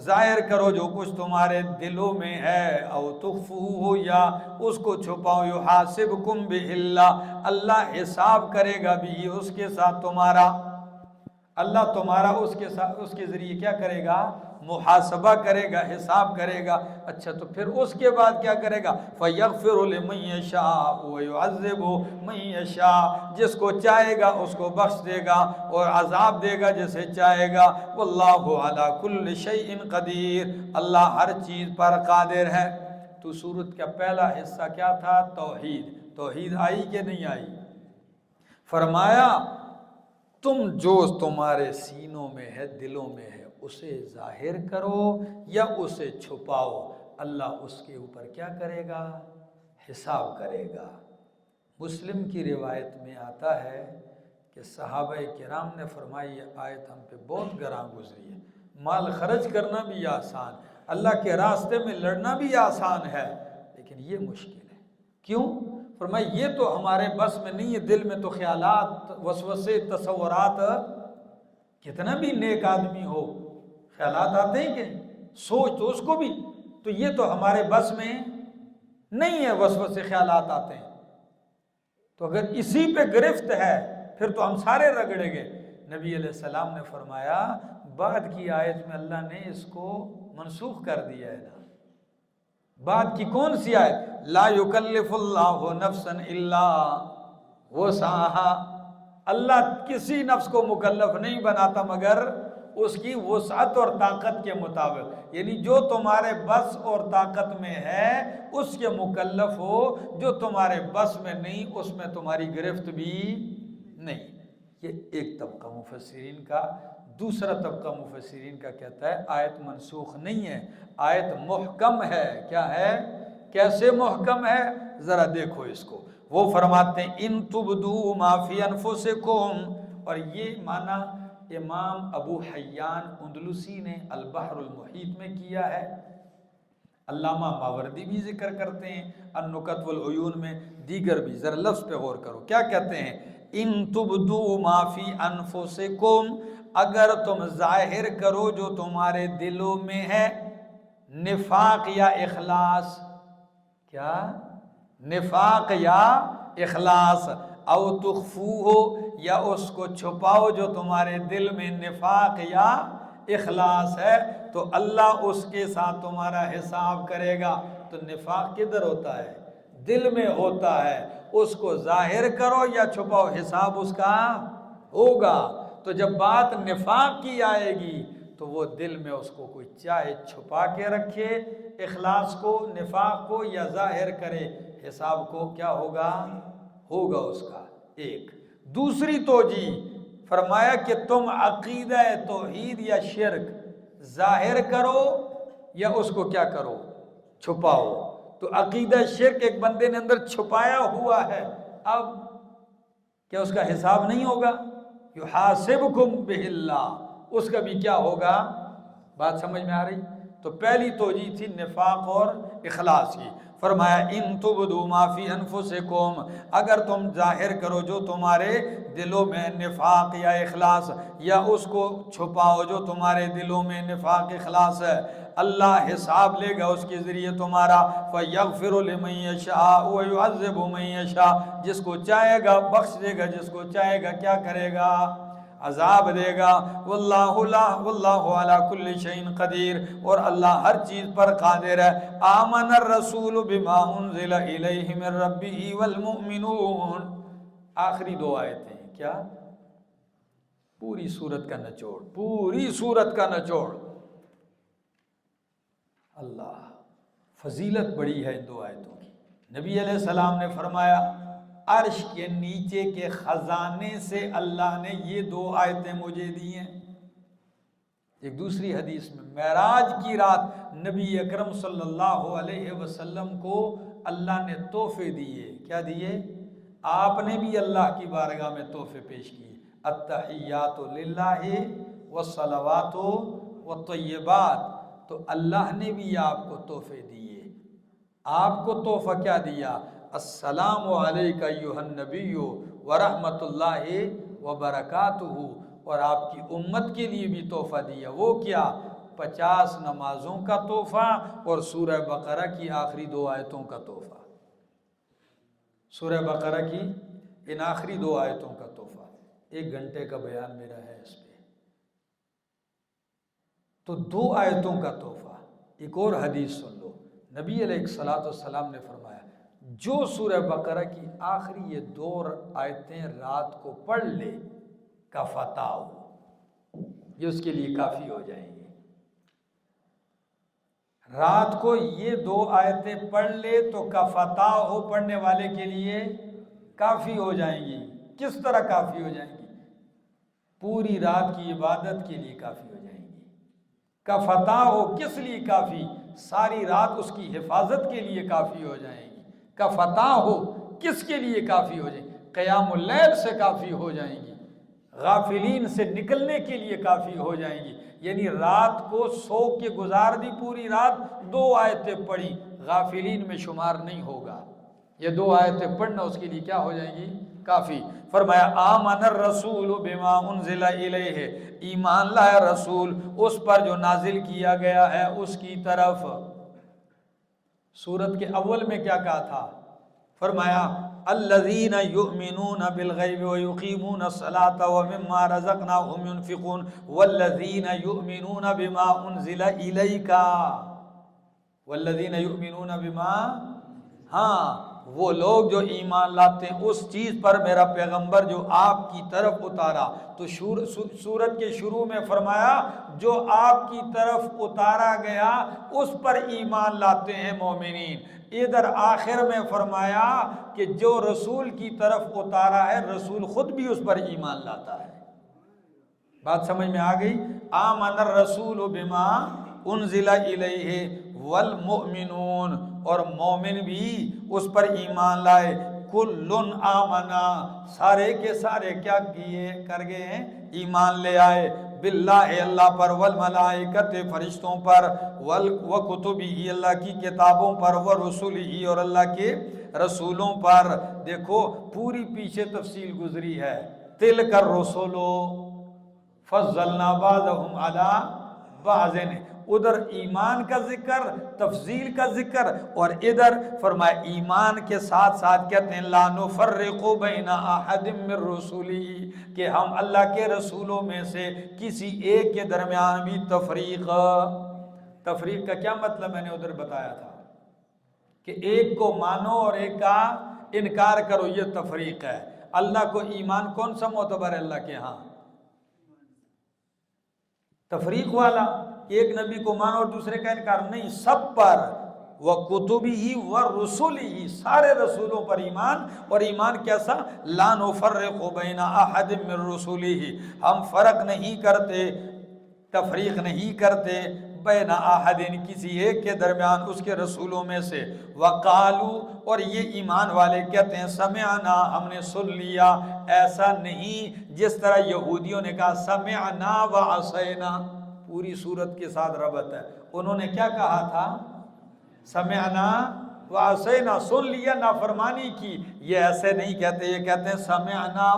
ظاہر کرو جو کچھ تمہارے دلوں میں ہے، او تخفوہ یا اس کو چھپاؤ، یحاسبکم بہ اللہ، اللہ حساب کرے گا بھی اس کے ساتھ تمہارا، اللہ تمہارا اس کے ساتھ اس کے ذریعے کیا کرے گا؟ محاسبہ کرے گا، حساب کرے گا۔ اچھا تو پھر اس کے بعد کیا کرے گا؟ فَيَغْفِرُ لِمَن يَشَاءُ وَيُعَذِّبُ مَن يَشَاءُ، جس کو چاہے گا اس کو بخش دے گا اور عذاب دے گا جسے چاہے گا۔ وَاللَّهُ عَلَى كُلِّ شَيْءٍ قَدِيرٌ، اللہ ہر چیز پر قادر ہے۔ تو سورت کا پہلا حصہ کیا تھا؟ توحید۔ توحید آئی کہ نہیں آئی؟ فرمایا تم جو تمہارے سینوں میں ہے، دلوں میں ہے، اسے ظاہر کرو یا اسے چھپاؤ، اللہ اس کے اوپر کیا کرے گا؟ حساب کرے گا۔ مسلم کی روایت میں آتا ہے کہ صحابہ کرام نے فرمائی یہ آیت ہم پہ بہت گراں گزری ہے، مال خرچ کرنا بھی آسان، اللہ کے راستے میں لڑنا بھی آسان ہے، لیکن یہ مشکل ہے۔ کیوں؟ فرمایا یہ تو ہمارے بس میں نہیں ہے، دل میں تو خیالات، وسوسے، تصورات، کتنا بھی نیک آدمی ہو خیالات آتے ہیں کہ سوچ تو اس کو بھی، تو یہ تو ہمارے بس میں نہیں ہے، وسوسے خیالات آتے ہیں، تو اگر اسی پہ گرفت ہے پھر تو ہم سارے رگڑیں گے۔ نبی علیہ السلام نے فرمایا بعد کی آیت میں اللہ نے اس کو منسوخ کر دیا ہے نا۔ بعد کی کون سی آیت؟ لا یکلف اللہ نفسا الا وسعها، اللہ کسی نفس کو مکلف نہیں بناتا مگر اس کی وسعت اور طاقت کے مطابق، یعنی جو تمہارے بس اور طاقت میں ہے اس کے مکلف ہو، جو تمہارے بس میں نہیں اس میں تمہاری گرفت بھی نہیں۔ یہ ایک طبقہ مفسرین کا۔ دوسرا طبقہ مفسرین کا کہتا ہے آیت منسوخ نہیں ہے، آیت محکم ہے۔ کیا ہے؟ کیسے محکم ہے؟ ذرا دیکھو اس کو۔ وہ فرماتے ہیں ان تبدو ما فی انفسکم، اور یہ معنی امام ابو حیان اندلسی نے البحر المحیط میں کیا ہے، علامہ ماوردی بھی ذکر کرتے ہیں النکت والعیون میں، دیگر بھی۔ ذرا لفظ پہ غور کرو، کیا کہتے ہیں؟ ان تبدو ما فی انفسکم، اگر تم ظاہر کرو جو تمہارے دلوں میں ہے، نفاق یا اخلاص، کیا؟ نفاق یا اخلاص، او تخفوہ، یا اس کو چھپاؤ جو تمہارے دل میں نفاق یا اخلاص ہے، تو اللہ اس کے ساتھ تمہارا حساب کرے گا۔ تو نفاق کدھر ہوتا ہے؟ دل میں ہوتا ہے، اس کو ظاہر کرو یا چھپاؤ، حساب اس کا ہوگا۔ تو جب بات نفاق کی آئے گی تو وہ دل میں اس کو کوئی چاہے چھپا کے رکھے اخلاص کو، نفاق کو، یا ظاہر کرے، حساب کو کیا ہوگا اس کا۔ ایک دوسری توجیہ فرمایا کہ تم عقیدہ توحید یا شرک ظاہر کرو یا اس کو کیا کرو، چھپاؤ۔ تو عقیدہ شرک ایک بندے نے اندر چھپایا ہوا ہے، اب کیا اس کا حساب نہیں ہوگا؟ یحاسبکم بہ اللہ، اس کا بھی کیا ہوگا؟ بات سمجھ میں آ رہی؟ تو پہلی توجیہ تھی نفاق اور اخلاص کی، فرمایا ان تبدوا ما فی انفسکم، اگر تم ظاہر کرو جو تمہارے دلوں میں نفاق یا اخلاص، یا اس کو چھپاؤ جو تمہارے دلوں میں نفاق اخلاص ہے، اللہ حساب لے گا اس کے ذریعے تمہارا۔ فَيَغْفِرُ لِمَن يَشَاءُ وَيُعَذِّبُ مَن يَشَاءُ، جس کو چاہے گا بخش دے گا، جس کو چاہے گا کیا کرے گا؟ عذاب دے گا۔ واللہ علی کل شیء قدیر، اور اللہ ہر چیز پر قادر ہے۔ آمن الرسول بما انزل الیہ من ربہ والمؤمنون، آخری دو آیتیں ہیں کیا؟ پوری سورت کا نچوڑ، پوری سورت کا نچوڑ۔ اللہ فضیلت بڑی ہے ان دو آیتوں کی۔ نبی علیہ السلام نے فرمایا عرش کے نیچے کے خزانے سے اللہ نے یہ دو آیتیں مجھے دی ہیں۔ ایک دوسری حدیث میں معراج کی رات نبی اکرم صلی اللہ علیہ وسلم کو اللہ نے تحفے دیے۔ کیا دیے؟ آپ نے بھی اللہ کی بارگاہ میں تحفے پیش کیے، التحیات للہ والصلوات والطیبات۔ تو اللہ نے بھی آپ کو تحفے دیے۔ آپ کو تحفہ کیا دیا؟ السلام علیک ایھا النبی ورحمۃ اللہ وبرکاتہ، اور آپ کی امت کے لیے بھی تحفہ دیا۔ وہ کیا؟ 50 نمازوں کا تحفہ اور سورہ بقرہ کی آخری دو آیتوں کا تحفہ۔ سورہ بقرہ کی ان آخری دو آیتوں کا تحفہ۔ 1 گھنٹے کا بیان میرا ہے اس پہ، تو 2 آیتوں کا تحفہ۔ ایک اور حدیث سن لو، نبی علیہ الصلوۃ والسلام نے فرمایا جو سورہ بقرہ کی آخری یہ 2 آیتیں رات کو پڑھ لے کفتہ ہو، یہ اس کے لیے کافی ہو جائیں گی۔ رات کو یہ 2 آیتیں پڑھ لے تو کفتہ ہو، پڑھنے والے کے لیے کافی ہو جائیں گی۔ کس طرح کافی ہو جائیں گی؟ پوری رات کی عبادت کے لیے کافی ہو جائیں گی۔ کفتہ ہو کس لیے کافی؟ ساری رات اس کی حفاظت کے لیے کافی ہو جائیں گی۔ کا فتح ہو کس کے لیے کافی ہو جائیں گی؟ قیام اللیل سے کافی ہو جائیں گی، غافلین سے نکلنے کے لیے کافی ہو جائیں گی۔ یعنی رات کو سو کے گزار دی، پوری رات 2 آیتیں پڑھی، غافلین میں شمار نہیں ہوگا۔ یہ 2 آیتیں پڑھنا اس کے لیے کیا ہو جائیں گی؟ کافی۔ فرمایا آمن الرسول بما انزل الیہ، ایمان لائے رسول اس پر جو نازل کیا گیا ہے اس کی طرف۔ سورت کے اول میں کیا کہا تھا؟ فرمایا الذین یؤمنون بالغیب ویقیمون الصلاة ومما رزقناہم ينفقون والذین یؤمنون بما انزل الیک، والذین یؤمنون بما، ہاں وہ لوگ جو ایمان لاتے ہیں اس چیز پر میرا پیغمبر جو آپ کی طرف اتارا۔ تو سورت کے شروع میں فرمایا جو آپ کی طرف اتارا گیا اس پر ایمان لاتے ہیں مومنین۔ ادھر آخر میں فرمایا کہ جو رسول کی طرف اتارا ہے رسول خود بھی اس پر ایمان لاتا ہے۔ بات سمجھ میں آ گئی؟ آمن الرسول بما انزل الیہ والمؤمنون، اور مومن بھی اس پر ایمان لائے۔ کلن آمنا، سارے کے سارے کیا کیے کر گئے ہیں؟ ایمان لے آئے۔ باللہ اللہ پر، والملائکۃ فرشتوں پر، وکتبہ اللہ کی کتابوں پر، ورسلہ اور اللہ کے رسولوں پر۔ دیکھو پوری پیچھے تفصیل گزری ہے۔ تلک الرسل فضلنا بعضهم علی بعض، ادھر ایمان کا ذکر، تفضیل کا ذکر، اور ادھر فرمایا ایمان کے ساتھ ساتھ کہتے ہیں لا نفرق بین احد من رسولی، کہ ہم اللہ کے رسولوں میں سے کسی ایک کے درمیان بھی تفریق کا کیا مطلب میں نے ادھر بتایا تھا کہ ایک کو مانو اور ایک کا انکار کرو، یہ تفریق ہے۔ اللہ کو ایمان کون سا معتبر ہے اللہ کے ہاں؟ تفریق والا، ایک نبی کو مانو اور دوسرے کا انکار نہیں، سب پر، وَكُتُبِهِ وَرُسُلِهِ، سارے رسولوں پر ایمان، اور ایمان کیسا؟ لَا نُفَرِّقُ بَيْنَ أَحَدٍ مِّن رُّسُلِهِ، ہم فرق نہیں کرتے، تفریق نہیں کرتے، بین احدٍ، کسی ایک کے درمیان اس کے رسولوں میں سے، وقالو، اور یہ ایمان والے کہتے ہیں سمعنا، ہم نے سن لیا، ایسا نہیں جس طرح یہودیوں نے کہا سمعنا وعصینا، پوری صورت کے ساتھ ربط ہے، انہوں نے کیا کہا تھا؟ سمعنا وعصینا، سن لیا نافرمانی کی، یہ ایسے نہیں کہتے، یہ کہتے ہیں سمعنا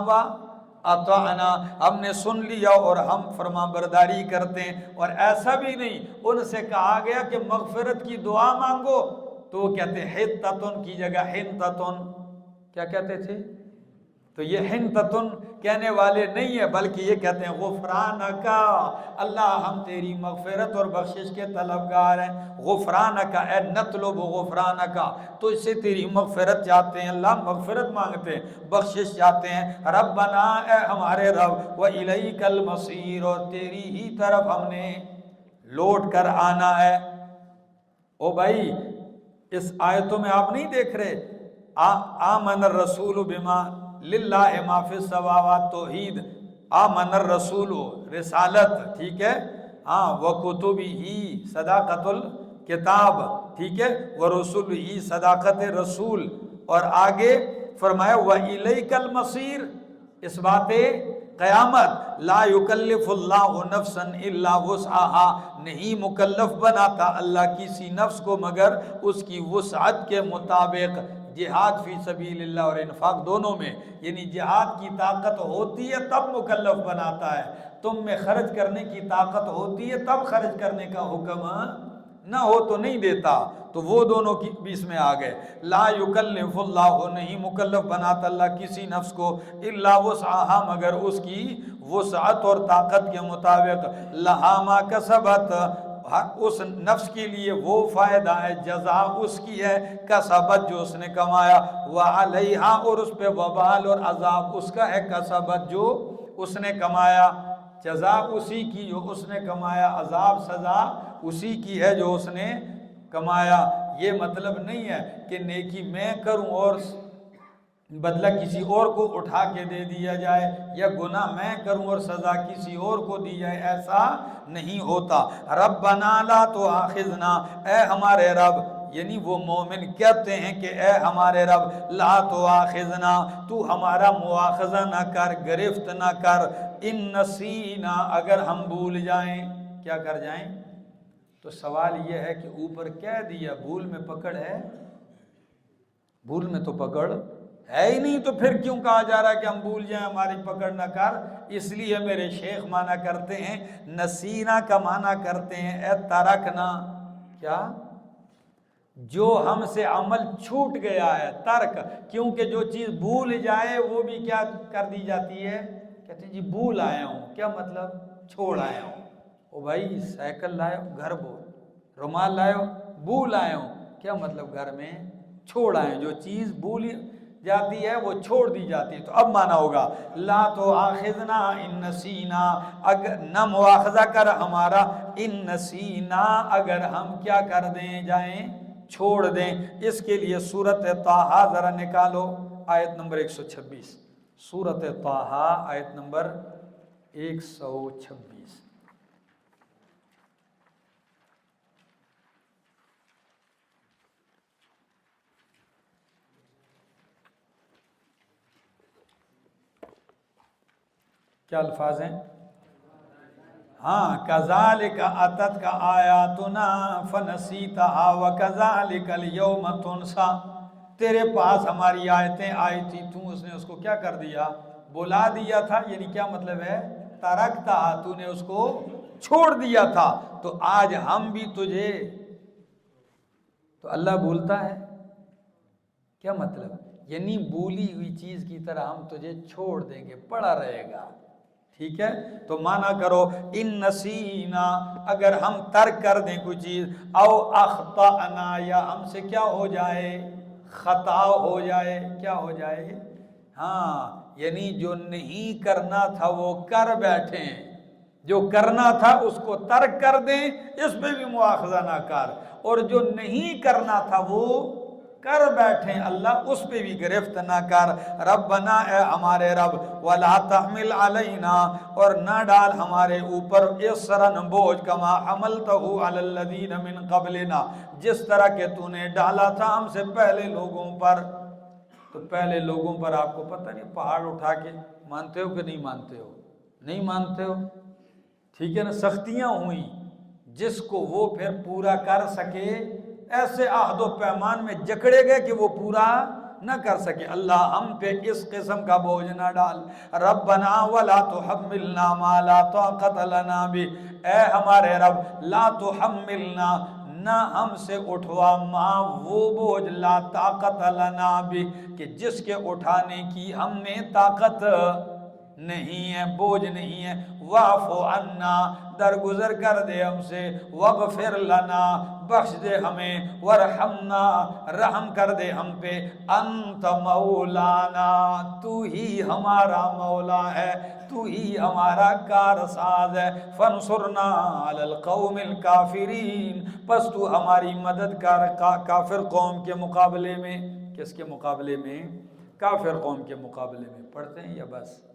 اطعنا، ہم نے سن لیا اور ہم فرما برداری کرتے ہیں۔ اور ایسا بھی نہیں، ان سے کہا گیا کہ مغفرت کی دعا مانگو تو وہ کہتے ہیں حتتن کی جگہ حنتتن، کیا کہتے تھے؟ تو یہ حنتتن کہنے والے نہیں ہے، بلکہ یہ کہتے ہیں غفرانکا، اللہ ہم تیری مغفرت اور بخشش کے طلبگار ہیں، غفرانکا اے نطلب غفرانکا، تو اس سے تیری مغفرت چاہتے ہیں، اللہ مغفرت مانگتے ہیں، بخشش چاہتے ہیں، ربنا اے ہمارے رب، وَإِلَيْكَ الْمَصِيرُ، اور تیری ہی طرف ہم نے لوٹ کر آنا ہے۔ او بھائی اس آیتوں میں آپ نہیں دیکھ رہے آمن الرسول بما للہ ما فی السماوات، توحید، آمن الرسول رسالت، ٹھیک ہے، ہاں، وکتبہ صداقت الکتاب، ٹھیک ہے، ورسلہ صداقت رسول، اور آگے فرمایا وَإِلَيْكَ الْمَصِيرُ، اس بات قیامت، لا یکلف اللہ نفسا الا وسعها، نہیں مکلف بناتا اللہ کسی نفس کو مگر اس کی وسعت کے مطابق، جہاد فی سبیل اللہ اور انفاق دونوں میں، یعنی جہاد کی طاقت ہوتی ہے تب مکلف بناتا ہے، تم میں خرچ کرنے کی طاقت ہوتی ہے تب خرچ کرنے کا حکم نہ ہو تو نہیں دیتا، تو وہ دونوں کی بھی اس میں آ گئے، لا یکلف اللہ، نہیں مکلف بناتا اللہ کسی نفس کو، الا وسعها، مگر اس کی وسعت اور طاقت کے مطابق، لہا ما کسبت، اس نفس کے لیے وہ فائدہ ہے، جزا اس کی ہے، کسبت جو اس نے کمایا، وعلیہا، اور اس پہ وبال اور عذاب اس کا ہے، کسبت جو اس نے کمایا، جزا اسی کی جو اس نے کمایا، عذاب سزا اسی کی ہے جو اس نے کمایا۔ یہ مطلب نہیں ہے کہ نیکی میں کروں اور بدلہ کسی اور کو اٹھا کے دے دیا جائے، یا گناہ میں کروں اور سزا کسی اور کو دی جائے، ایسا نہیں ہوتا۔ ربنا لا تؤاخذنا، اے ہمارے رب، یعنی وہ مومن کہتے ہیں کہ اے ہمارے رب، لا تؤاخذنا، تو ہمارا مواخذہ نہ کر، گرفت نہ کر، ان نسینا، اگر ہم بھول جائیں، کیا کر جائیں؟ تو سوال یہ ہے کہ اوپر کہہ دیا بھول میں پکڑ ہے؟ بھول میں تو پکڑ ہے ہی نہیں، تو پھر کیوں کہا جا رہا ہے کہ ہم بھول جائیں ہماری پکڑ نہ کر؟ اس لیے میرے شیخ معنی کرتے ہیں، نسینا کا معنی کرتے ہیں اے ترکنا، کیا؟ جو ہم سے عمل چھوٹ گیا ہے، ترک، کیونکہ جو چیز بھول جائے وہ بھی کیا کر دی جاتی ہے؟ کہتے ہیں جی بھول آیا ہوں، کیا مطلب؟ چھوڑ آیا ہوں۔ او بھائی سائیکل لائے ہو گھر بھول، رومال لائے ہو بھول آئے ہوں، کیا مطلب؟ گھر میں چھوڑ آئے ہوں۔ جو چیز بھول جاتی ہے وہ چھوڑ دی جاتی ہے۔ تو اب مانا ہوگا لا تؤاخذنا ان نسینا، اگر نہ مواخذہ کر ہمارا، ان نسینا، اگر ہم کیا کر دیں جائیں؟ چھوڑ دیں۔ اس کے لیے سورۃ طٰہٰ ذرا نکالو، آیت نمبر 126، سورۃ طٰہٰ آیت نمبر 126۔ کیا الفاظ ہیں؟ ہاں، کذالک اتت کا آیاتنا فنسیتہا وکذالک اليوم تنسا، تیرے پاس ہماری آیتیں آئی تھی، تو اس نے اس کو کیا کر دیا؟ بلا دیا تھا، یعنی کیا مطلب ہے؟ ترکتا، تو نے اس کو چھوڑ دیا تھا، تو آج ہم بھی تجھے، تو اللہ بھولتا ہے؟ کیا مطلب؟ یعنی بھولی ہوئی چیز کی طرح ہم تجھے چھوڑ دیں گے، پڑا رہے گا، ٹھیک ہے؟ تو مانا کرو ان نسینا، اگر ہم ترک کر دیں کوئی چیز، او اخطأنا، یا ہم سے کیا ہو جائے؟ خطا ہو جائے، کیا ہو جائے؟ ہاں یعنی جو نہیں کرنا تھا وہ کر بیٹھیں، جو کرنا تھا اس کو ترک کر دیں، اس پہ بھی مواخذہ نہ کر، اور جو نہیں کرنا تھا وہ کر بیٹھیں اللہ اس پہ بھی گرفت نہ کر۔ ربنا اے ہمارے رب، ولا تحمل علینا اور نہ ڈال ہمارے اوپر اسرا بوجھ کما حملتہ علی الذین من قبلنا جس طرح کہ تو نے ڈالا تھا ہم سے پہلے لوگوں پر۔ تو پہلے لوگوں پر آپ کو پتہ نہیں پہاڑ اٹھا کے، مانتے ہو کہ نہیں مانتے ہو؟ نہیں مانتے ہو، ٹھیک ہے نا، سختیاں ہوئیں، جس کو وہ پھر پورا کر سکے ایسے عہد و پیمان میں جکڑے گئے کہ وہ پورا نہ کر سکے۔ اللہ ہم پہ اس قسم کا بوجھ نہ ڈال۔ ربنا ولا تحملنا ما لا طاقت لنا بھی، اے ہمارے رب لا تحملنا نہ ہم سے اٹھوا ما وہ بوجھ لا طاقت لنا بھی کہ جس کے اٹھانے کی ہم میں طاقت نہیں ہے، بوجھ نہیں ہے۔ واعف عنا درگزر کر دے ہم سے، واغفر لنا بخش دے ہمیں، ورحمنا رحم کر دے ہم پہ، انت مولانا تو ہی ہمارا مولا ہے، تو ہی ہمارا کارساز ہے، فانصرنا علی القوم الکافرین پس تو ہماری مدد کر کافر قوم کے مقابلے میں۔ کس کے مقابلے میں؟ کافر قوم کے مقابلے میں۔ پڑھتے ہیں یا بس؟